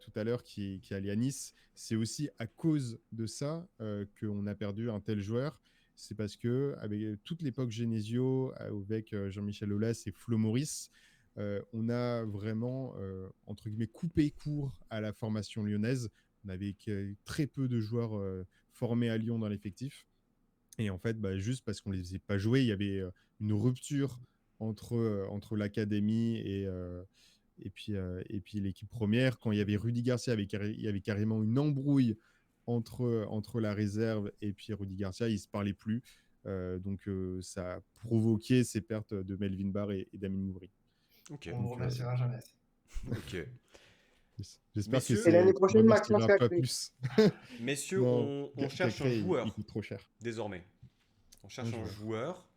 S4: tout à l'heure qui allait à Nice. C'est aussi à cause de ça qu'on a perdu un tel joueur. C'est parce que avec toute l'époque Genesio, avec Jean-Michel Aulas et Flo Maurice, on a vraiment, entre guillemets, coupé court à la formation lyonnaise. On avait très peu de joueurs formés à Lyon dans l'effectif. Et en fait, juste parce qu'on ne les faisait pas jouer, il y avait une rupture entre l'académie et puis l'équipe première. Quand il y avait Rudy Garcia, il y avait carrément une embrouille entre la réserve et puis Rudy Garcia. Ils ne se parlaient plus. Donc, ça a provoqué ces pertes de Melvin Barr et d'Amine Gouiri.
S2: Ok,
S1: on ne
S4: Donc,
S1: remerciera jamais.
S2: ok.
S4: j'espère que
S2: Messieurs,
S3: Et
S4: c'est
S3: l'année
S4: on
S3: prochaine, Maxence
S4: remerciera pas
S3: Cacré.
S4: plus.
S2: Messieurs,
S4: Non,
S2: on cherche un
S4: Cacré, il
S2: joueur
S4: coûte trop cher.
S2: désormais. On cherche un joueur.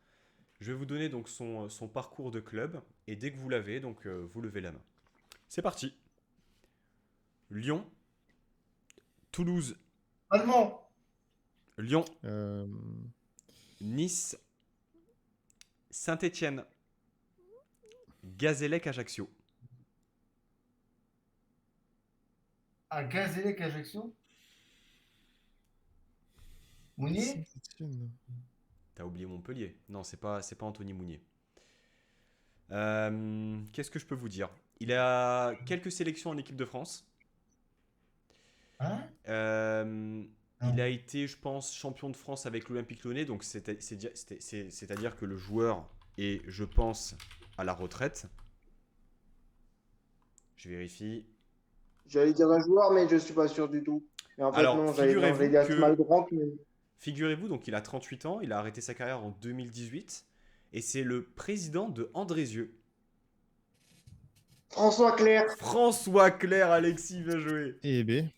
S2: Je vais vous donner donc son parcours de club et dès que vous l'avez, donc vous levez la main. C'est parti. Lyon, Toulouse,
S1: Allemand.
S2: Lyon,
S4: Euh,
S2: Nice, Saint-Étienne, Gazélec, Ajaccio.
S1: À Gazélec, Ajaccio. Mounier.
S4: Saint-Étienne.
S2: T'as oublié Montpellier. Non, c'est pas Anthony Mounier. Qu'est-ce que je peux vous dire? Il a quelques sélections en équipe de France.
S1: Hein?
S2: Il a été, je pense, champion de France avec l'Olympique Lyonnais. Donc, c'est-à-dire que le joueur est, je pense, à la retraite. Je vérifie.
S3: J'allais dire un joueur, mais je suis pas sûr du tout. Et en fait,
S2: Alors,
S3: non, j'allais
S2: figurez-vous
S3: dire
S2: que-
S3: Mal Grand. Mais...
S2: Figurez-vous, donc il a 38 ans, il a arrêté sa carrière en 2018 et c'est le président de Andrézieux.
S3: François Clair.
S2: François Clair, Alexis, bien joué.
S4: Eh ben,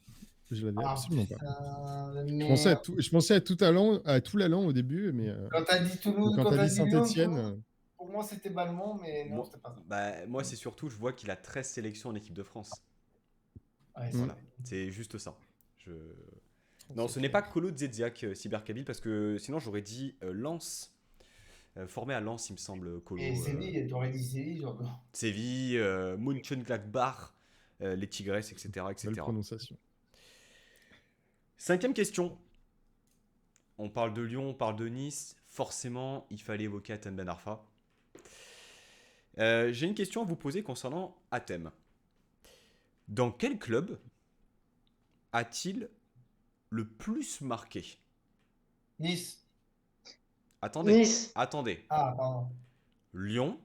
S4: je l'avais
S1: Ah,
S4: absolument pas.
S1: putain, de
S4: Je pensais
S1: merde.
S4: je pensais à tout l'allant au début, mais
S1: Quand t'as dit Toulouse,
S4: quand
S1: quand
S4: t'as
S1: t'as
S4: dit
S1: dit Lyon,
S4: Saint-Étienne,
S1: pour moi c'était Balmont, mais non,
S2: Moi,
S1: c'était pas ça.
S2: moi, c'est surtout, je vois qu'il a 13 sélections en équipe de France.
S1: Ouais,
S2: Voilà, c'est juste ça. Non, ce n'est pas Colo Dzedziak, Cyberkabil, parce que sinon j'aurais dit Lens, formé à Lens, il me semble, Colo.
S1: Et Séville, t'aurais dit Séville, genre.
S2: Séville, Mönchengladbach, les Tigresses, etc.,
S4: Belle
S2: etc.
S4: prononciation.
S2: 5e question. On parle de Lyon, on parle de Nice. Forcément, il fallait évoquer Hatem Ben Arfa. J'ai une question à vous poser concernant Hatem. Dans quel club a-t-il le plus marqué?
S1: Nice.
S2: Attendez,
S3: Nice.
S2: attendez.
S1: Ah, pardon.
S2: Lyon,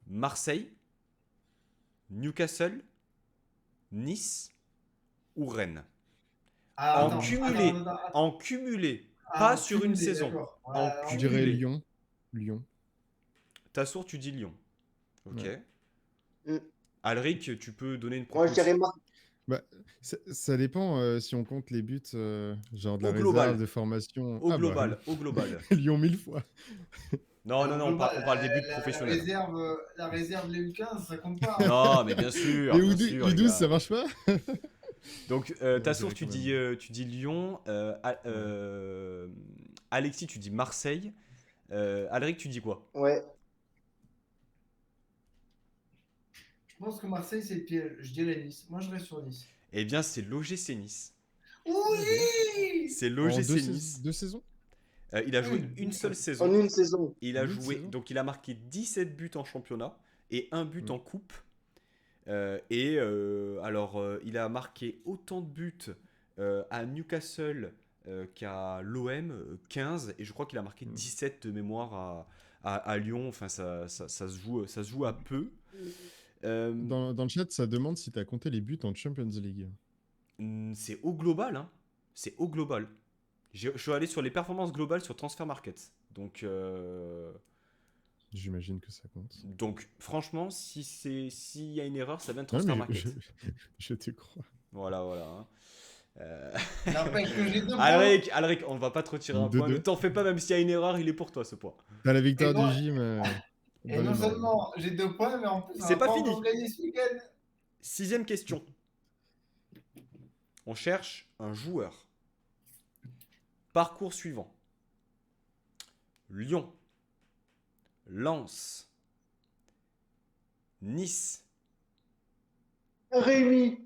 S2: Marseille, Newcastle, Nice ou Rennes?
S1: Ah,
S2: En
S1: attends,
S2: cumulé,
S1: attends.
S2: en cumulé,
S1: Ah,
S2: pas
S1: en
S2: sur une
S1: cumulé,
S2: saison.
S1: d'accord. Ouais,
S2: En
S1: en
S4: Je
S2: cumulé.
S4: dirais
S2: Cumulé.
S4: Lyon. Lyon.
S2: Tassour, tu dis Lyon. Ok.
S4: Ouais.
S3: Mm.
S2: Alric, tu peux donner une
S3: Moi, je dirais
S2: proposition
S4: Bah, ça dépend si on compte les buts, genre de la
S2: au
S4: réserve,
S2: global.
S4: de formation.
S2: Au
S4: Ah bah,
S2: global, au global.
S4: Lyon 1000 fois.
S2: Non, non,
S1: au
S2: non,
S1: global,
S2: on parle des buts
S1: la
S2: professionnels.
S1: la réserve, les U15, ça compte pas. Hein.
S2: Non, mais bien
S4: Les
S2: sûr, les
S4: U12,
S2: gars.
S4: ça marche pas?
S2: Donc,
S4: Non,
S2: Tassour,
S4: je dirais
S2: tu dis Lyon. Alexis, tu dis Marseille. Alric, tu dis quoi?
S3: Ouais.
S1: Je pense que Marseille, c'est le piège. Je dirais Nice. Moi, je reste sur Nice.
S2: Eh bien, c'est l'OGC Nice.
S1: Oui.
S2: C'est
S4: En
S2: l'OGC Nice.
S4: deux saisons?
S2: Il a joué une seule
S3: En
S2: saison.
S3: une saison.
S2: Il a
S4: Une
S2: joué,
S4: saison.
S2: donc il a marqué 17 buts en championnat et un but
S4: Mm.
S2: en coupe. Il a marqué autant de buts à Newcastle qu'à l'OM, 15, et je crois qu'il a marqué 17 de mémoire à Lyon. Enfin, ça se joue à peu.
S4: Dans le chat, ça demande si tu as compté les buts en Champions League.
S2: C'est au global, hein. C'est au global. Je suis allé sur les performances globales sur Transfer Market.
S4: J'imagine que ça compte.
S2: Donc franchement, s'il y a une erreur, ça vient de
S4: Non,
S2: Transfer
S4: mais
S2: Market.
S4: je te crois.
S2: Voilà, voilà. Hein.
S1: N'empêche que j'ai 2 points.
S2: Alric, on va pas te retirer un point.
S4: 2-2.
S2: Ne t'en fais pas, même s'il y a une erreur, il est pour toi ce point.
S4: T'as la victoire
S1: Et moi-
S4: du gym.
S1: Et
S4: dans
S1: non
S4: les mains.
S1: seulement j'ai 2 points, mais en plus, on
S2: C'est
S1: a
S2: pas
S1: pas
S2: fini.
S1: encore gagné ce week-end.
S2: 6e question. On cherche un joueur. Parcours suivant. Lyon. Lens. Nice.
S3: Rémi.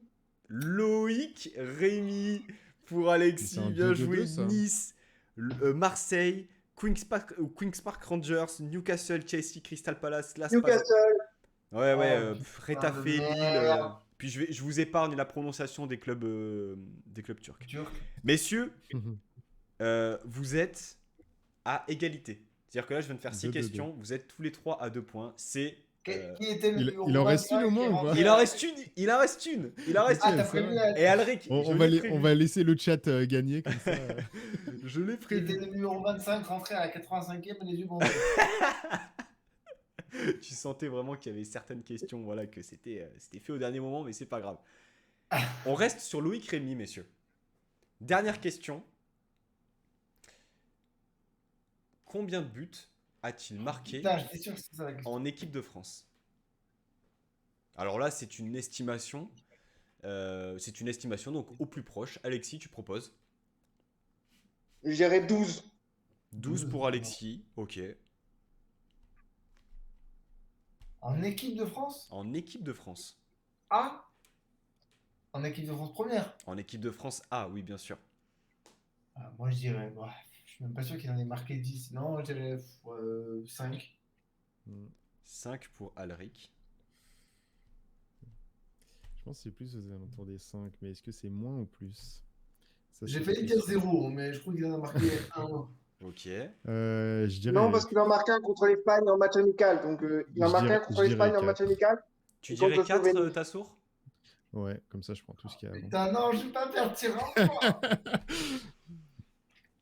S2: Loïc Rémy pour Alexis.
S4: C'est un
S2: Bien
S4: 2-2-2,
S2: joué.
S4: ça.
S2: Nice. Marseille. Queen's Park Rangers. Newcastle. Chelsea. Crystal Palace. Las Palmas.
S3: Newcastle.
S2: Ouais,
S1: Oh,
S2: Retafe,
S1: putain de
S2: Lille.
S1: merde.
S2: Puis je vous épargne la prononciation des clubs turcs.
S1: Turc.
S2: Messieurs, vous êtes à égalité. C'est-à-dire que là, je viens de faire 6
S4: 2-2-2.
S2: questions. Vous êtes tous les 3 à 2 points. C'est.
S1: Qui était le
S4: il
S1: numéro
S4: en reste une
S1: 25
S4: au moins
S1: qui est
S4: ou pas
S1: rentré
S2: Il en
S1: à-
S2: reste une. Il en reste une. Il en reste
S1: Ah,
S2: une.
S1: t'as
S4: ça
S1: prévu
S4: va.
S1: la-
S2: Et Alric,
S4: On,
S2: je
S4: on va
S2: l'ai
S4: les-
S2: prévu.
S4: on va laisser le chat gagner comme ça.
S2: Je l'ai
S1: Qui était
S2: prévu.
S1: le numéro 25 rentré à la 85e et les yeux bandés.
S2: Tu sentais vraiment qu'il y avait certaines questions, voilà, que c'était fait au dernier moment, mais c'est pas grave. On reste sur Loïc Rémy, messieurs. Dernière question. Combien de buts a-t-il marqué
S1: Putain, j'étais sûr que c'était ça la question.
S2: en équipe de France? Alors là, c'est une estimation. Donc au plus proche. Alexis, tu proposes
S3: Je dirais 12.
S2: 12 pour Alexis, ok.
S1: En équipe de France?
S2: En équipe de France.
S1: A? En équipe de France première?
S2: En équipe de France A, oui, bien sûr.
S1: Ah, moi je dirais, je suis même pas sûr qu'il en ait marqué 10. Non, je dirais 5.
S2: 5 pour Alric.
S4: Je pense que c'est plus aux alentours des 5, mais est-ce que c'est moins ou plus? Ça,
S1: J'ai
S4: c'est
S1: failli
S4: la
S1: dire
S4: question.
S1: 0, mais je crois qu'il en a marqué 1.
S2: Ok.
S4: Je dirais.
S3: Non, parce qu'il en marque un contre l'Espagne en match amical. Donc, il en
S4: Je
S3: marque un
S4: dirais-
S3: contre
S4: je
S3: l'Espagne
S4: dirais
S3: en match
S4: 4.
S3: amical.
S2: Tu
S3: Et contre
S2: dirais 4,
S3: Slovénie.
S2: Tassour?
S4: Ouais, comme ça, je prends tout ce qu'il y a avant.
S1: Putain, non, je vais pas perdre tirant.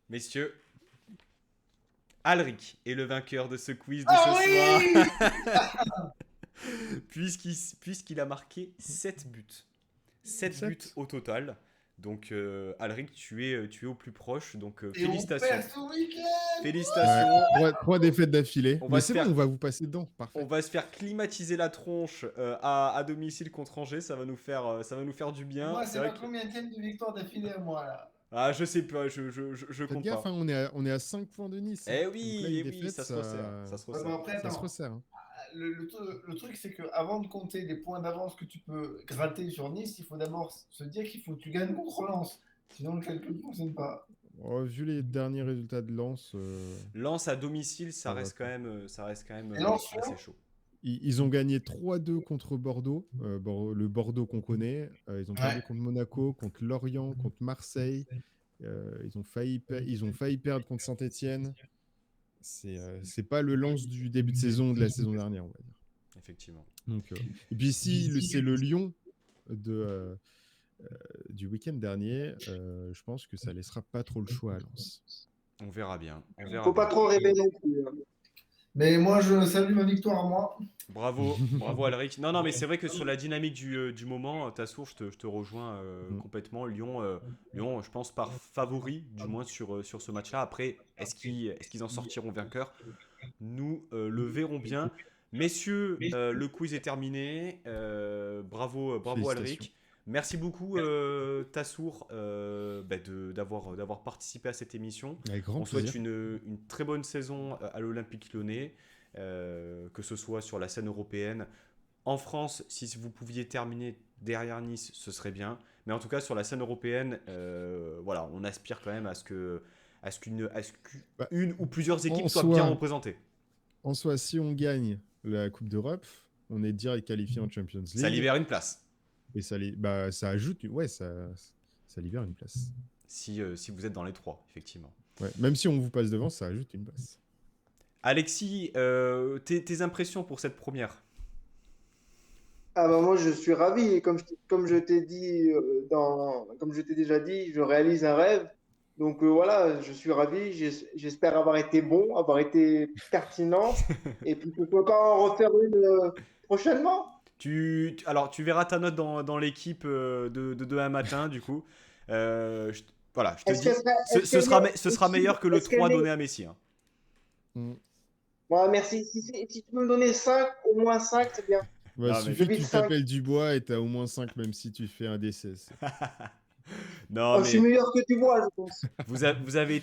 S2: Messieurs, Alric est le vainqueur de ce quiz de
S1: Ah
S2: ce
S1: oui.
S2: soir. Puisqu'il a marqué 7 buts. 7
S4: Sept.
S2: buts au total. Donc, Alric, tu es au plus proche. Donc,
S1: Et on
S2: félicitations.
S1: perd ce week-end.
S2: Félicitations.
S4: Trois défaites d'affilée.
S2: On va
S4: Mais
S2: se
S4: c'est
S2: faire-
S4: bon, on va vous passer dedans. Parfait.
S2: On va se faire climatiser la tronche à domicile contre Angers. Ça va nous faire du bien.
S1: Moi,
S2: C'est
S1: c'est
S2: vrai
S1: ma
S2: que
S1: combienième de victoire d'affilée à moi là.
S2: Ah, je sais pas, je
S4: Faites
S2: compte
S4: gaffe,
S2: pas.
S4: hein, on est à 5 points de Nice, hein.
S2: Eh
S4: Donc là,
S2: oui,
S4: une
S2: eh oui,
S4: défaite,
S2: ça se resserre, ça se
S1: Ouais, mais
S2: resserre.
S1: après,
S4: ça se
S1: attends,
S4: resserre, hein.
S1: le truc, c'est que avant de compter les points d'avance que tu peux gratter sur Nice, il faut d'abord se dire qu'il faut que tu gagnes contre Lens. Sinon, le calcul ne fonctionne pas.
S4: Oh, vu les derniers résultats de Lens,
S2: Lens à domicile,
S4: ça va pas.
S2: ça reste quand même
S1: Et Lens,
S2: assez chaud.
S4: Ils ont gagné 3-2 contre Bordeaux, le Bordeaux qu'on connaît. Ils ont
S1: ouais.
S4: perdu contre Monaco, contre Lorient, contre Marseille. Ils ont failli perdre contre Saint-Etienne. C'est pas le Lens du début de saison de la saison dernière, on va dire.
S2: Effectivement.
S4: Donc, et puis si c'est le Lyon de, du week-end dernier, je pense que ça laissera pas trop le choix à Lens.
S2: On verra bien. On verra
S3: Faut pas
S2: bien.
S3: trop rêver non plus, hein.
S1: Mais moi, je salue ma victoire à moi.
S2: Bravo, bravo Alric. Non, non, mais c'est vrai que sur la dynamique du moment, Tassour, je te rejoins
S4: Mm.
S2: complètement. Lyon, je pense, par favori, du moins sur ce match-là. Après, est-ce qu'ils en sortiront vainqueurs? Nous le verrons bien. Messieurs, le quiz est terminé. Bravo
S4: Félicitations.
S2: Alric. Merci beaucoup Tassour d'avoir participé à cette émission.
S4: Avec grand
S2: On souhaite
S4: plaisir.
S2: une très bonne saison à l'Olympique Lyonnais, que ce soit sur la scène européenne. En France, si vous pouviez terminer derrière Nice, ce serait bien. Mais en tout cas, sur la scène européenne, voilà, on aspire quand même à ce
S4: Bah,
S2: qu'une ou plusieurs équipes
S4: en
S2: soient bien
S4: soi,
S2: représentées.
S4: En soi, si on gagne la Coupe d'Europe, on est direct qualifié en Champions
S2: Ça
S4: League.
S2: libère une place.
S4: Et ça ajoute, ouais, ça libère une place.
S2: Si vous êtes dans les trois, effectivement.
S4: Ouais, même si on vous passe devant, ça ajoute une place.
S2: Alexis, tes impressions pour cette première?
S3: Ah bah moi je suis ravi. Et comme je t'ai dit comme je t'ai déjà dit, je réalise un rêve. Donc voilà, je suis ravi. J'espère avoir été bon, avoir été pertinent. Et puis pourquoi pas en refaire une prochainement.
S2: Alors, tu verras ta note dans l'équipe de demain matin, du coup. Voilà, je te
S3: Est-ce qu'elle
S2: dis,
S3: serait, est-ce qu'elle
S2: ce sera
S3: est-ce
S2: meilleur que le
S3: est-ce qu'elle
S2: 3
S3: est...
S2: donné à Messi, hein.
S4: Mm.
S3: Ouais, merci. Si tu peux me donner 5, au moins 5, c'est bien.
S4: Bah,
S2: Non, mais,
S4: suffit
S3: Je
S4: que
S3: vise
S4: tu
S3: 5.
S4: t'appelles Dubois et t'as au moins 5, même si tu fais un D16.
S2: non,
S3: Oh, je suis
S2: mais
S3: meilleur que tu vois, je pense.
S2: vous avez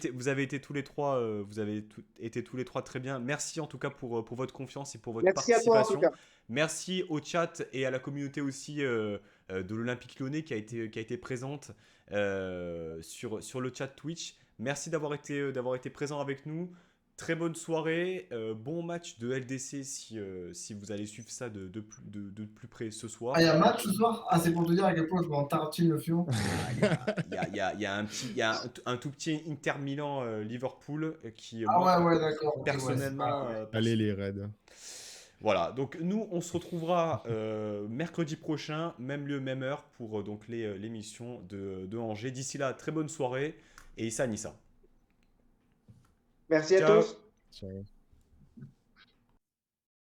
S2: été tous les trois, été tous les trois très bien. Merci en tout cas pour votre confiance et pour votre
S3: Merci à toi en tout
S2: participation.
S3: cas.
S2: Merci au chat et à la communauté aussi de l'Olympique Lyonnais qui a été présente sur le chat Twitch. Merci d'avoir été présent avec nous. Très bonne soirée, bon match de LDC si vous allez suivre ça de plus près ce
S1: Ah, il y
S2: soir.
S1: a un match ce soir? Ah, c'est pour te dire à quel point je m'en tartine le fion.
S2: Il y a un tout petit Inter Milan Liverpool qui moi
S1: Ah ouais, ouais, d'accord. Ok, ouais, c'est
S2: personnellement
S1: pas...
S4: Allez, les Reds.
S2: voilà, donc nous on se retrouvera mercredi prochain, même lieu, même heure pour donc l'émission de Angers. D'ici là, très bonne soirée et Issa Nissa.
S3: Merci à
S2: Ciao.
S3: tous.
S4: Ciao.